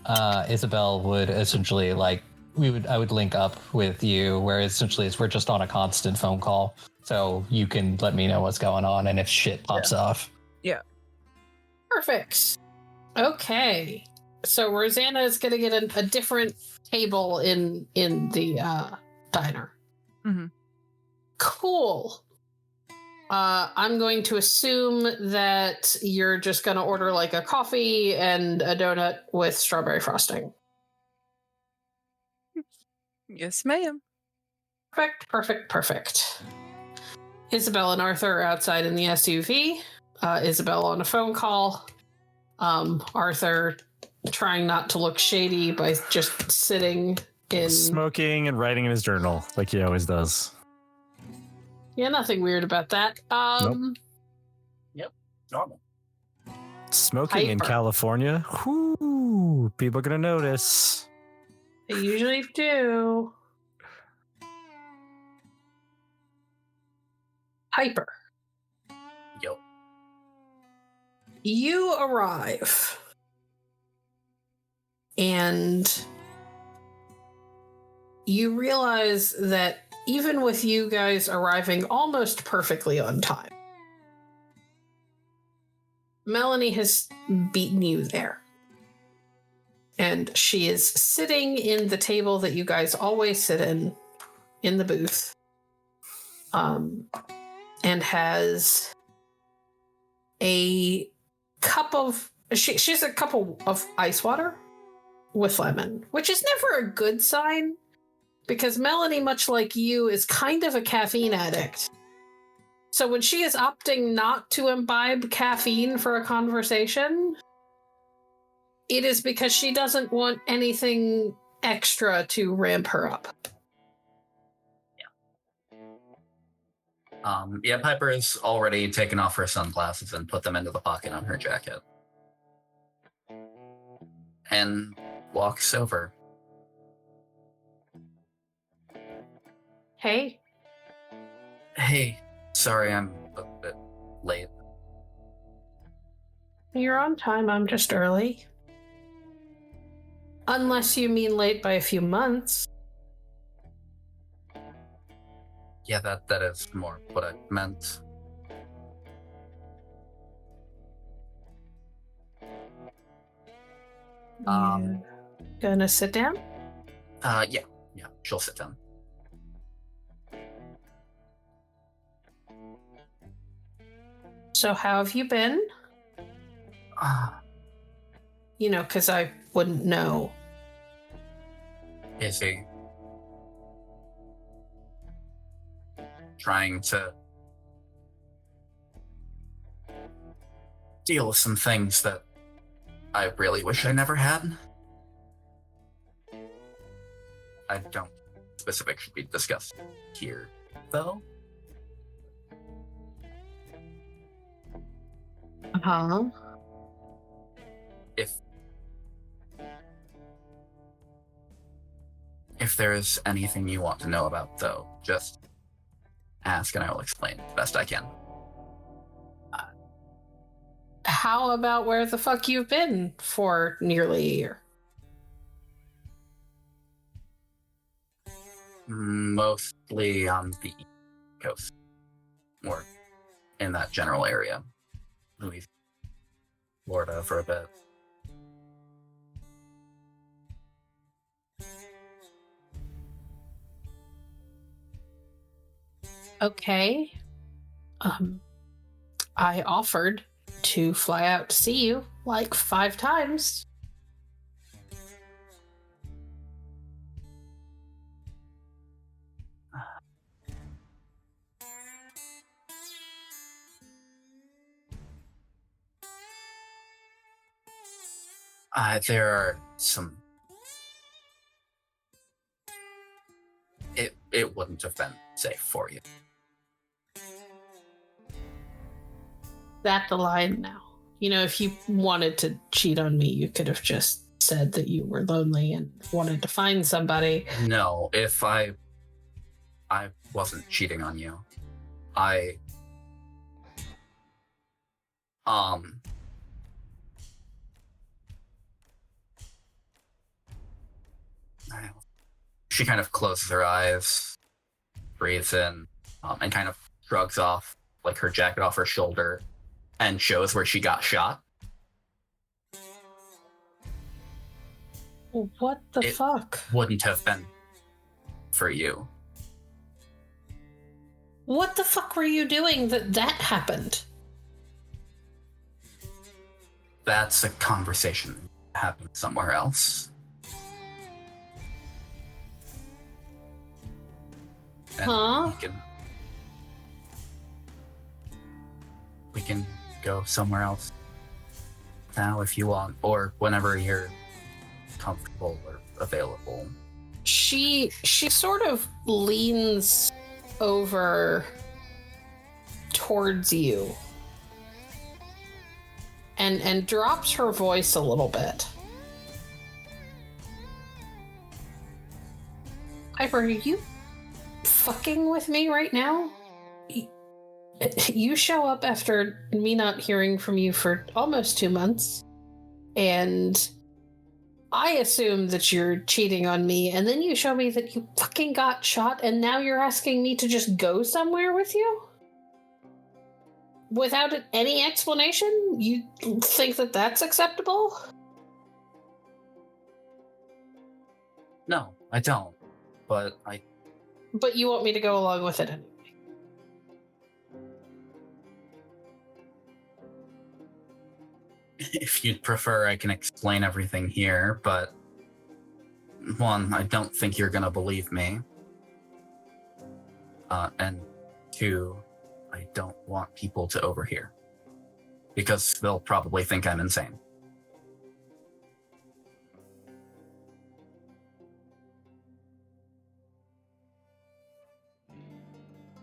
Isobel would essentially I would link up with you, where essentially we're just on a constant phone call, so you can let me know what's going on and if shit pops off. Yeah. Perfect. Okay. So Rosanna is going to get a different table in the diner. Mm-hmm. Cool. I'm going to assume that you're just going to order like a coffee and a donut with strawberry frosting. Yes, ma'am. Perfect. Isabel and Arthur are outside in the SUV. Isabel on a phone call. Arthur trying not to look shady by just sitting in... Smoking and writing in his journal like he always does. Yeah, nothing weird about that. Nope. Yep, normal. Smoking in Hyper. California? Whoo, people are going to notice. They usually do. Hyper. Yo. You arrive. And you realize that even with you guys arriving almost perfectly on time, Melanie has beaten you there. And she is sitting in the table that you guys always sit in the booth. And has a cup of... She has a cup of ice water with lemon, which is never a good sign. Because Melanie, much like you, is kind of a caffeine addict. So when she is opting not to imbibe caffeine for a conversation, it is because she doesn't want anything extra to ramp her up. Yeah, Piper has already taken off her sunglasses and put them into the pocket on her jacket. And walks over. Hey, Hey, sorry I'm a bit late. you're on time. I'm just early. Unless you mean late by a few months. Yeah, that is more what I meant. Gonna sit down? Yeah, she'll sit down. So how have you been? You know, because I wouldn't know. Is he trying to deal with some things that I really wish I never had? I don't specific should be discussed here, though. Uh-huh. If there is anything you want to know about, though, just ask and I will explain the best I can. How about where the fuck you've been for nearly a year? Mostly on the East Coast. Or in that general area. Louisiana, Florida for a bit. Okay. I offered to fly out to see you like 5 times. There are some... It wouldn't have been safe for you. That's the line now. You know, if you wanted to cheat on me, you could have just said that you were lonely and wanted to find somebody. No, if I wasn't cheating on you. She kind of closes her eyes, breathes in, and kind of shrugs off like her jacket off her shoulder and shows where she got shot. What the fuck? Wouldn't have been for you. What the fuck were you doing that happened? That's a conversation that happened somewhere else. And Huh? we can go somewhere else now if you want, or whenever you're comfortable or available. She sort of leans over towards you and drops her voice a little bit. Piper, are you fucking with me right now? You show up after me not hearing from you for almost 2 months, and I assume that you're cheating on me, and then you show me that you fucking got shot, and now you're asking me to just go somewhere with you? Without any explanation? You think that that's acceptable? No, I don't. But But you want me to go along with it anyway. if you'd prefer, I can explain everything here, but one, I don't think you're gonna believe me. And two, I don't want people to overhear. Because they'll probably think I'm insane.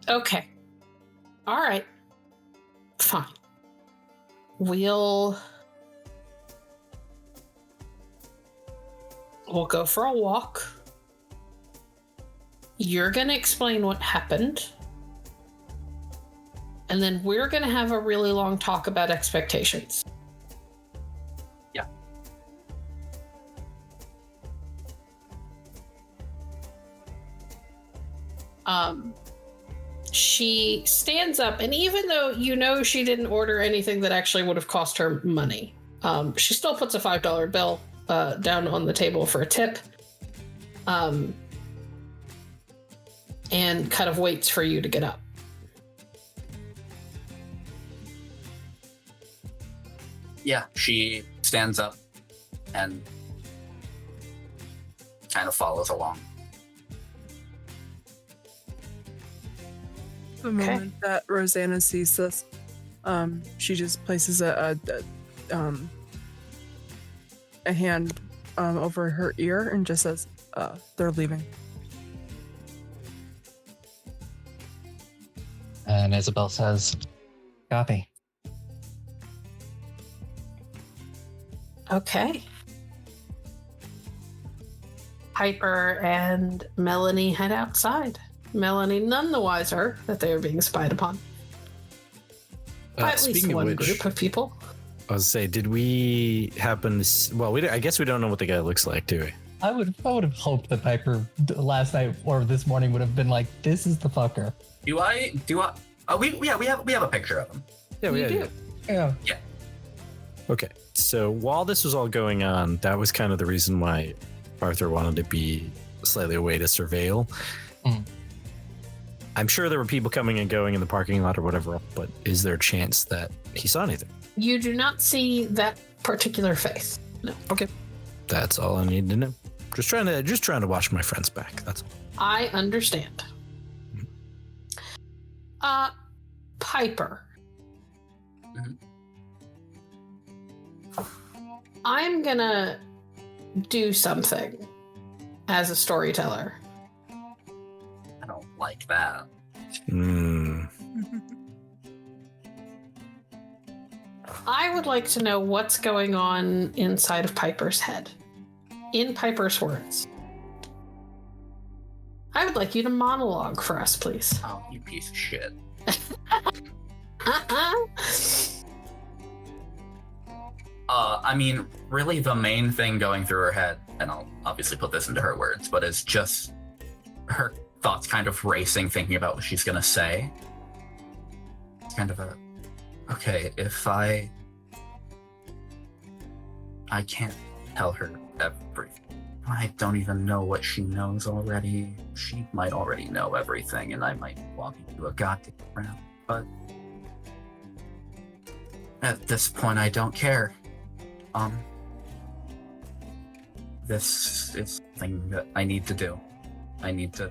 Okay. All right. Fine. We'll go for a walk. You're going to explain what happened. And then we're going to have a really long talk about expectations. Yeah. She stands up, and even though you know she didn't order anything that actually would have cost her money, she still puts a $5 bill down on the table for a tip, and kind of waits for you to get up. Yeah, she stands up and kind of follows along. The moment that Rosanna sees this, she just places a hand over her ear and just says, "They're leaving." And Isobel says, "Copy." Okay. Piper and Melanie head outside. Melanie none the wiser that they are being spied upon. By at least speaking of one which, group of people. I was say, did we happen to? Well, I guess we don't know what the guy looks like, do we? I would have hoped that Piper last night or this morning would have been like, "This is the fucker." Do I? We have a picture of him. Yeah, we You do. do. Yeah. Okay, so while this was all going on, that was kind of the reason why Arthur wanted to be slightly away to surveil. Mm. I'm sure there were people coming and going in the parking lot or whatever, but is there a chance that he saw anything? You do not see that particular face. No. Okay, that's all I need to know. Just trying to watch my friends back. That's all. I understand. Piper. Mhm. I'm gonna do something as a storyteller. I don't like that. I would like to know what's going on inside of Piper's head. In Piper's words. I would like you to monologue for us, please. Oh, you piece of shit. I mean, really the main thing going through her head, and I'll obviously put this into her words, but it's just her thoughts kind of racing, thinking about what she's gonna say. It's kind of a, okay, if I can't tell her everything. I don't even know what she knows already. She might already know everything, and I might walk into a goddamn trap. But at this point, I don't care. This is something that I need to do. I need to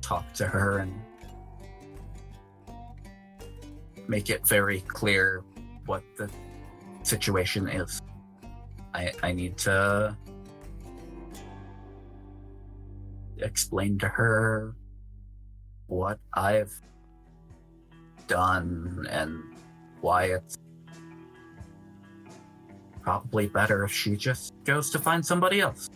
talk to her and make it very clear what the situation is. I need to explain to her what I've done and why it's probably better if she just goes to find somebody else.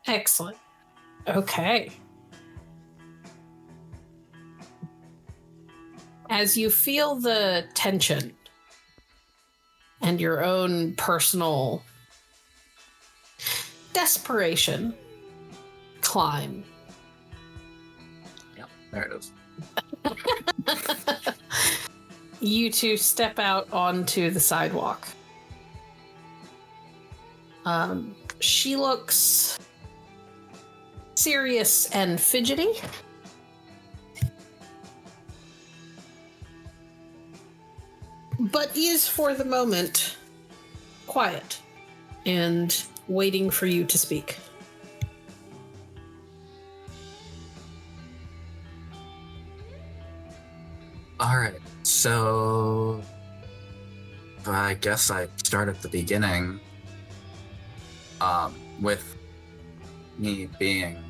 Excellent. Okay. As you feel the tension and your own personal desperation climb, Yep, there it is. you two step out onto the sidewalk. She looks serious and fidgety. But is, for the moment, quiet and waiting for you to speak. Alright, so I guess I start at the beginning. With me being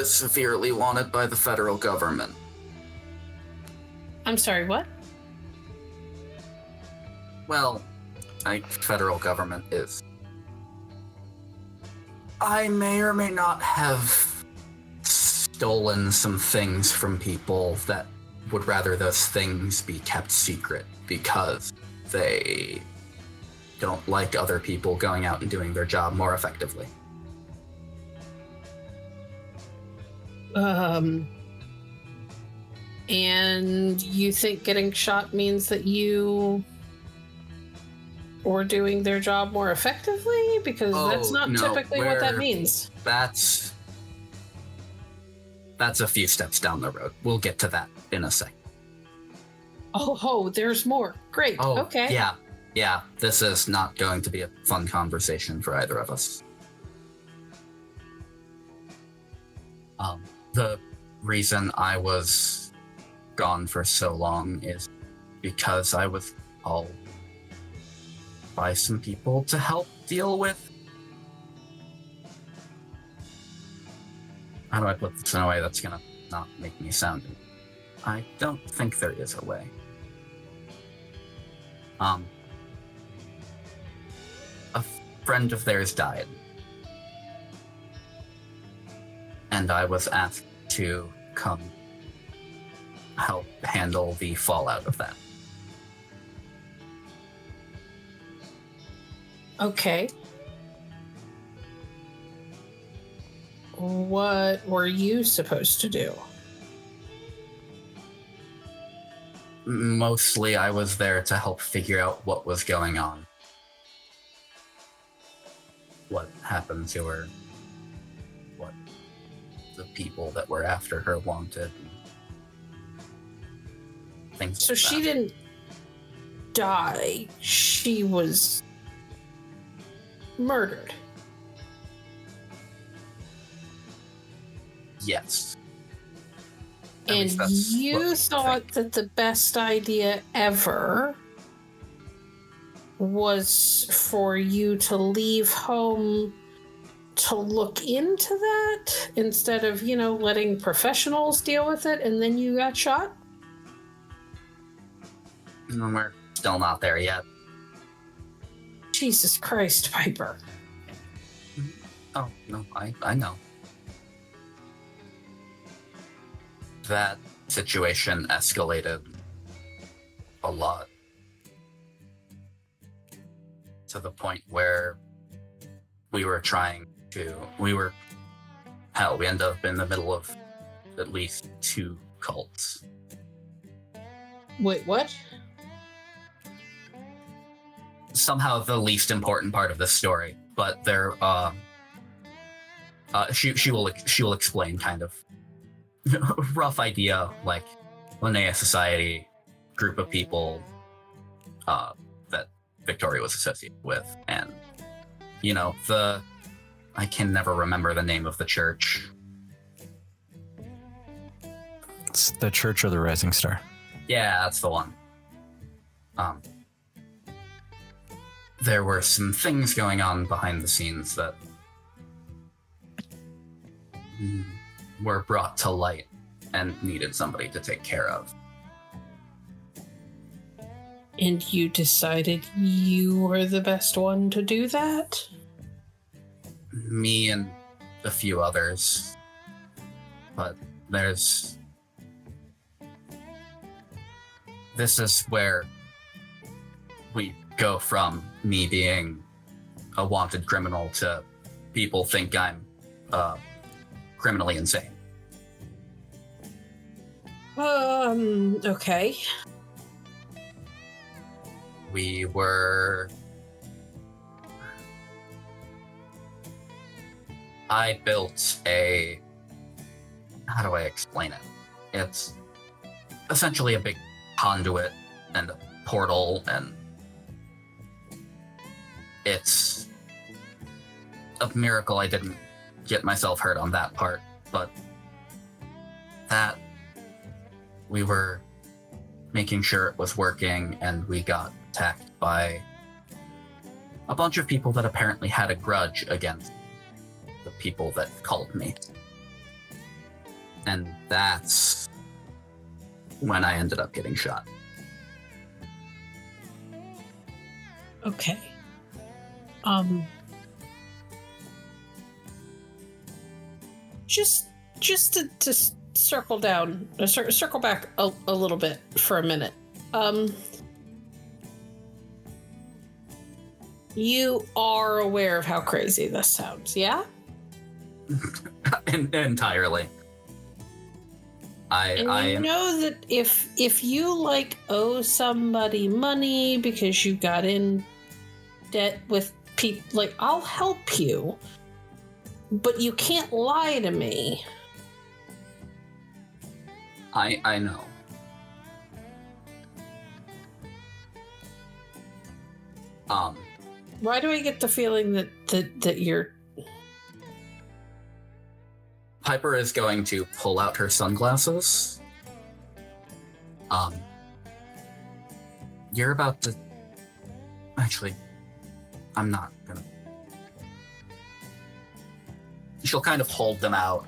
severely wanted by the federal government. I'm sorry, what? Well, federal government is. I may or may not have stolen some things from people that would rather those things be kept secret because they don't like other people going out and doing their job more effectively. And you think getting shot means that you were doing their job more effectively? Because that's not typically what that means. That's a few steps down the road. We'll get to that in a second. Oh, there's more. Great. Oh, okay. Yeah. This is not going to be a fun conversation for either of us. The reason I was gone for so long is because I was called by some people to help deal with. How do I put this in a way that's gonna not make me sound? I don't think there is a way. A friend of theirs died. And I was asked to come help handle the fallout of that. Okay. What were you supposed to do? Mostly I was there to help figure out what was going on. What happened to her. What the people that were after her wanted. Things So like she that. didn't die. She was murdered. Yes. At And least that's what you we thought think. that the best idea ever was for you to leave home to look into that instead of, letting professionals deal with it, and then you got shot? We're still not there yet. Jesus Christ, Piper. Oh, no, I know. That situation escalated a lot. To the point where we were trying We ended up in the middle of at least 2 cults. Wait, what? Somehow the least important part of the story, but they're she will explain kind of rough idea, like Linnea Society, group of people that Victoria was associated with, and I can never remember the name of the church. It's the Church of the Rising Star. Yeah, that's the one. There were some things going on behind the scenes that were brought to light and needed somebody to take care of. And you decided you were the best one to do that? Me and a few others. But this is where we go from me being a wanted criminal to people think I'm criminally insane. Okay. We were... I built a... How do I explain it? It's essentially a big conduit and a portal, and it's a miracle I didn't get myself hurt on that part, but that we were making sure it was working, and we got attacked by a bunch of people that apparently had a grudge against the people that called me. And that's when I ended up getting shot. Okay. Just to circle down, circle back a little bit for a minute. You are aware of how crazy this sounds, yeah? Entirely. I know that if you owe somebody money because you got in debt with people, I'll help you, but you can't lie to me. I know. Why do I get the feeling that you're... Piper is going to pull out her sunglasses. You're about to... Actually, I'm not gonna... She'll kind of hold them out.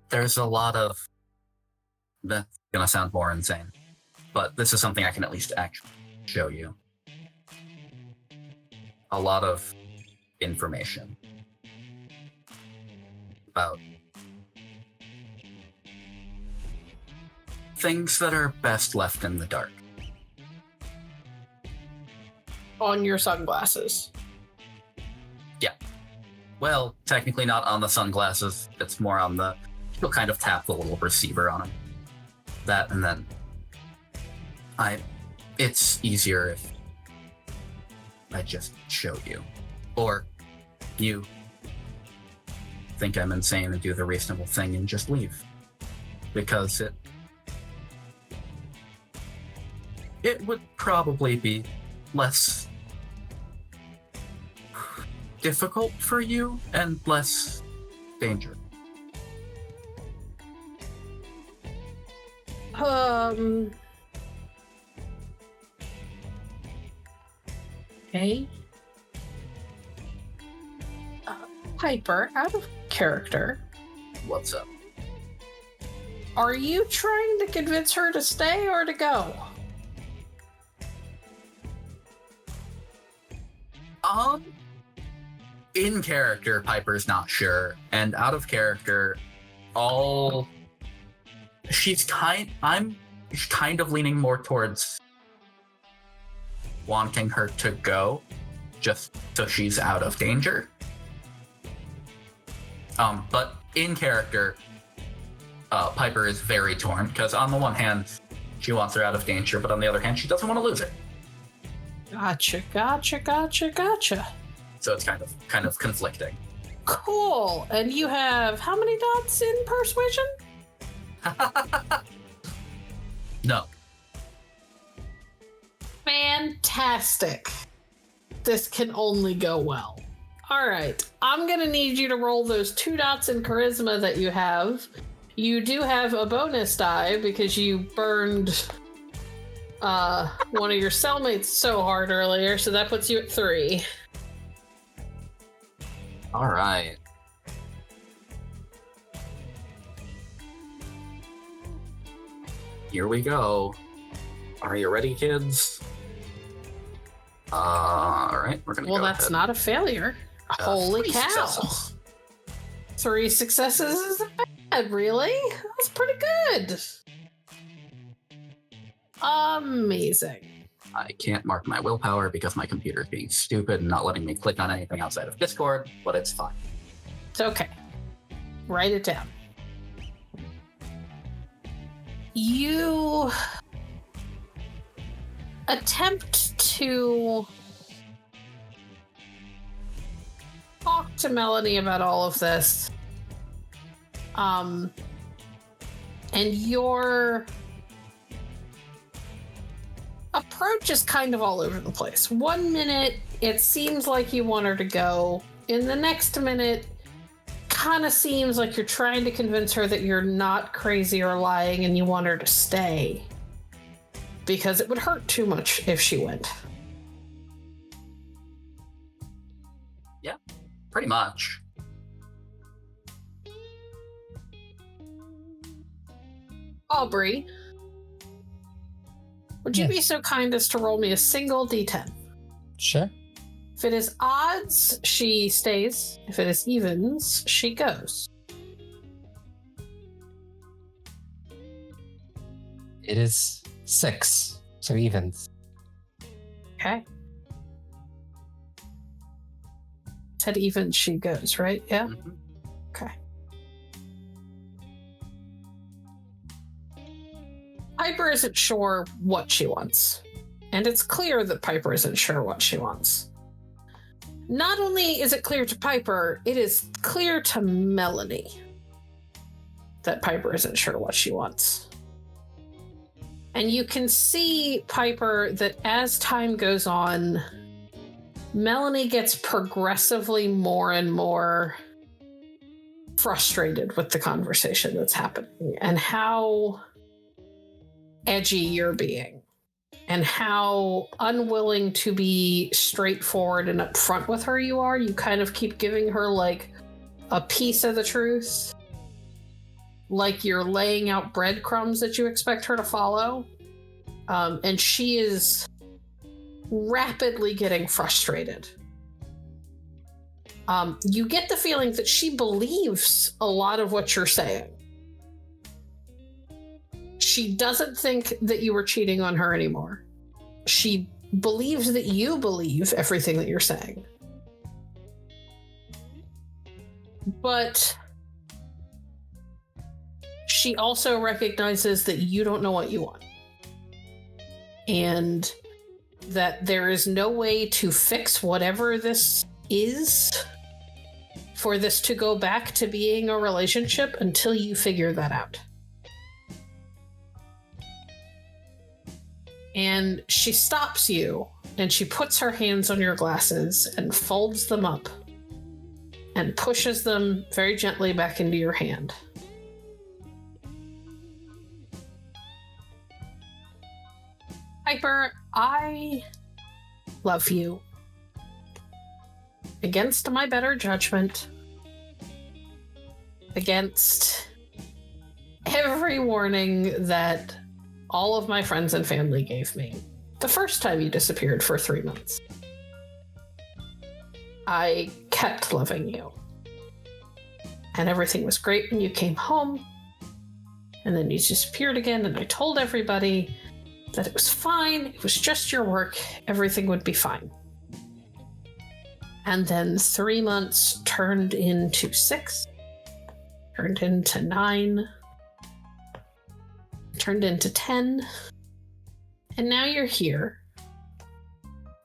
There's a lot of... That's gonna sound more insane, but this is something I can at least actually show you. A lot of information about things that are best left in the dark. On your sunglasses? Yeah. Well, technically not on the sunglasses. It's more on the... You'll kind of tap the little receiver on them. That, and then... It's easier if I just show you. Or you think I'm insane and do the reasonable thing and just leave. Because it would probably be less difficult for you and less danger. Okay. Piper, out of character. What's up? Are you trying to convince her to stay or to go? In character, Piper's not sure, and out of character, I'm kind of leaning more towards wanting her to go, just so she's out of danger. But in character, Piper is very torn because on the one hand, she wants her out of danger, but on the other hand, she doesn't want to lose her. Gotcha. So it's kind of conflicting. Cool. And you have how many dots in persuasion? No. Fantastic. This can only go well. All right. I'm going to need you to roll those 2 dots in charisma that you have. You do have a bonus die because you burned one of your cellmates so hard earlier, so that puts you at 3. All right. Here we go. Are you ready, kids? All right, we're gonna. Well, go that's ahead. not a failure. Holy 3 cow! successes. 3 successes isn't bad, really. That's pretty good. Amazing. I can't mark my willpower because my computer is being stupid and not letting me click on anything outside of Discord, but it's fine. It's okay. Write it down. You attempt to talk to Melanie about all of this. And your approach is kind of all over the place. 1 minute, it seems like you want her to go. In the next minute, kind of seems like you're trying to convince her that you're not crazy or lying and you want her to stay. Because it would hurt too much if she went. Yeah, pretty much. Aubrey, would you Yes. be so kind as to roll me a single d10? Sure. If it is odds, she stays. If it is evens, she goes. It is 6, so evens. Okay. Said evens, she goes, right? Yeah? Mhm. Okay. Piper isn't sure what she wants. And it's clear that Piper isn't sure what she wants. Not only is it clear to Piper, it is clear to Melanie that Piper isn't sure what she wants. And you can see, Piper, that as time goes on, Melanie gets progressively more and more frustrated with the conversation that's happening and how edgy you're being and how unwilling to be straightforward and upfront with her you are. You kind of keep giving her like a piece of the truth, like you're laying out breadcrumbs that you expect her to follow. And she is rapidly getting frustrated. You get the feeling that she believes a lot of what you're saying. She doesn't think that you were cheating on her anymore. She believes that you believe everything that you're saying. But she also recognizes that you don't know what you want. And that there is no way to fix whatever this is for this to go back to being a relationship until you figure that out. And she stops you and she puts her hands on your glasses and folds them up and pushes them very gently back into your hand. Piper, I love you. Against my better judgment. Against every warning that all of my friends and family gave me the first time you disappeared for 3 months. I kept loving you. And everything was great when you came home. And then you disappeared again, and I told everybody that it was fine, it was just your work, everything would be fine. And then 3 months turned into 6, turned into 9, turned into 10, and now you're here.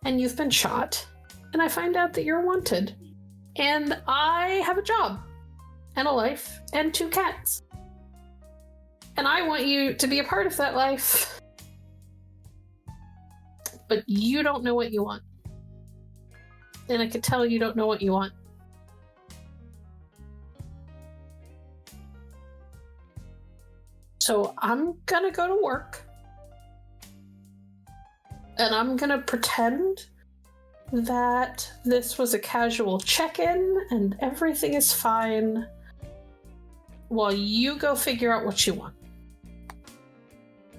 And you've been shot, and I find out that you're wanted. And I have a job, and a life, and 2 cats. And I want you to be a part of that life. But you don't know what you want. And I can tell you don't know what you want. So I'm gonna go to work. And I'm gonna pretend that this was a casual check-in and everything is fine while you go figure out what you want.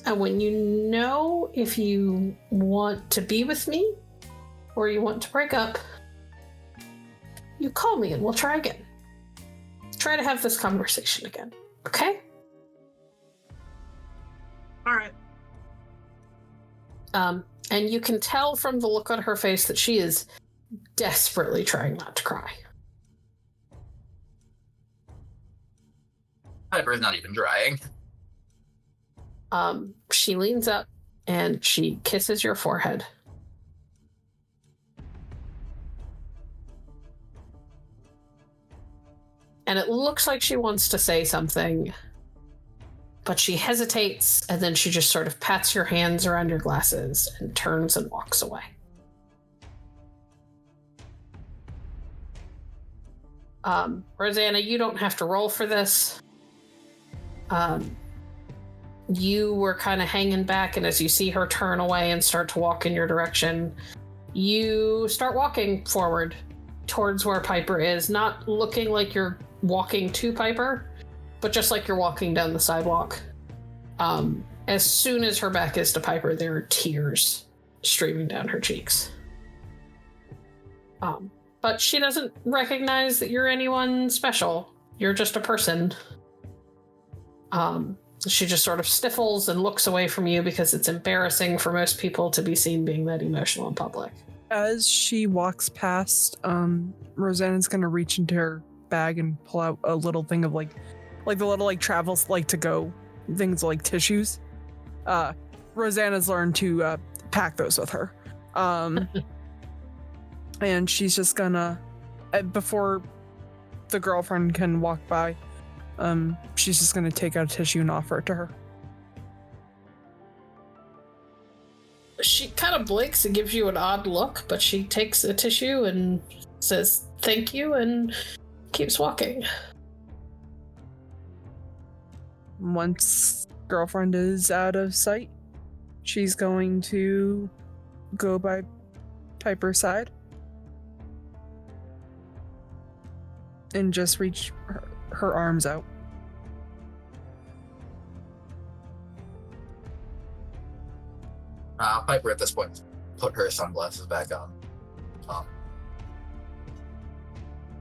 And when you know if you want to be with me or you want to break up, you call me and we'll try again. Try to have this conversation again, okay? All right. And you can tell from the look on her face that she is desperately trying not to cry. Piper's not even trying. She leans up and she kisses your forehead. And it looks like she wants to say something, but she hesitates, and then she just sort of pats your hands around your glasses and turns and walks away. Rosanna, you don't have to roll for this. You were kind of hanging back, and as you see her turn away and start to walk in your direction, you start walking forward towards where Piper is, not looking like you're walking to Piper, but just like you're walking down the sidewalk. As soon as her back is to Piper, there are tears streaming down her cheeks. But she doesn't recognize that you're anyone special. You're just a person. She just sort of sniffles and looks away from you because it's embarrassing for most people to be seen being that emotional in public. As she walks past, Rosanna's gonna reach into her bag and pull out a little thing of like the little travels to go things like tissues. Rosanna's learned to pack those with her. And she's just gonna, before the girlfriend can walk by, she's just gonna take out a tissue and offer it to her. She kind of blinks and gives you an odd look, but she takes a tissue and says thank you and keeps walking. Once girlfriend is out of sight, she's going to go by Piper's side and just reach her arms out. Piper at this point put her sunglasses back on.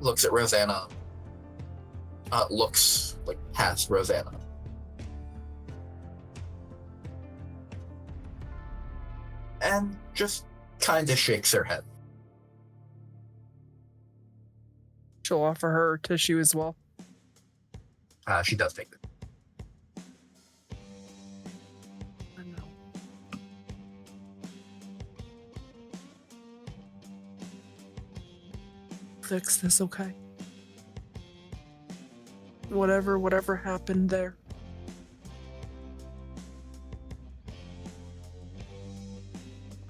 Looks at Rosanna. Looks past Rosanna. And just kind of shakes her head. She'll offer her tissue as well. She does take it. I know. Fix this, okay? Whatever happened there.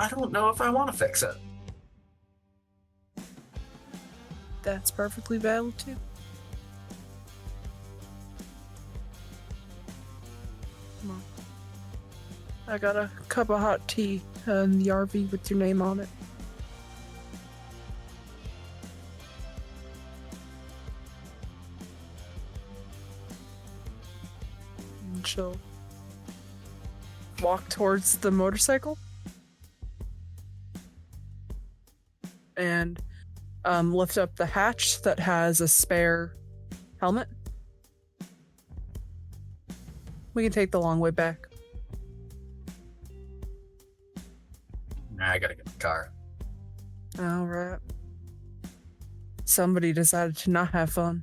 I don't know if I want to fix it. That's perfectly valid too. Come on. I got a cup of hot tea in the RV with your name on it. And she'll walk towards the motorcycle and lift up the hatch that has a spare helmet. We can take the long way back. I gotta get the car. Alright. Somebody decided to not have fun.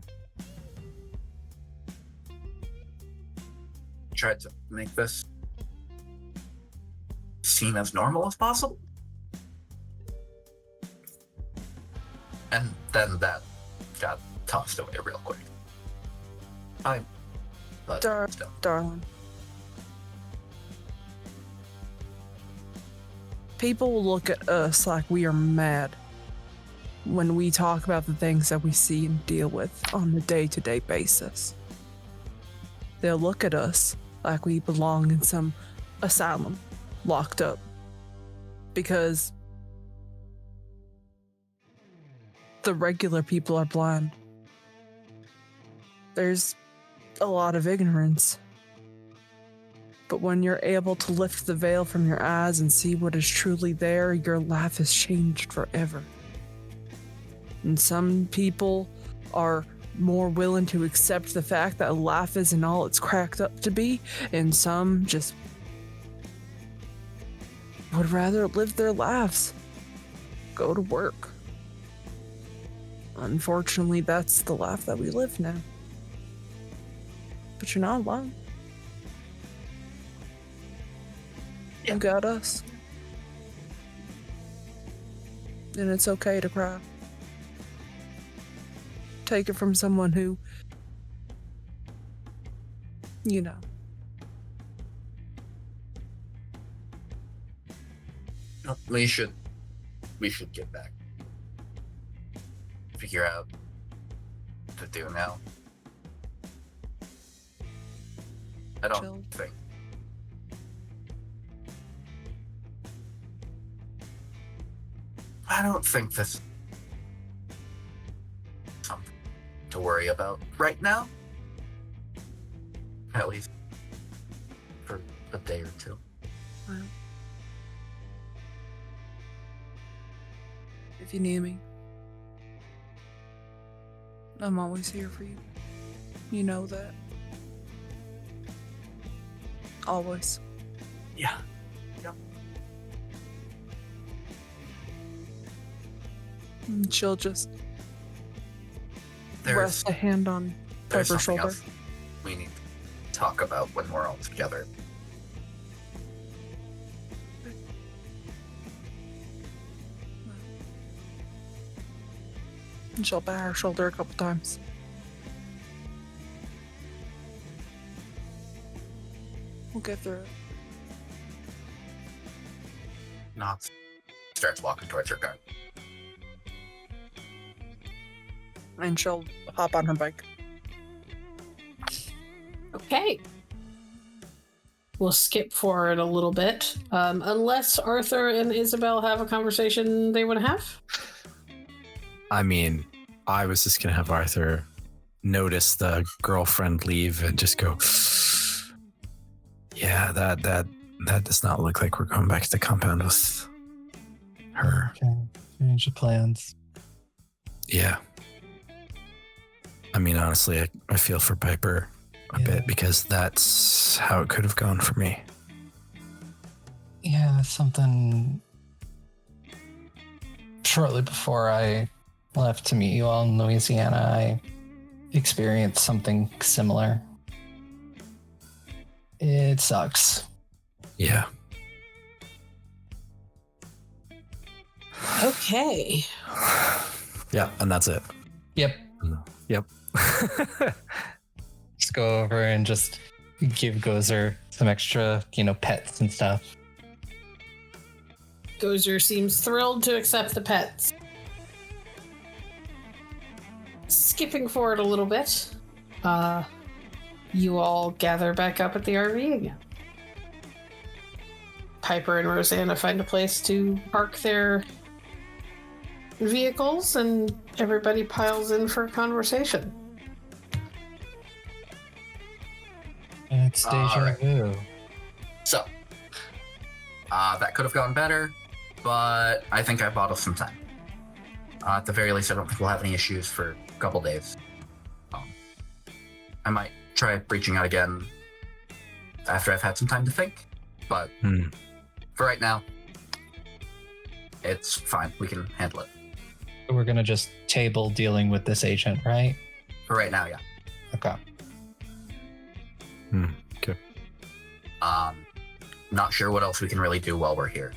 tried to make this seem as normal as possible. And then that got tossed away real quick. But still. Darling. People will look at us like we are mad when we talk about the things that we see and deal with on a day-to-day basis. They'll look at us like we belong in some asylum, locked up. Because the regular people are blind. There's a lot of ignorance. But when you're able to lift the veil from your eyes and see what is truly there, your life is changed forever. And some people are more willing to accept the fact that life isn't all it's cracked up to be, and some just would rather live their lives, go to work. Unfortunately, that's the life that we live now. But you're not alone. You got us. And it's okay to cry. Take it from someone who, you know. We should get back. Figure out what to do now. I don't think. I don't think this is something to worry about right now. At least for a day or two. Well, if you need me, I'm always here for you. You know that. Always. Yeah. Yep. And she'll just There's rest a hand on Piper's something shoulder. else we need to talk about when we're all together. And she'll bat her shoulder a couple times. We'll get through it. Nods. Starts walking towards her car. And she'll hop on her bike. Okay. We'll skip forward a little bit. Unless Arthur and Isobel have a conversation they want to have. I mean, I was just going to have Arthur notice the girlfriend leave and just go, yeah, that does not look like we're going back to the compound with her. Okay. Change of plans. Yeah. I mean, honestly, I feel for Piper a bit because that's how it could have gone for me. Yeah, something shortly before I left to meet you all in Louisiana, I experienced something similar. It sucks. Yeah. Okay. Yeah, and that's it. Yep. Yep. Just go over and just give Gozer some extra, pets and stuff. Gozer seems thrilled to accept the pets. Skipping forward a little bit, you all gather back up at the RV again. Piper and Rosanna find a place to park their vehicles, and everybody piles in for a conversation. It's deja Alright. vu. So, that could have gone better, but I think I bought us some time. At the very least, I don't think we'll have any issues for a couple days. I might try reaching out again after I've had some time to think, but for right now, it's fine. We can handle it. We're gonna just table dealing with this agent, right? For right now, yeah. Okay. Okay. Not sure what else we can really do while we're here.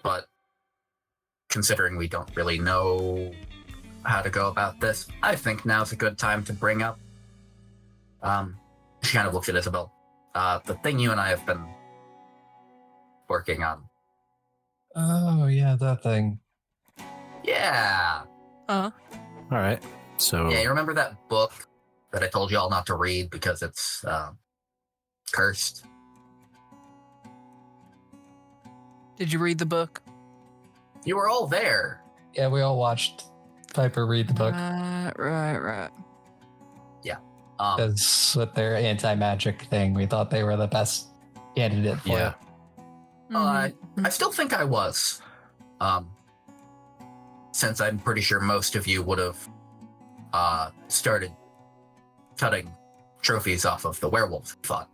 But considering we don't really know how to go about this, I think now's a good time to bring up. She kind of looks at Isobel. The thing you and I have been working on. Oh, yeah, that thing. Yeah. All right. So Yeah, you remember that book that I told you all not to read because it's cursed? Did you read the book? You were all there. Yeah, we all watched Piper read the book. Right. Because with their anti-magic thing, we thought they were the best candidate for Yeah. it. Mm-hmm. I still think I was. Since I'm pretty sure most of you would have started cutting trophies off of the werewolves we fought.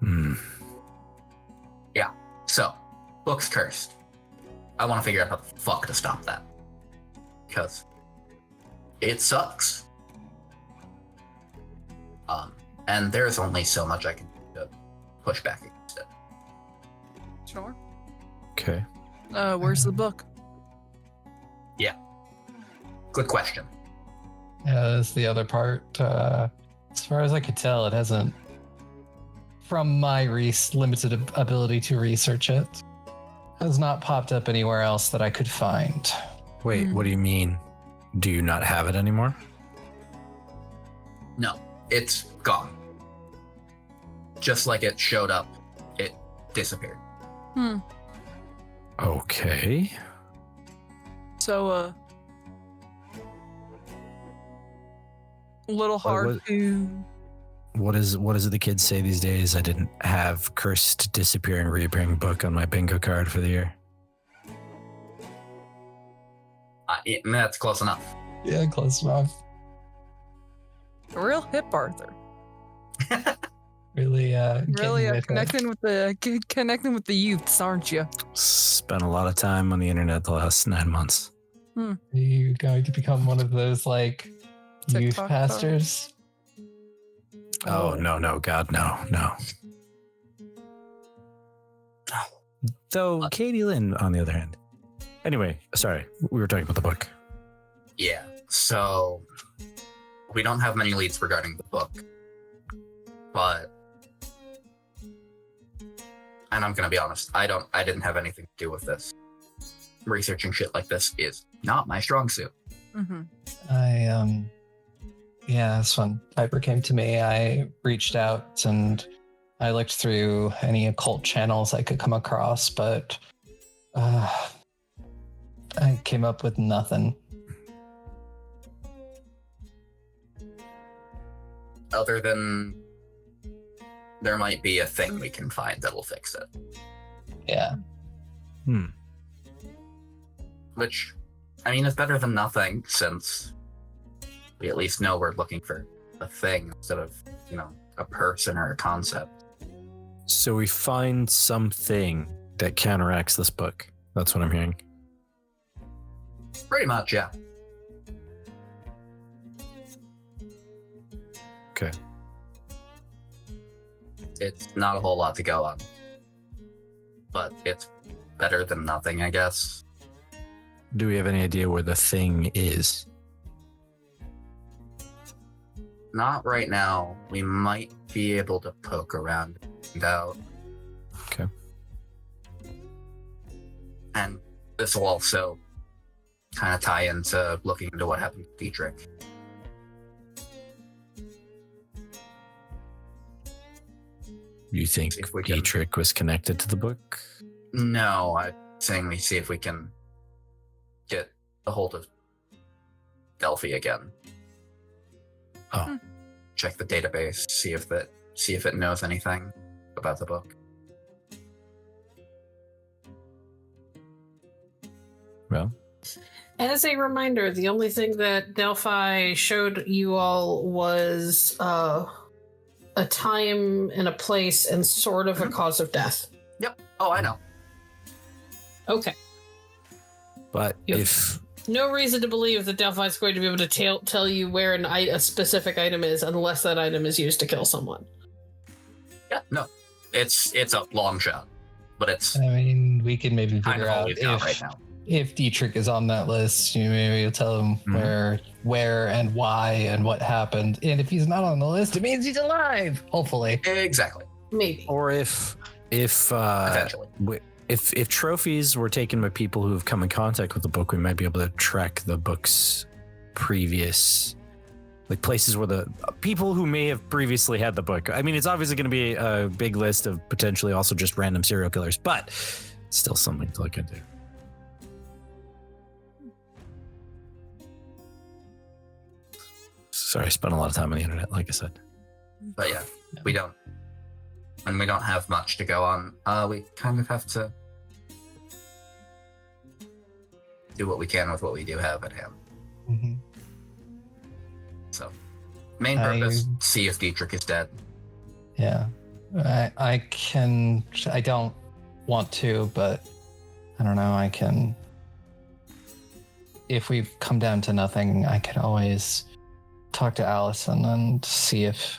Hmm. So, book's cursed. I want to figure out how the fuck to stop that. Because it sucks. And there's only so much I can do to push back against it. Sure. Okay. Where's the book? Good question. Yeah, that's the other part. As far as I could tell, it hasn't, from my limited ability to research it, has not popped up anywhere else that I could find. Wait, what do you mean? Do you not have it anymore? No, it's gone. Just like it showed up, it disappeared. Okay. So, a little hard to. What is it the kids say these days? I didn't have cursed disappear and reappearing book on my bingo card for the year. That's close enough. Yeah, close enough. A real hip, Arthur. Really, Really getting with it. connecting with the youths, aren't you? Spent a lot of time on the internet the last 9 months. Are you going to become one of those, like, youth TikTok pastors? Oh, no, God, no. Though Katie Lynn, on the other hand. Anyway, sorry, we were talking about the book. Yeah, so we don't have many leads regarding the book, but, and I'm gonna be honest, I didn't have anything to do with this. Researching shit like this is not my strong suit. Mm-hmm. Yeah, that's when Piper came to me. I reached out and I looked through any occult channels I could come across, but I came up with nothing. Other than there might be a thing we can find that'll fix it. Yeah. Which, I mean, is better than nothing, since we at least know we're looking for a thing instead of, a person or a concept. So we find something that counteracts this book. That's what I'm hearing. Pretty much, yeah. Okay. It's not a whole lot to go on. But it's better than nothing, I guess. Do we have any idea where the thing is? Not right now. We might be able to poke around and out. Okay. And this will also kind of tie into looking into what happened to Dietrich. You think If we can- Dietrich was connected to the book? No, I'm saying we see if we can get a hold of Delphi again. Oh. Check the database, see if it knows anything about the book. Well, As a reminder, the only thing that Delphi showed you all was a time and a place and sort of a cause of death. Yep. Oh, I know. Okay. but Yep. if No reason to believe that Delphi is going to be able to tell you where a specific item is unless that item is used to kill someone. Yeah, no. It's a long shot. But it's I mean, we can maybe kind figure of all out we've got if right now. if Dietrich is on that list, maybe you'll tell him where and why and what happened. And if he's not on the list, it means he's alive. Hopefully. Exactly. Maybe. Or if Eventually. if trophies were taken by people who have come in contact with the book, we might be able to track the book's previous, like, places where the people who may have previously had the book. I mean, it's obviously going to be a big list of potentially also just random serial killers, but still something to look into. Sorry, I spent a lot of time on the internet, like I said. But yeah, we don't. And we don't have much to go on. We kind of have to do what we can with what we do have at hand. Mm-hmm. So, main purpose, see if Dietrich is dead. Yeah. I don't want to, but I don't know, I can. If we come down to nothing, I could always talk to Allison and see if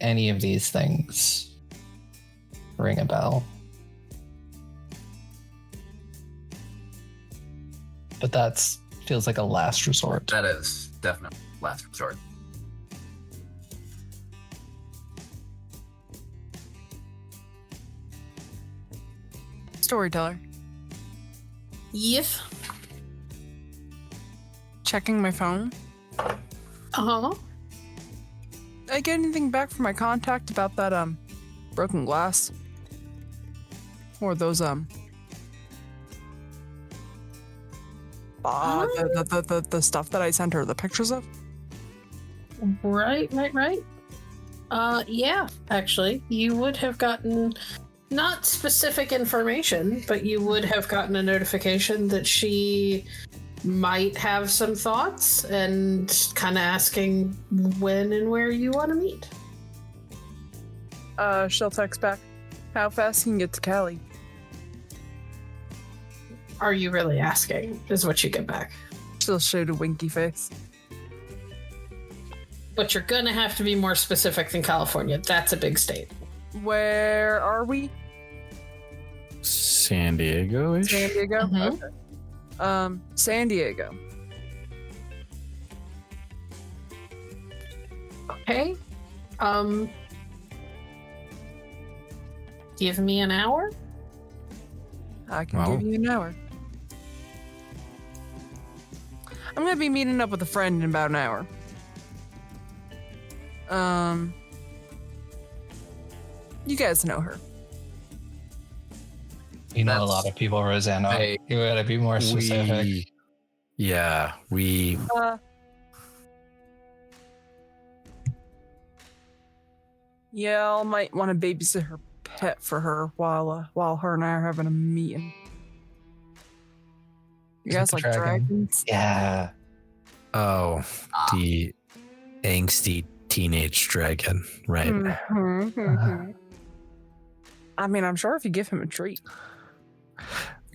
any of these things ring a bell. But that's feels like a last resort. That is definitely last resort. Storyteller. Yes. Checking my phone. Uh-huh. I get anything back from my contact about that broken glass? Or those the stuff that I sent her the pictures of? Right. Yeah, actually, you would have gotten not specific information, but you would have gotten a notification that she might have some thoughts and kind of asking when and where you want to meet. She'll text back. How fast can you get to Cali? Are you really asking? Is what you get back. She'll shoot a winky face. But you're gonna have to be more specific than California. That's a big state. Where are we? San Diego-ish? San Diego? Mhm. Okay. San Diego. Okay. Give me an hour. I can Wow. give you an hour. I'm gonna be meeting up with a friend in about an hour. You guys know her. You know a That's- lot of people, Rosanna. Hey, You gotta be more specific. We Yeah, I might want to babysit her pet for her while her and I are having a meeting. You Is it guys the like dragon? dragons? Yeah. the angsty teenage dragon, right? Mhm. I mean, I'm sure if you give him a treat.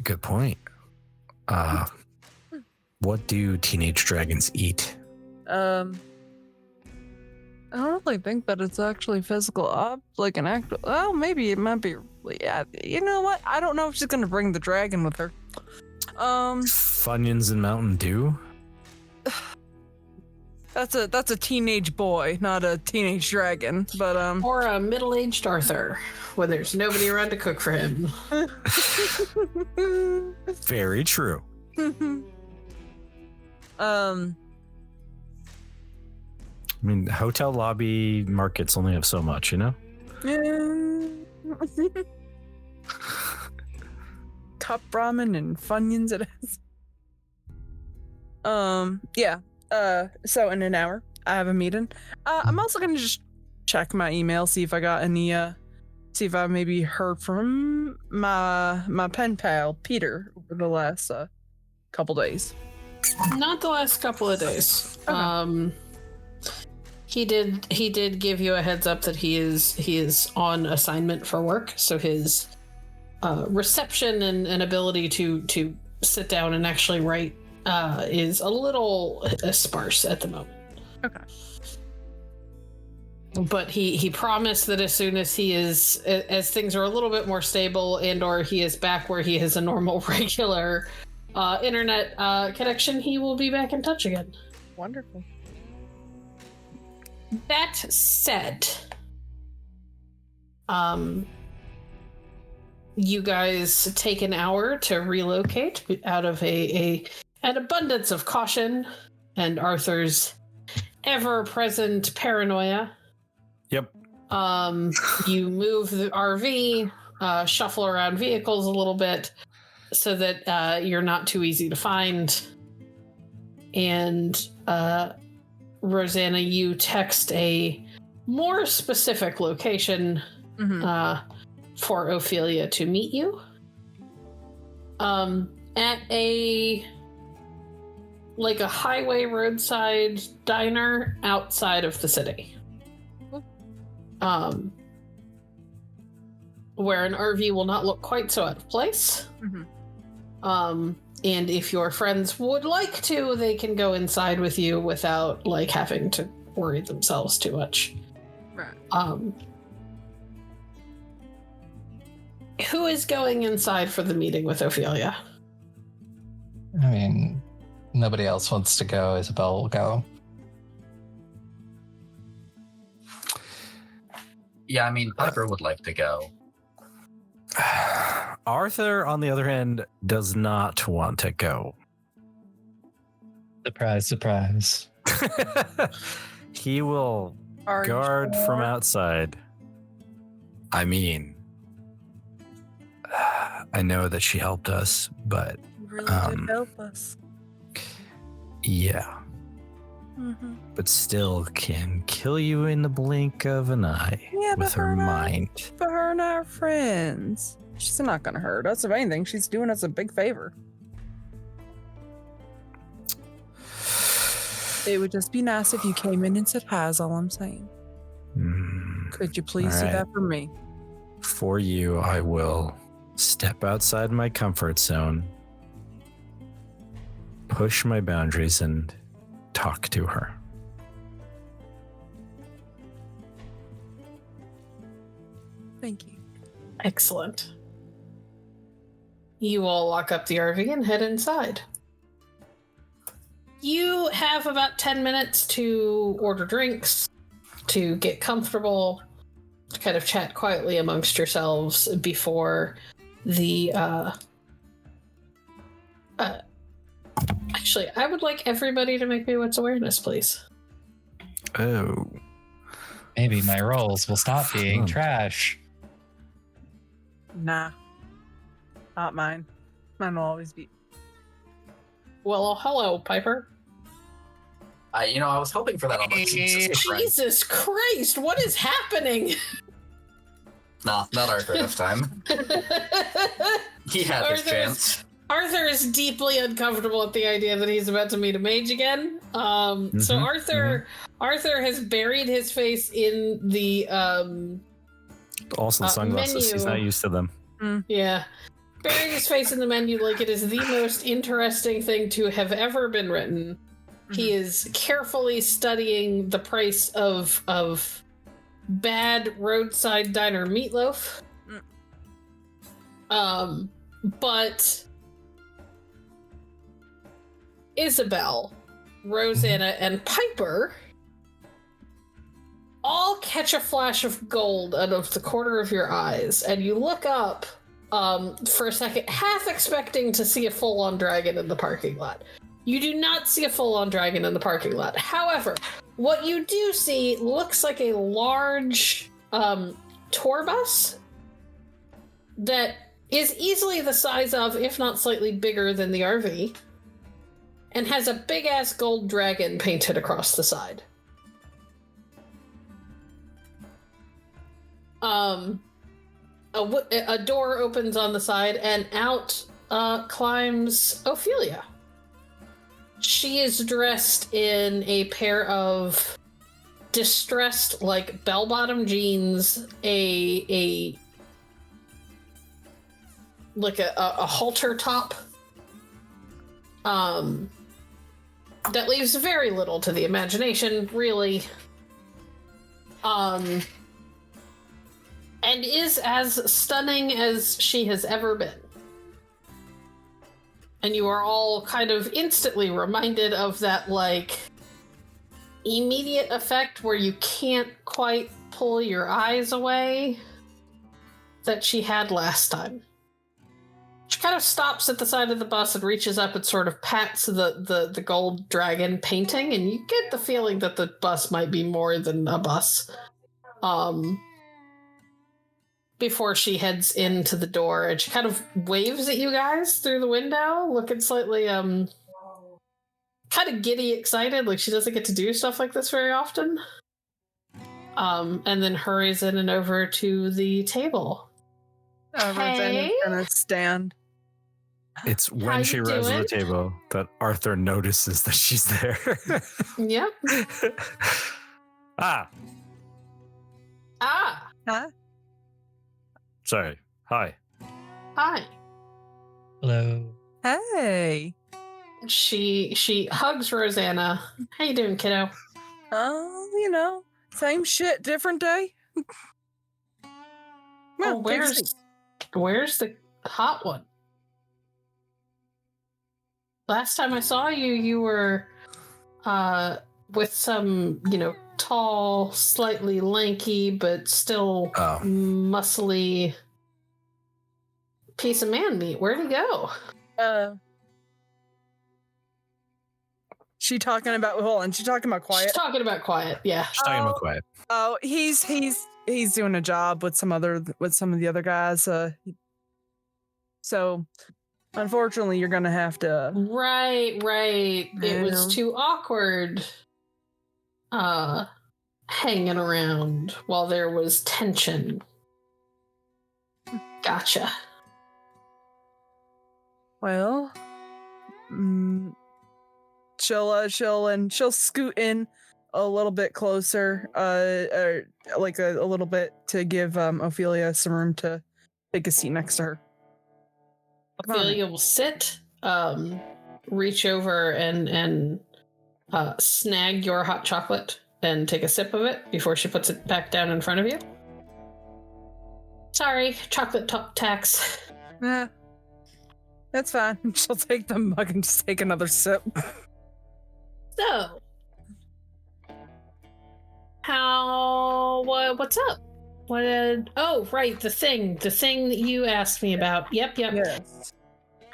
Good point. What do teenage dragons eat? I don't really think that it's actually physical, like an act. Well, maybe it might be. Yeah, you know what? I don't know if she's gonna bring the dragon with her. Funyuns and Mountain Dew? That's a teenage boy, not a teenage dragon. But Or a middle-aged Arthur when there's nobody around to cook for him. Very true. I mean, hotel lobby markets only have so much, you know? Cup ramen and Funyuns it is. Yeah. So in an hour, I have a meeting. I'm also gonna just check my email, see if I got any. See if I maybe heard from my pen pal Peter over the last couple days. Not the last couple of days. Okay. He did give you a heads up that he is on assignment for work, so his reception and ability to sit down and actually write is a little sparse at the moment. Okay. But he promised that as soon as as things are a little bit more stable and or he is back where he has a normal, regular internet connection, he will be back in touch again. Wonderful. That said, you guys take an hour to relocate out of an abundance of caution and Arthur's ever-present paranoia. Yep. You move the RV, shuffle around vehicles a little bit so that you're not too easy to find. And Rosanna, you text a more specific location for Ophelia to meet you. At a highway roadside diner outside of the city. Where an RV will not look quite so out of place. And if your friends would like to, they can go inside with you without having to worry themselves too much. Right. Who is going inside for the meeting with Ophelia? I mean, nobody else wants to go. Isobel will go. Yeah, I mean, Piper would like to go. Arthur, on the other hand, does not want to go. Surprise, surprise. He will Are you guard sure? from outside. I mean, I know that she helped us, but You really did help us. yeah. But still can kill you in the blink of an eye Yeah, with but her her not- mind. But her and our friends. She's not gonna hurt us. If anything, she's doing us a big favor. It would just be nice if you came in and said hi, is all I'm saying. Could you please All do right. that for me? For you, I will step outside my comfort zone, push my boundaries, and talk to her. Thank you. Excellent. You all lock up the RV and head inside. You have about 10 minutes to order drinks, to get comfortable, to kind of chat quietly amongst yourselves before the actually, I would like everybody to make me what's awareness, please. Oh. Maybe my rolls will stop being Fun. trash. Nah. Not mine. Mine will always be. Well, hello, Piper. I was hoping for that on my Jesus Christ, what is happening? Nah, not Arthur this time. He had his chance. Arthur is deeply uncomfortable at the idea that he's about to meet a mage again. So Arthur has buried his face in the Also, the sunglasses. He's menu. not used to them. Yeah. Buried his face in the menu like it is the most interesting thing to have ever been written. He is carefully studying the price of bad roadside diner meatloaf. But Isobel, Rosanna, and Piper all catch a flash of gold out of the corner of your eyes, and you look up for a second, half expecting to see a full-on dragon in the parking lot. You do not see a full-on dragon in the parking lot. However, what you do see looks like a large tour bus that is easily the size of, if not slightly bigger than the RV, and has a big-ass gold dragon painted across the side. A door opens on the side, and out climbs Ophelia. She is dressed in a pair of distressed, bell-bottom jeans, a halter top, that leaves very little to the imagination, really. And is as stunning as she has ever been. And you are all kind of instantly reminded of that, like, immediate effect where you can't quite pull your eyes away that she had last time. She kind of stops at the side of the bus and reaches up and sort of pats the gold dragon painting, and you get the feeling that the bus might be more than a bus. Before she heads into the door, and she kind of waves at you guys through the window, looking slightly kind of giddy excited, like she doesn't get to do stuff like this very often. And then hurries in and over to the table. Rosanna's gonna stand. It's when she arrives at the table that Arthur notices that she's there. Yep. Ah, Huh? sorry. Hi. Hi. Hello. Hey. She hugs Rosanna. How you doing, kiddo? Oh, same shit, different day. Oh, where's the hot one? Last time I saw you, you were with some, tall, slightly lanky, but still muscly piece of man meat. Where'd he go? She talking about quiet? She's talking about quiet, yeah. She's talking about quiet. Oh, he's doing a job with some of the other guys. So unfortunately, you're gonna have to. Right. It was too awkward. Hanging around while there was tension. Gotcha. Well, she'll scoot in a little bit closer, like a little bit to give Ophelia some room to take a seat next to her. Ophelia will sit, reach over and snag your hot chocolate and take a sip of it before she puts it back down in front of you. Sorry, chocolate tax. Yeah, that's fine. She'll take the mug and just take another sip. So, what's up? Oh, right, the thing that you asked me about. Yep. Yes.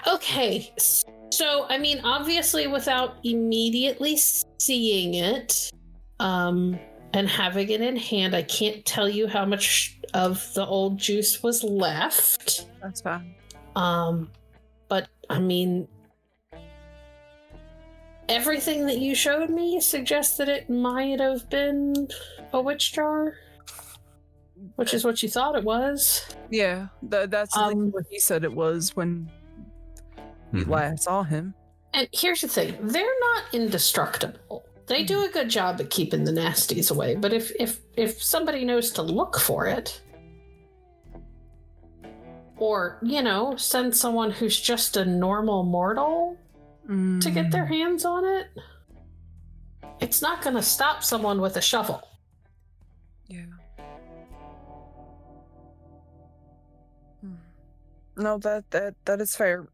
Okay, so, obviously without immediately seeing it, and having it in hand, I can't tell you how much of the old juice was left. That's fine. But, everything that you showed me suggests that it might have been a witch jar, which is what you thought it was. Yeah, that's like what he said it was when we last saw him. And here's the thing, they're not indestructible. They do a good job at keeping the nasties away, but if somebody knows to look for it, or, send someone who's just a normal mortal to get their hands on it, it's not going to stop someone with a shovel. Yeah. No, that is fair.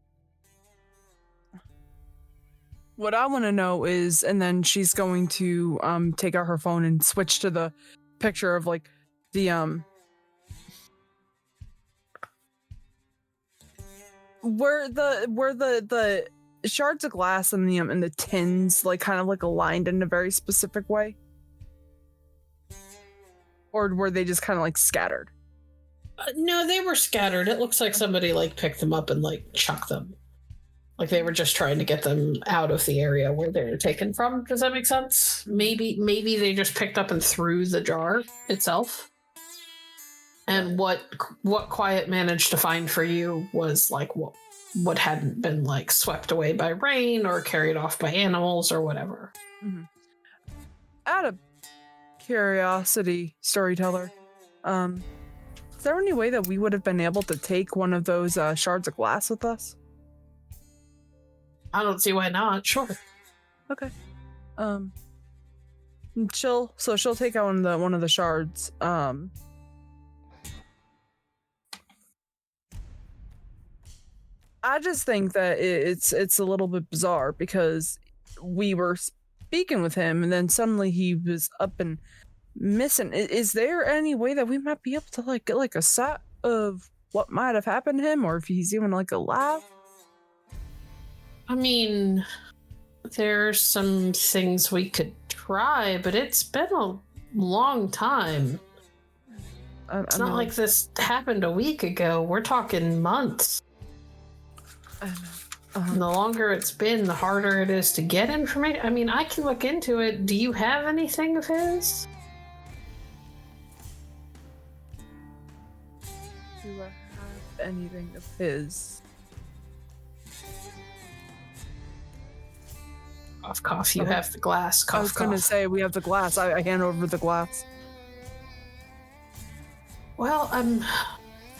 What I want to know is, and then she's going to take out her phone and switch to the picture of like the where the shards of glass and the tins like kind of like aligned in a very specific way, or were they just kind of like scattered? No, they were scattered. It looks like somebody like picked them up and like chucked them. Like they were just trying to get them out of the area where they were taken from. Does that make sense? Maybe they just picked up and threw the jar itself. And what Quiet managed to find for you was like what hadn't been like swept away by rain or carried off by animals or whatever. Mm-hmm. Out of curiosity, Storyteller, is there any way that we would have been able to take one of those shards of glass with us? I don't see why not. Sure. Okay. She'll take out one of the shards. I just think that it's a little bit bizarre because we were speaking with him and then suddenly he was up and missing. Is there any way that we might be able to get like a set of what might have happened to him, or if he's even alive? I mean, there's some things we could try, but it's been a long time. It's not like this happened a week ago. We're talking months. And the longer it's been, the harder it is to get information. I mean, I can look into it. Do you have anything of his? Do I have anything of his? Cough, cough. You have the glass. Cough, I was going to say, we have the glass. I hand over the glass. Well,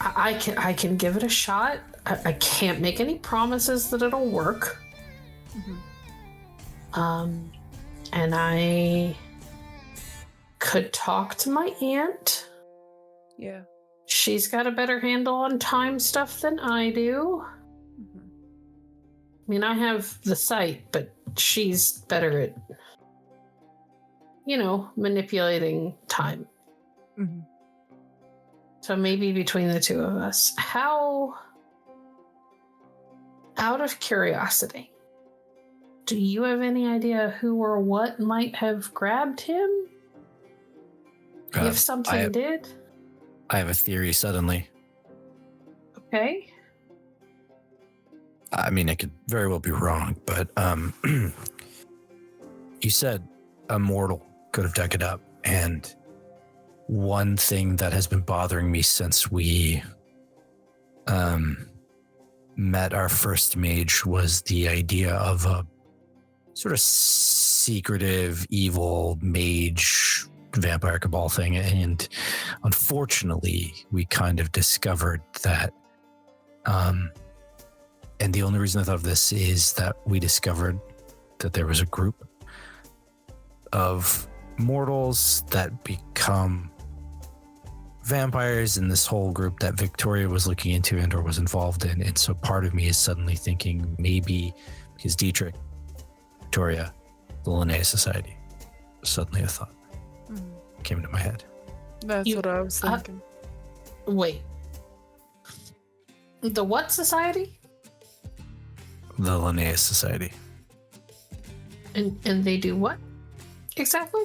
I can give it a shot. I can't make any promises that it'll work. Mm-hmm. And I could talk to my aunt. Yeah. She's got a better handle on time stuff than I do. Mm-hmm. I mean, I have the sight, but she's better at, manipulating time. Mm-hmm. So maybe between the two of us. How, out of curiosity, do you have any idea who or what might have grabbed him? If something did? I have a theory suddenly. Okay. I mean, I could very well be wrong, but you said a mortal could have dug it up, and one thing that has been bothering me since we met our first mage was the idea of a sort of secretive, evil mage vampire cabal thing. And unfortunately, we kind of discovered that. And the only reason I thought of this is that we discovered that there was a group of mortals that become vampires in this whole group that Victoria was looking into and or was involved in. And so part of me is suddenly thinking maybe because Dietrich, Victoria, the Linnaeus Society, suddenly a thought came into my head. That's what I was thinking. Wait. The what society? The Linnaeus Society. And they do what exactly?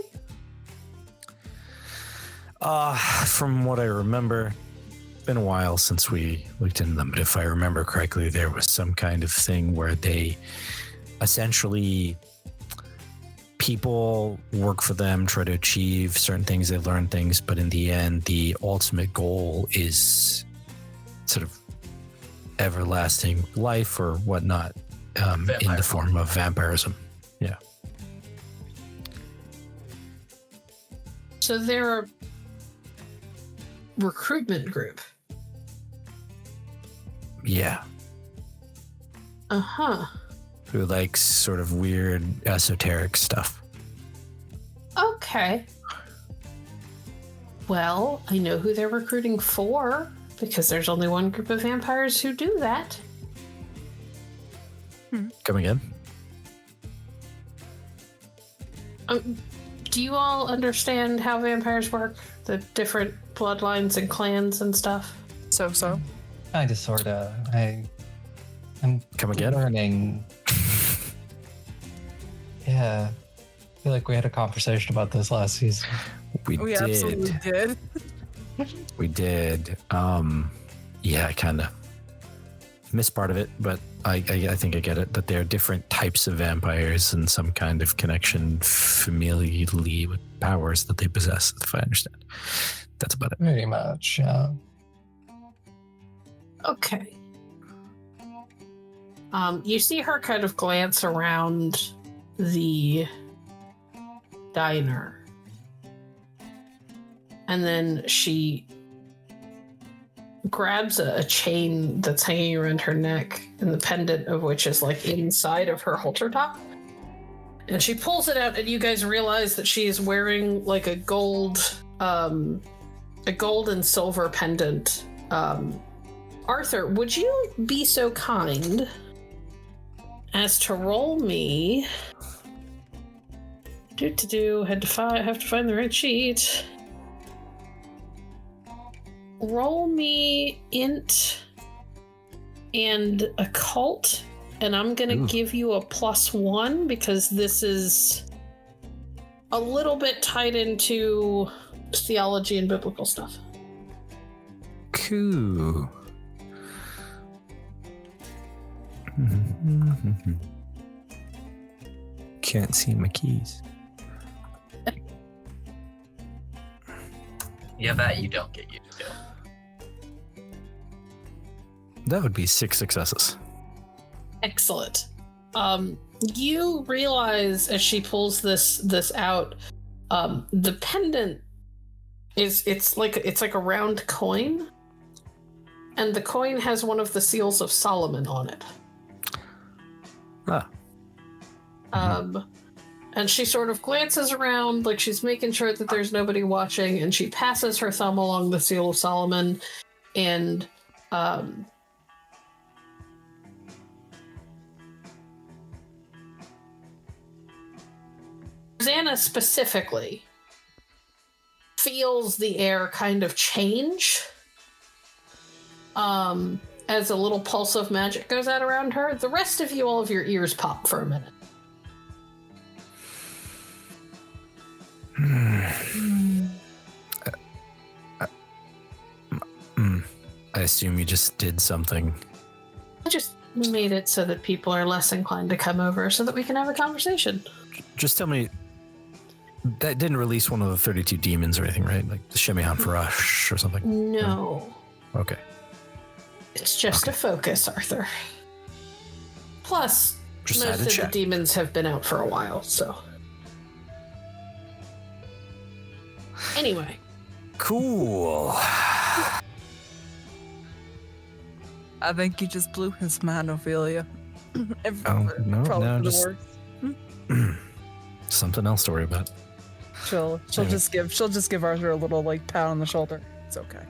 From what I remember, it's been a while since we looked into them, but if I remember correctly, there was some kind of thing where they essentially people work for them, try to achieve certain things, they learn things, but in the end, the ultimate goal is sort of everlasting life or whatnot, in the form of vampirism. Yeah. So they're a recruitment group. Yeah. Uh-huh. Who likes sort of weird esoteric stuff. Okay. Well, I know who they're recruiting for because there's only one group of vampires who do that. Come again? Do you all understand how vampires work? The different bloodlines and clans and stuff? So. Kind of, sort of. I'm Come again? learning. Yeah. I feel like we had a conversation about this last season. We We did. absolutely did. We did. Yeah, I kind of missed part of it, but I think I get it, that there are different types of vampires and some kind of connection familially with powers that they possess, if I understand. That's about it. Pretty much, yeah. Okay. You see her kind of glance around the diner. And then she grabs a chain that's hanging around her neck, and the pendant of which is like inside of her halter top. And she pulls it out, and you guys realize that she is wearing like a gold and silver pendant. Arthur, would you be so kind as to roll me? Have to find the right sheet. Roll me int and occult, and I'm gonna give you a +1 because this is a little bit tied into theology and biblical stuff. Cool. Can't see my keys. Yeah, that you don't get used to. That would be 6 successes. Excellent. You realize as she pulls this out, the pendant it's like a round coin, and the coin has one of the seals of Solomon on it. And she sort of glances around like she's making sure that there's nobody watching, and she passes her thumb along the seal of Solomon, and Rosanna specifically feels the air kind of change as a little pulse of magic goes out around her. The rest of you, all of your ears pop for a minute. I assume you just did something. I just made it so that people are less inclined to come over so that we can have a conversation. Just tell me, that didn't release one of the 32 demons or anything, right? Like the Shemihan Farash or something? No. Okay. It's just a focus, Arthur. Plus, Just most had to of check. the demons have been out for a while, so. Anyway. Cool. I think you just blew his mind, Ophelia. Oh, no, Probably no, for the just- worst. Something else to worry about. She'll just give Arthur a little like pat on the shoulder. It's okay.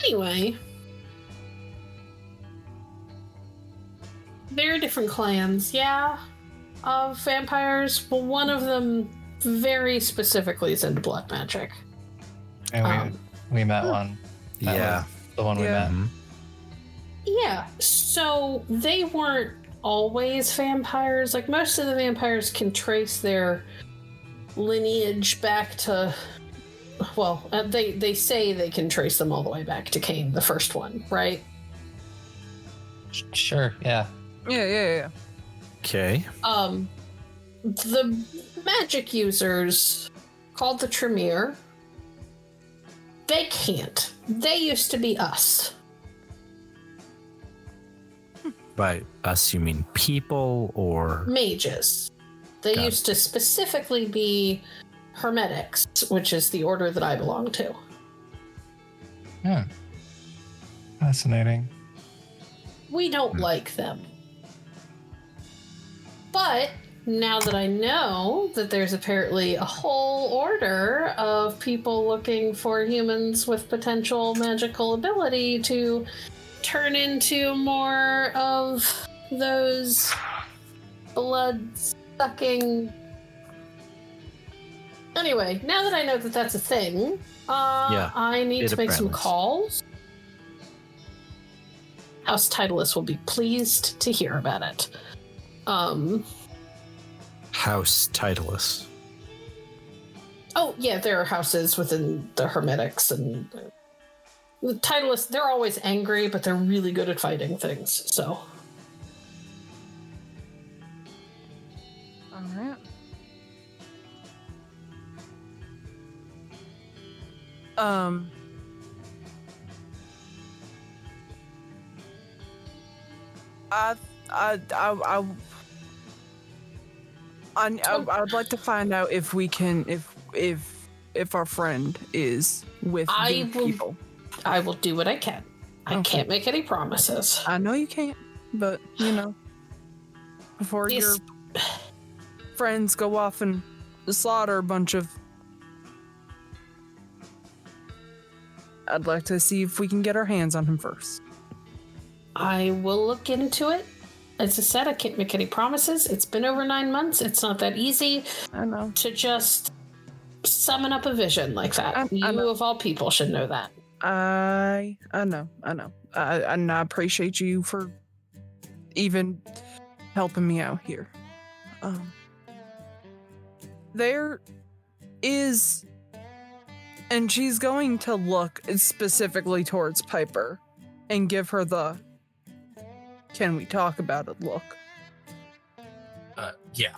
Anyway. There are different clans, yeah, of vampires, but one of them very specifically is into blood magic. And we met one. That Yeah. was the one we Yeah. met. Mhm. Yeah, so they weren't always vampires. Like, most of the vampires can trace their lineage back to, well, they say they can trace them all the way back to Cain, the first one, right? Sure, yeah. Yeah. Okay. The magic users, called the Tremere, they can't. They used to be us. By us, you mean people or? Mages. They Got used to specifically be Hermetics, which is the order that I belong to. Yeah. Fascinating. We don't like them. But now that I know that there's apparently a whole order of people looking for humans with potential magical ability to turn into more of those blood-sucking... Anyway, now that I know that that's a thing, I need it to make some apparently is. calls. House Titleist will be pleased to hear about it. House Titleist. Oh, yeah, there are houses within the Hermetics, and the Titleists, they're always angry, but they're really good at fighting things, so. All right. I would like to find out if we can, if our friend is with the people. I will do what I can. I Okay. can't make any promises. I know you can't, but you know. before your Yes. friends go off and slaughter a bunch of... I'd like to see if we can get our hands on him first. I will look into it. As I said, I can't make any promises. It's been over 9 months. It's not that easy I know. to just summon up a vision like that. I You, know. of all people, should know that. I know. And I appreciate you for even helping me out here. There is, and she's going to look specifically towards Piper and give her the "can we talk about it" look. Yeah.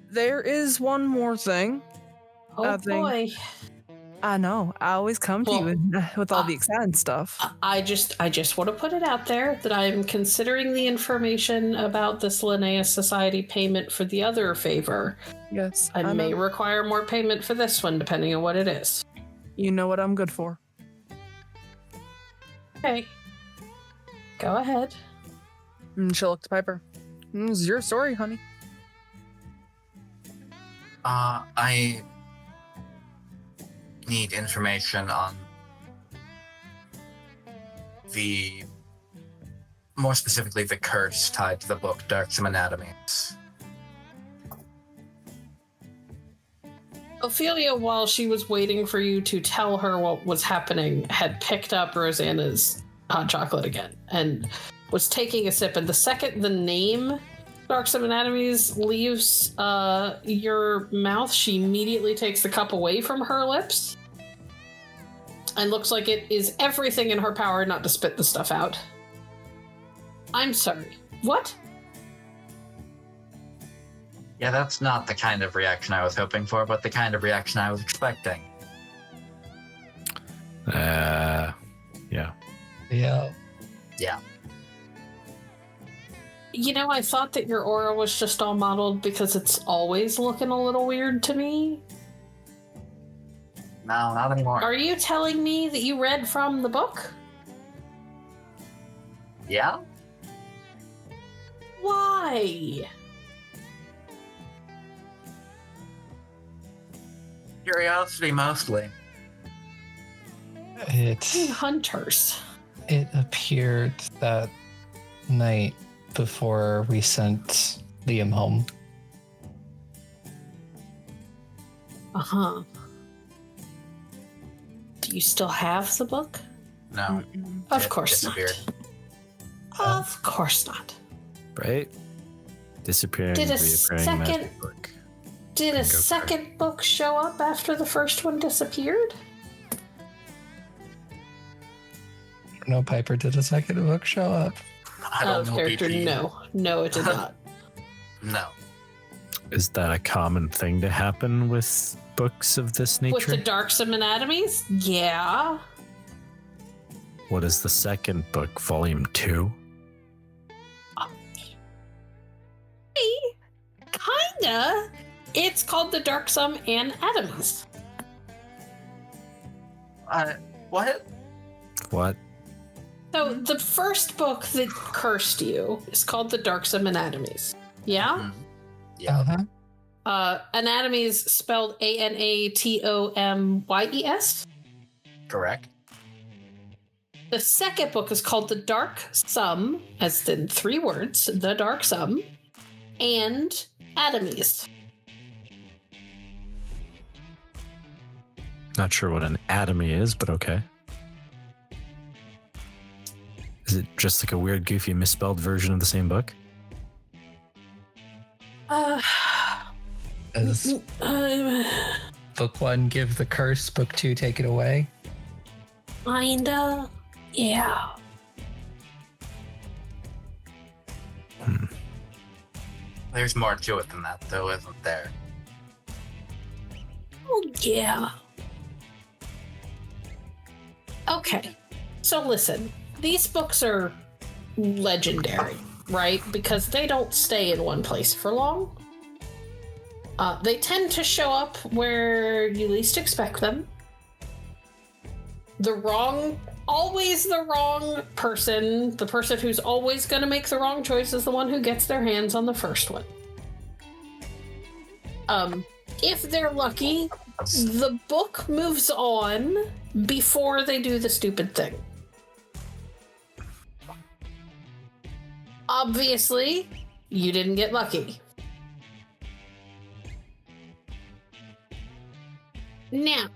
There is one more thing. Oh I think- boy. I know. I always come to you with all the exciting stuff. I just want to put it out there that I'm considering the information about this Linnaeus Society payment for the other favor. Yes, I I may know. require more payment for this one, depending on what it is. You know what I'm good for. Okay. Go ahead. And she'll look to Piper. It's your story, honey. I need information on more specifically, the curse tied to the book Darksome Anatomies. Ophelia, while she was waiting for you to tell her what was happening, had picked up Rosanna's hot chocolate again and was taking a sip. And the second the name Darksome Anatomies leaves your mouth, she immediately takes the cup away from her lips and looks like it is everything in her power not to spit the stuff out. I'm sorry. What? Yeah, that's not the kind of reaction I was hoping for, but the kind of reaction I was expecting. Yeah. Yeah. Yeah. You know, I thought that your aura was just all modeled because it's always looking a little weird to me. No, not anymore. Are you telling me that you read from the book? Yeah? Why? Curiosity, mostly. Hunters. It appeared that night before we sent Liam home. Uh-huh. Do you still have the book? No. Of It course not. disappeared. Of course not. Right? Disappearing, Did a reappearing second- magic book. Did a Go for it. second book show up after the first one disappeared? No, Piper, did a second book show up? I Out don't of know, character, BP. no. No, it did not. No. Is that a common thing to happen with books of this With nature? the Darksome Anatomies? Yeah. What is the second book, volume 2? Kinda. It's called the Darksome Anatomies. What? What? So the first book that cursed you is called the Darksome Anatomies. Yeah? Mhm. Yeah. Uh-huh. Anatomies spelled Anatomyes. Correct. The second book is called The Dark Sum, as in 3 words, The Dark Sum, and Atomies. Not sure what an atomy is, but okay. Is it just like a weird, goofy, misspelled version of the same book? Does book 1 give the curse, book 2 take it away? Kinda. Yeah. There's more to it than that, though, isn't there? Oh, yeah. Okay. So listen, these books are legendary, right? Because they don't stay in one place for long. They tend to show up where you least expect them. The wrong always the wrong person. The person who's always going to make the wrong choice is the one who gets their hands on the first one. If they're lucky, the book moves on before they do the stupid thing. Obviously, you didn't get lucky. Now,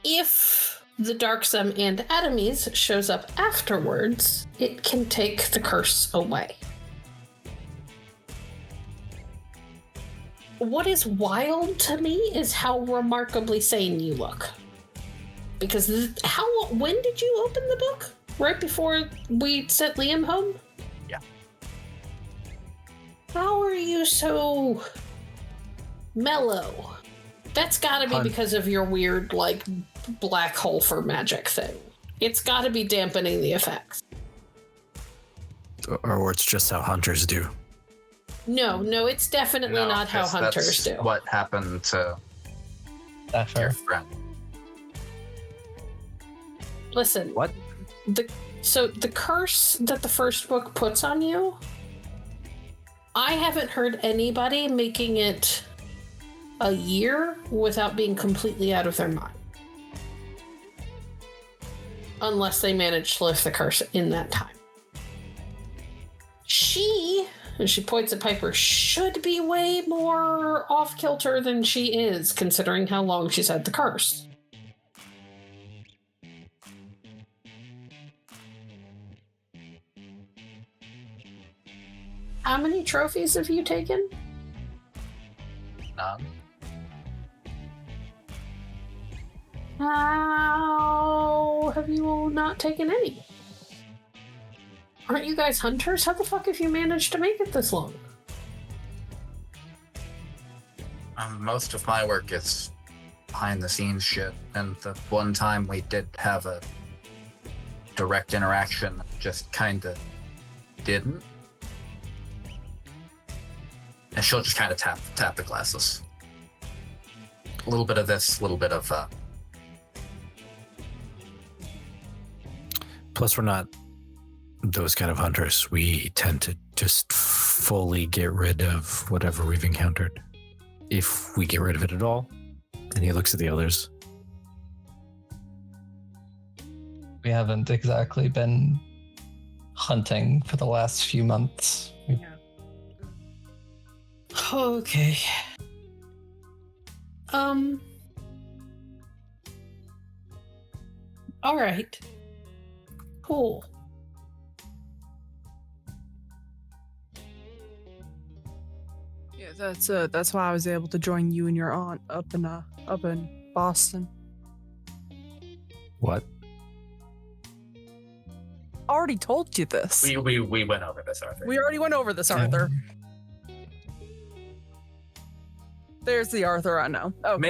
if the Darksome and Adamies shows up afterwards, it can take the curse away. What is wild to me is how remarkably sane you look. Because when did you open the book? Right before we sent Liam home? Yeah. How are you so mellow? That's gotta be because of your weird, like, black hole for magic thing. It's gotta be dampening the effects. Or it's just how hunters do. No, it's definitely not how hunters do. What happened to your friend? Listen. What? So the curse that the first book puts on you, I haven't heard anybody making it a year without being completely out of their mind. Unless they manage to lift the curse in that time. And she points at Piper, should be way more off-kilter than she is, considering how long she's had the curse. How many trophies have you taken? None. How have you not taken any? Aren't you guys hunters? How the fuck have you managed to make it this long? Most of my work is behind the scenes shit, and the one time we did have a direct interaction, just kinda didn't. And she'll just kind of tap the glasses. A little bit of this, a little bit of Plus, we're not those kind of hunters. We tend to just fully get rid of whatever we've encountered. If we get rid of it at all. And he looks at the others. We haven't exactly been hunting for the last few months. Okay. All right. Cool. Yeah, that's why I was able to join you and your aunt up in Boston. What? Already told you this. we went over this, Arthur. We already went over this, Arthur. There's the Arthur I know. Okay.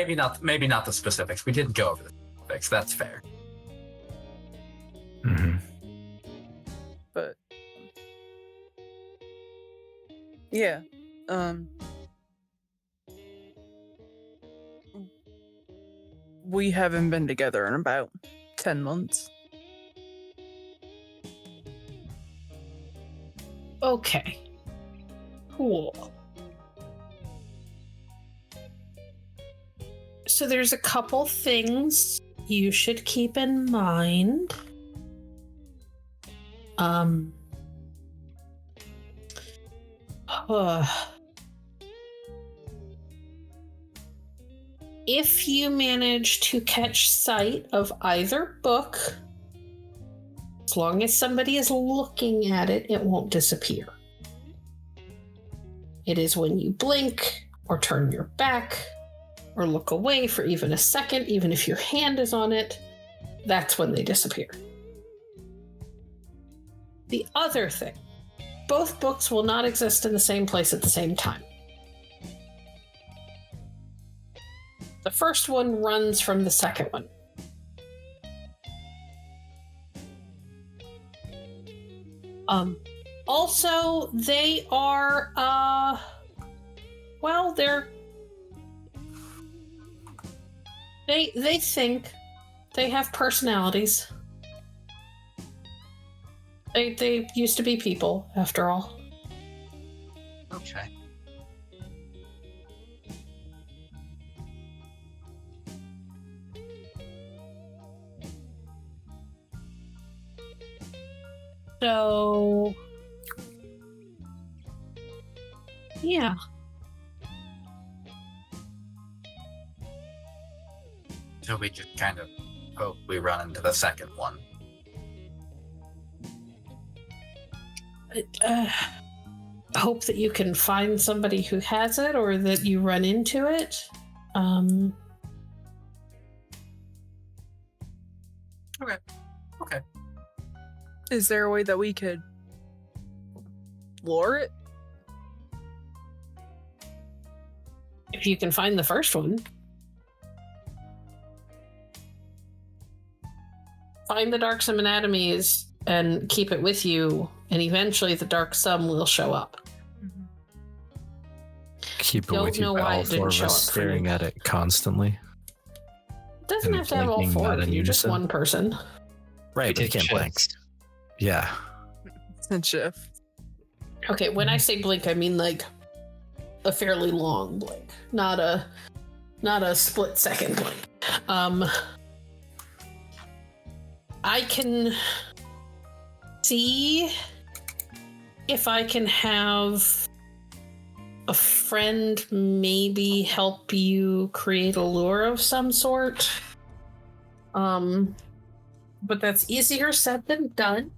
Maybe not the specifics. We didn't go over the specifics. That's fair. Mm-hmm. But yeah, we haven't been together in about 10 months. Okay. Cool. So there's a couple things you should keep in mind. If you manage to catch sight of either book, as long as somebody is looking at it, it won't disappear. It is when you blink or turn your back or look away for even a second, even if your hand is on it, that's when they disappear. The other thing, both books will not exist in the same place at the same time. The first one runs from the second one. Also, they are, they think, they have personalities. They used to be people, after all. Okay. So, yeah. So we just kind of hope we run into the second one. Hope that you can find somebody who has it, or that you run into it. Okay. Is there a way that we could lure it? If you can find the first one. Find the Darksome Anatomies and keep it with you, and eventually the Dark Sum will show up. Keep it Don't with you, know but why all it four didn't of show us up for staring you. at it constantly. It doesn't And have to have all blinking four not of in you, just unison. one person. Right, but you can't blink. Yeah. And shift. Okay, when I say blink, I mean like a fairly long blink, not a split second blink. I can see if I can have a friend maybe help you create a lure of some sort. But that's easier said than done.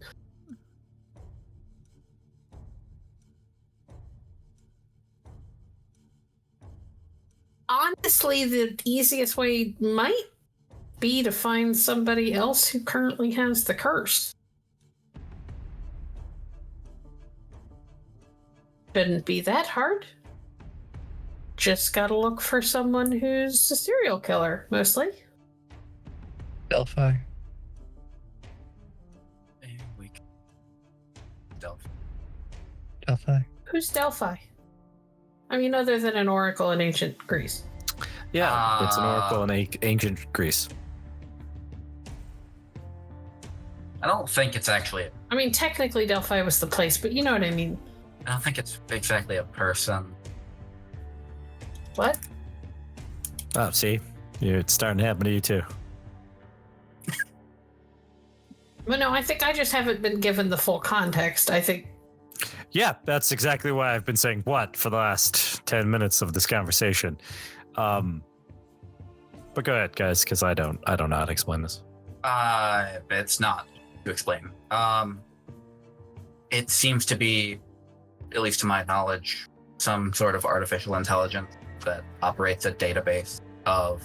Honestly, the easiest way might be to find somebody else who currently has the curse. Shouldn't be that hard. Just gotta look for someone who's a serial killer, mostly. Delphi. Delphi. Who's Delphi? I mean, other than an oracle in ancient Greece. Yeah, it's an oracle in ancient Greece. I don't think it's actually. I mean, technically Delphi was the place, but you know what I mean. I don't think it's exactly a person. What? Oh, see? It's starting to happen to you too. Well, no, I think I just haven't been given the full context. I think. Yeah, that's exactly why I've been saying what for the last 10 minutes of this conversation. But go ahead, guys, because I don't know how to explain this. It's not to explain. It seems to be, at least to my knowledge, some sort of artificial intelligence that operates a database of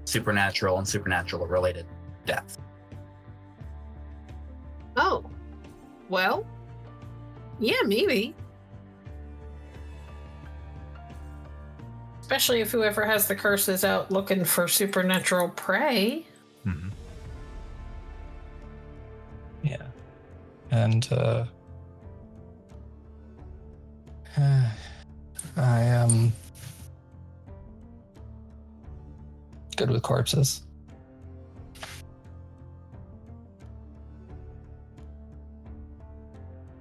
supernatural and supernatural related deaths. Oh. Well. Yeah, maybe. Especially if whoever has the curse is out looking for supernatural prey. Mm-hmm. Yeah. And I am good with corpses.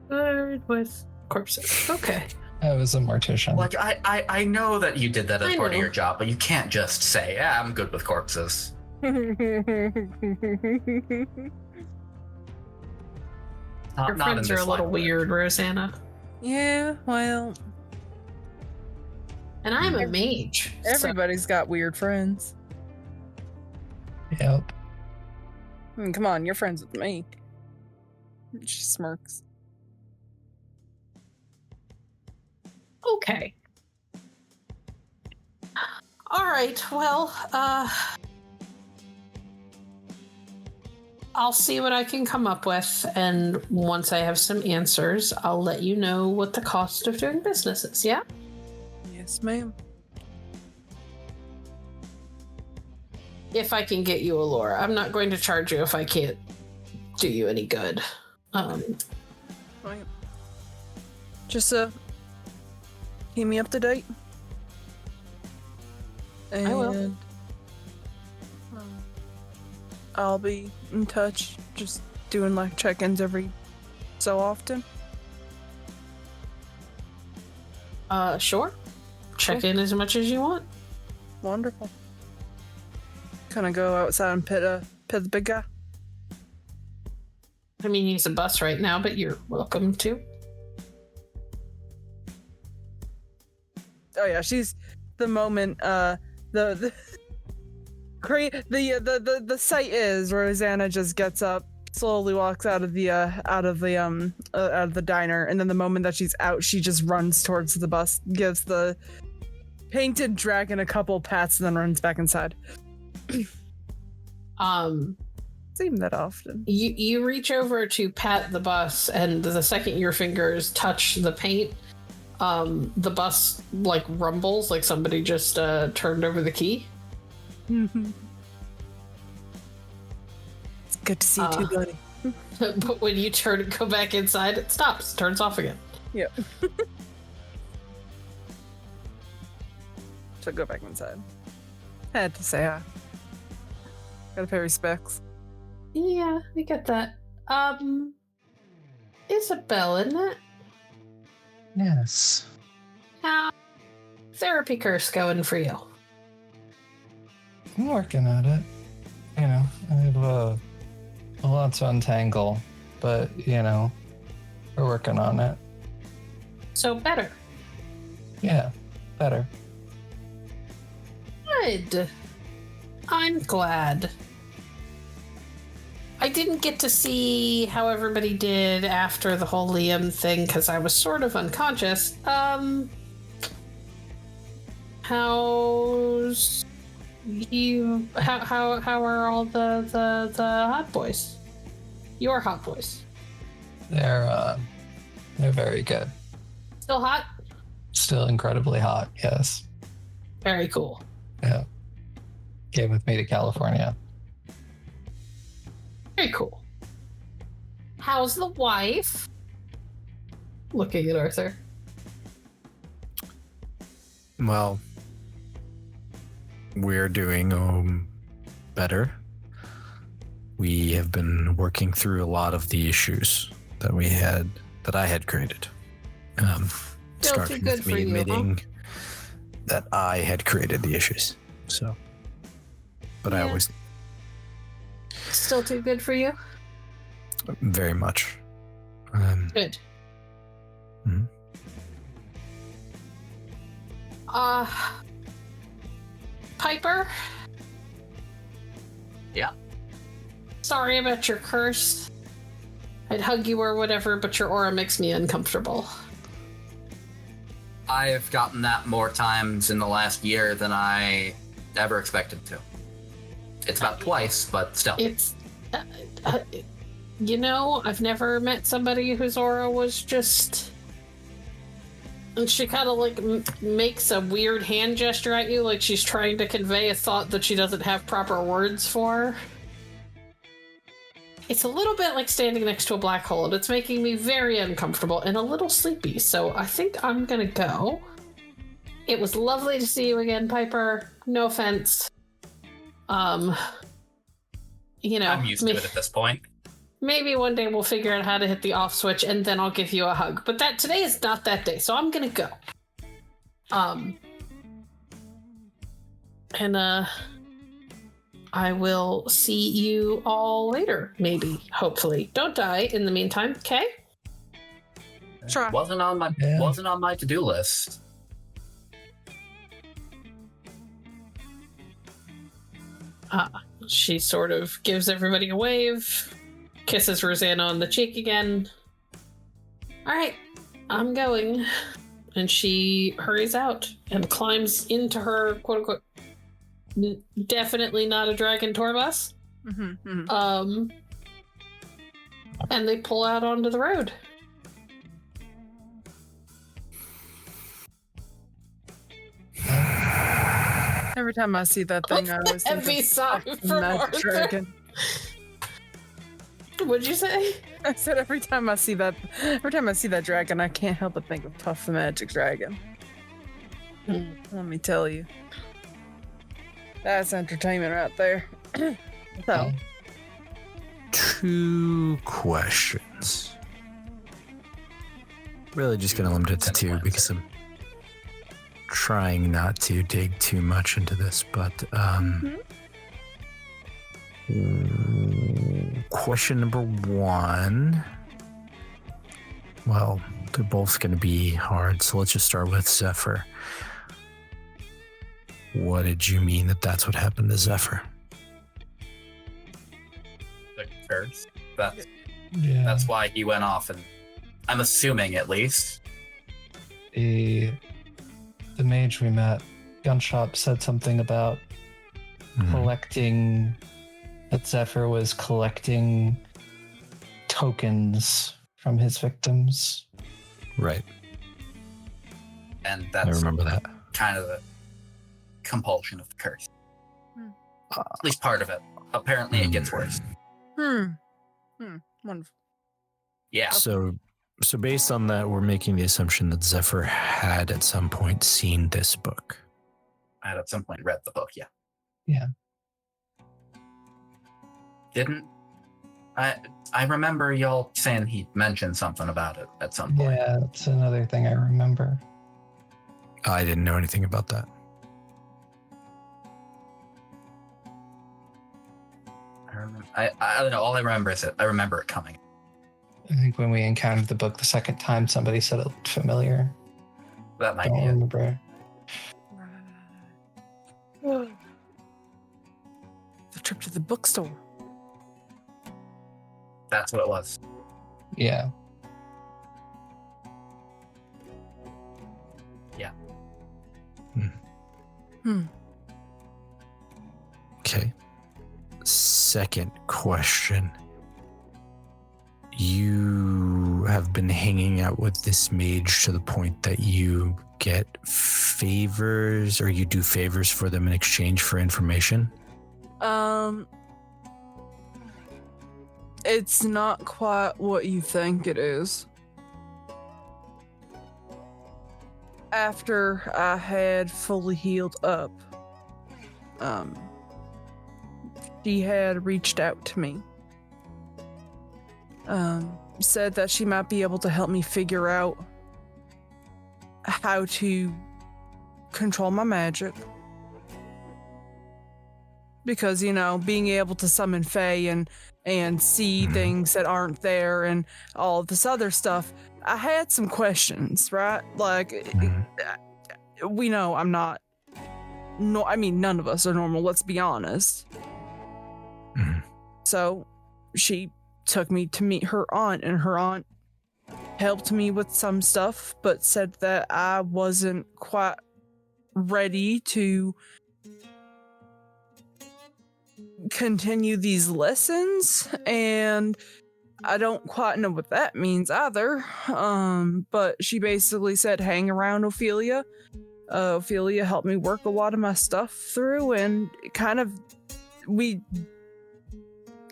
Good with corpses. Okay. I was a mortician. Like, I know that you did that as I part of know. your job, but you can't just say, yeah, I'm good with corpses. Your Not in friends are this a little line. weird, Rosanna. Yeah, well, And I'm a mage. so- everybody's got weird friends. Yep. I mean, come on, you're friends with me. She smirks. Okay. All right. Well, I'll see what I can come up with, and once I have some answers, I'll let you know what the cost of doing business is. Yeah. Yes, ma'am. If I can get you a lure, I'm not going to charge you if I can't do you any good. Right. Just keep me up to date. And I will. I'll be in touch. Just doing like check-ins every so often? Sure. Check in as much as you want. Wonderful. Can I go outside and pet the big guy? I mean, he's a bus right now, but you're welcome to. Oh yeah, she's the moment. The sight is Rosanna just gets up, slowly walks out of the diner, and then the moment that she's out, she just runs towards the bus, gives the painted dragon a couple pats, and then runs back inside. Seem that often. You reach over to pat the bus, and the second your fingers touch the paint, the bus like rumbles, like somebody just turned over the key. It's good to see you too, buddy. But when you turn and go back inside, it stops, turns off again. Yep. So go back inside. Had to say hi. Gotta pay respects. Yeah, I get that. Isobel, isn't it? Yes. How therapy curse going for you? I'm working at it. You know, I have a lot to untangle, but, you know, we're working on it. So better. Yeah, better. Good. I'm glad. I didn't get to see how everybody did after the whole Liam thing because I was sort of unconscious. How's you? How are all the hot boys? Your hot boys? They're very good. Still hot? Still incredibly hot, yes. Very cool. Yeah. Came with me to California. Very cool. How's the wife? Looking at Arthur. Well, we're doing better. We have been working through a lot of the issues that I had created. Starting good with for me you, admitting that I had created the issues. So, but I Yeah. always Still too good for you? very much. Good. Mhm. Piper? Yeah. Sorry about your curse. I'd hug you or whatever, but your aura makes me uncomfortable. I've gotten that more times in the last year than I ever expected to. It's about twice, but still. It's, you know, I've never met somebody whose aura was just. And she kind of like makes a weird hand gesture at you, like she's trying to convey a thought that she doesn't have proper words for. It's a little bit like standing next to a black hole, and it's making me very uncomfortable and a little sleepy, so I think I'm gonna go. It was lovely to see you again, Piper. No offense. You know, I'm used to it at this point. maybe one day we'll figure out how to hit the off switch, and then I'll give you a hug. But today is not that day, so I'm gonna go. And I will see you all later, maybe, hopefully. Don't die in the meantime, okay? Sure. Wasn't on my to-do list. She sort of gives everybody a wave, kisses Rosanna on the cheek again. All right, I'm going. And she hurries out and climbs into her quote-unquote definitely not a dragon tour bus. Mm-hmm, mm-hmm. And they pull out onto the road. Every time I see that thing, I always think Heavy of sigh fucking from that Arthur. dragon. What'd you say? I said every time I see that dragon, I can't help but think of Puff the Magic Dragon. Let me tell you, that's entertainment right there. So, 2 questions. Really just going to limit it to 2 because I'm trying not to dig too much into this, but question number 1. Well, they're both going to be hard, so let's just start with Zephyr. What did you mean that's what happened to Zephyr? The curse. That's why he went off, and I'm assuming at least. The mage we met, Gunshop, said something about collecting, that Zephyr was collecting tokens from his victims. Right. And that's I remember that. kind of the compulsion of the curse. At least part of it. Apparently it gets worse. Wonderful. Yeah. So based on that, we're making the assumption that Zephyr had at some point seen this book. I had at some point read the book, yeah. Yeah. Didn't I remember y'all saying he mentioned something about it at some point. Yeah, that's another thing I remember. I didn't know anything about that. I don't know, all I remember is I remember it coming. I think when we encountered the book the second time, somebody said it looked familiar. That might Don't be it. remember. The trip to the bookstore. That's what it was. Yeah. Yeah. Okay. Second question. You have been hanging out with this mage to the point that you get favors, or you do favors for them in exchange for information? It's not quite what you think it is. After I had fully healed up, she had reached out to me. Said that she might be able to help me figure out how to control my magic. Because, being able to summon Fae and see things that aren't there and all of this other stuff, I had some questions, right? Like, we know I'm not... No, I mean, none of us are normal, let's be honest. So, she took me to meet her aunt, and her aunt helped me with some stuff, but said that I wasn't quite ready to continue these lessons, and I don't quite know what that means either. But she basically said, hang around Ophelia. Ophelia helped me work a lot of my stuff through, and we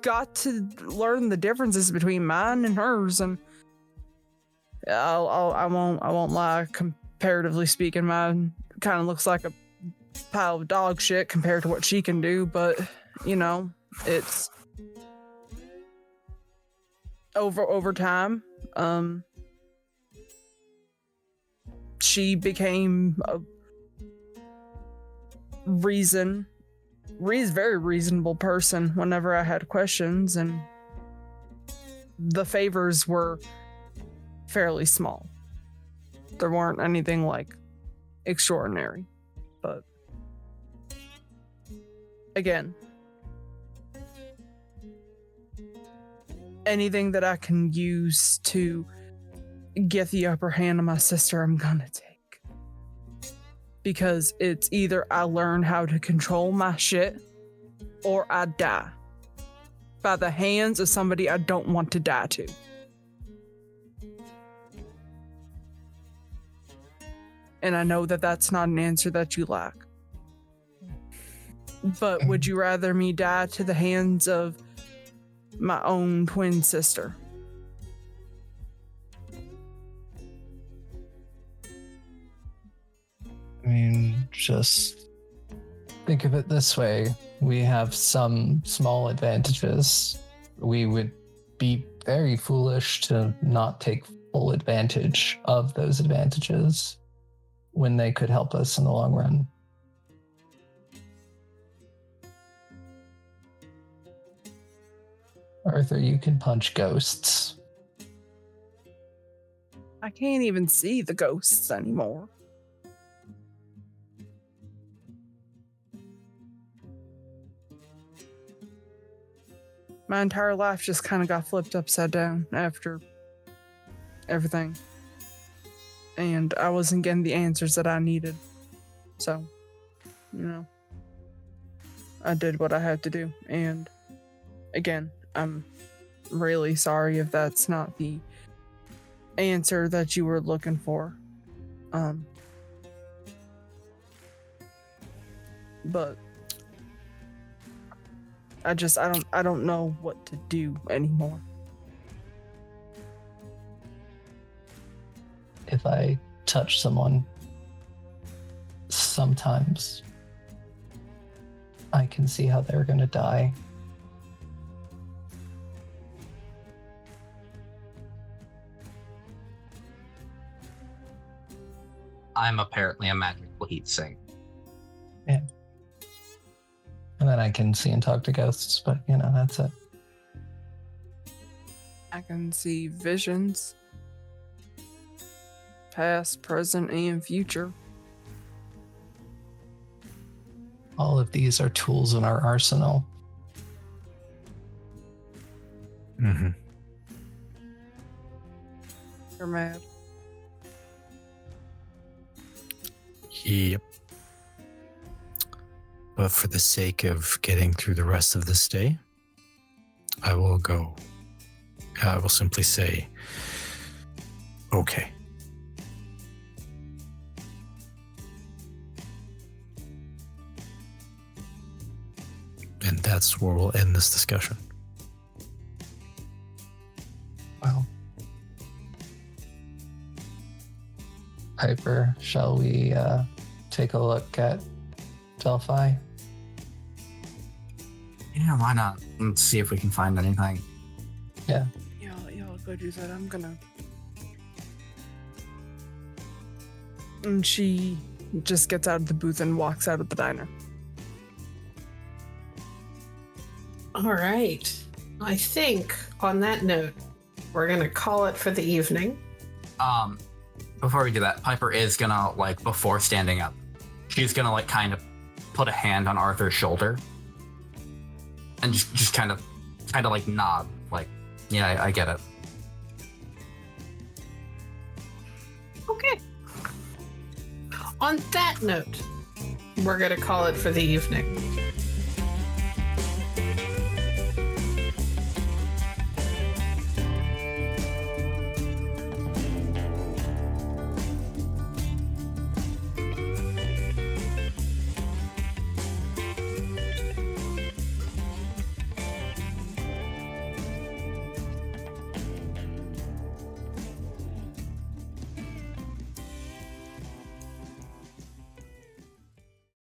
got to learn the differences between mine and hers, and I won't lie. Comparatively speaking, mine kind of looks like a pile of dog shit compared to what she can do, but it's over time. She became a very reasonable person whenever I had questions, and the favors were fairly small. There weren't anything like extraordinary, but again, anything that I can use to get the upper hand on my sister, I'm gonna take. Because it's either I learn how to control my shit, or I die. By the hands of somebody I don't want to die to. And I know that that's not an answer that you like. But would you rather me die to the hands of my own twin sister? I mean, just think of it this way. We have some small advantages we would be very foolish to not take full advantage of those advantages when they could help us in the long run. Arthur, you can punch ghosts. I can't even see the ghosts anymore. My entire life just kind of got flipped upside down after everything. And I wasn't getting the answers that I needed. So, I did what I had to do. And again, I'm really sorry if that's not the answer that you were looking for. But I don't know what to do anymore. If I touch someone, sometimes I can see how they're gonna die. I'm apparently a magical heat sink. Yeah. And then I can see and talk to ghosts, but that's it. I can see visions. Past, present, and future. All of these are tools in our arsenal. Mm-hmm. You're mad. Yep. But for the sake of getting through the rest of this day, I will go. I will simply say, okay. And that's where we'll end this discussion. Well, Piper, shall we take a look at Delphi? Yeah, why not? Let's see if we can find anything. Yeah, I'll go do that. I'm gonna. And she just gets out of the booth and walks out of the diner. All right. I think on that note, we're going to call it for the evening. Before we do that, Piper is gonna, before standing up, she's gonna, kind of put a hand on Arthur's shoulder and just kind of nod, yeah, I get it. Okay. On that note, we're going to call it for the evening.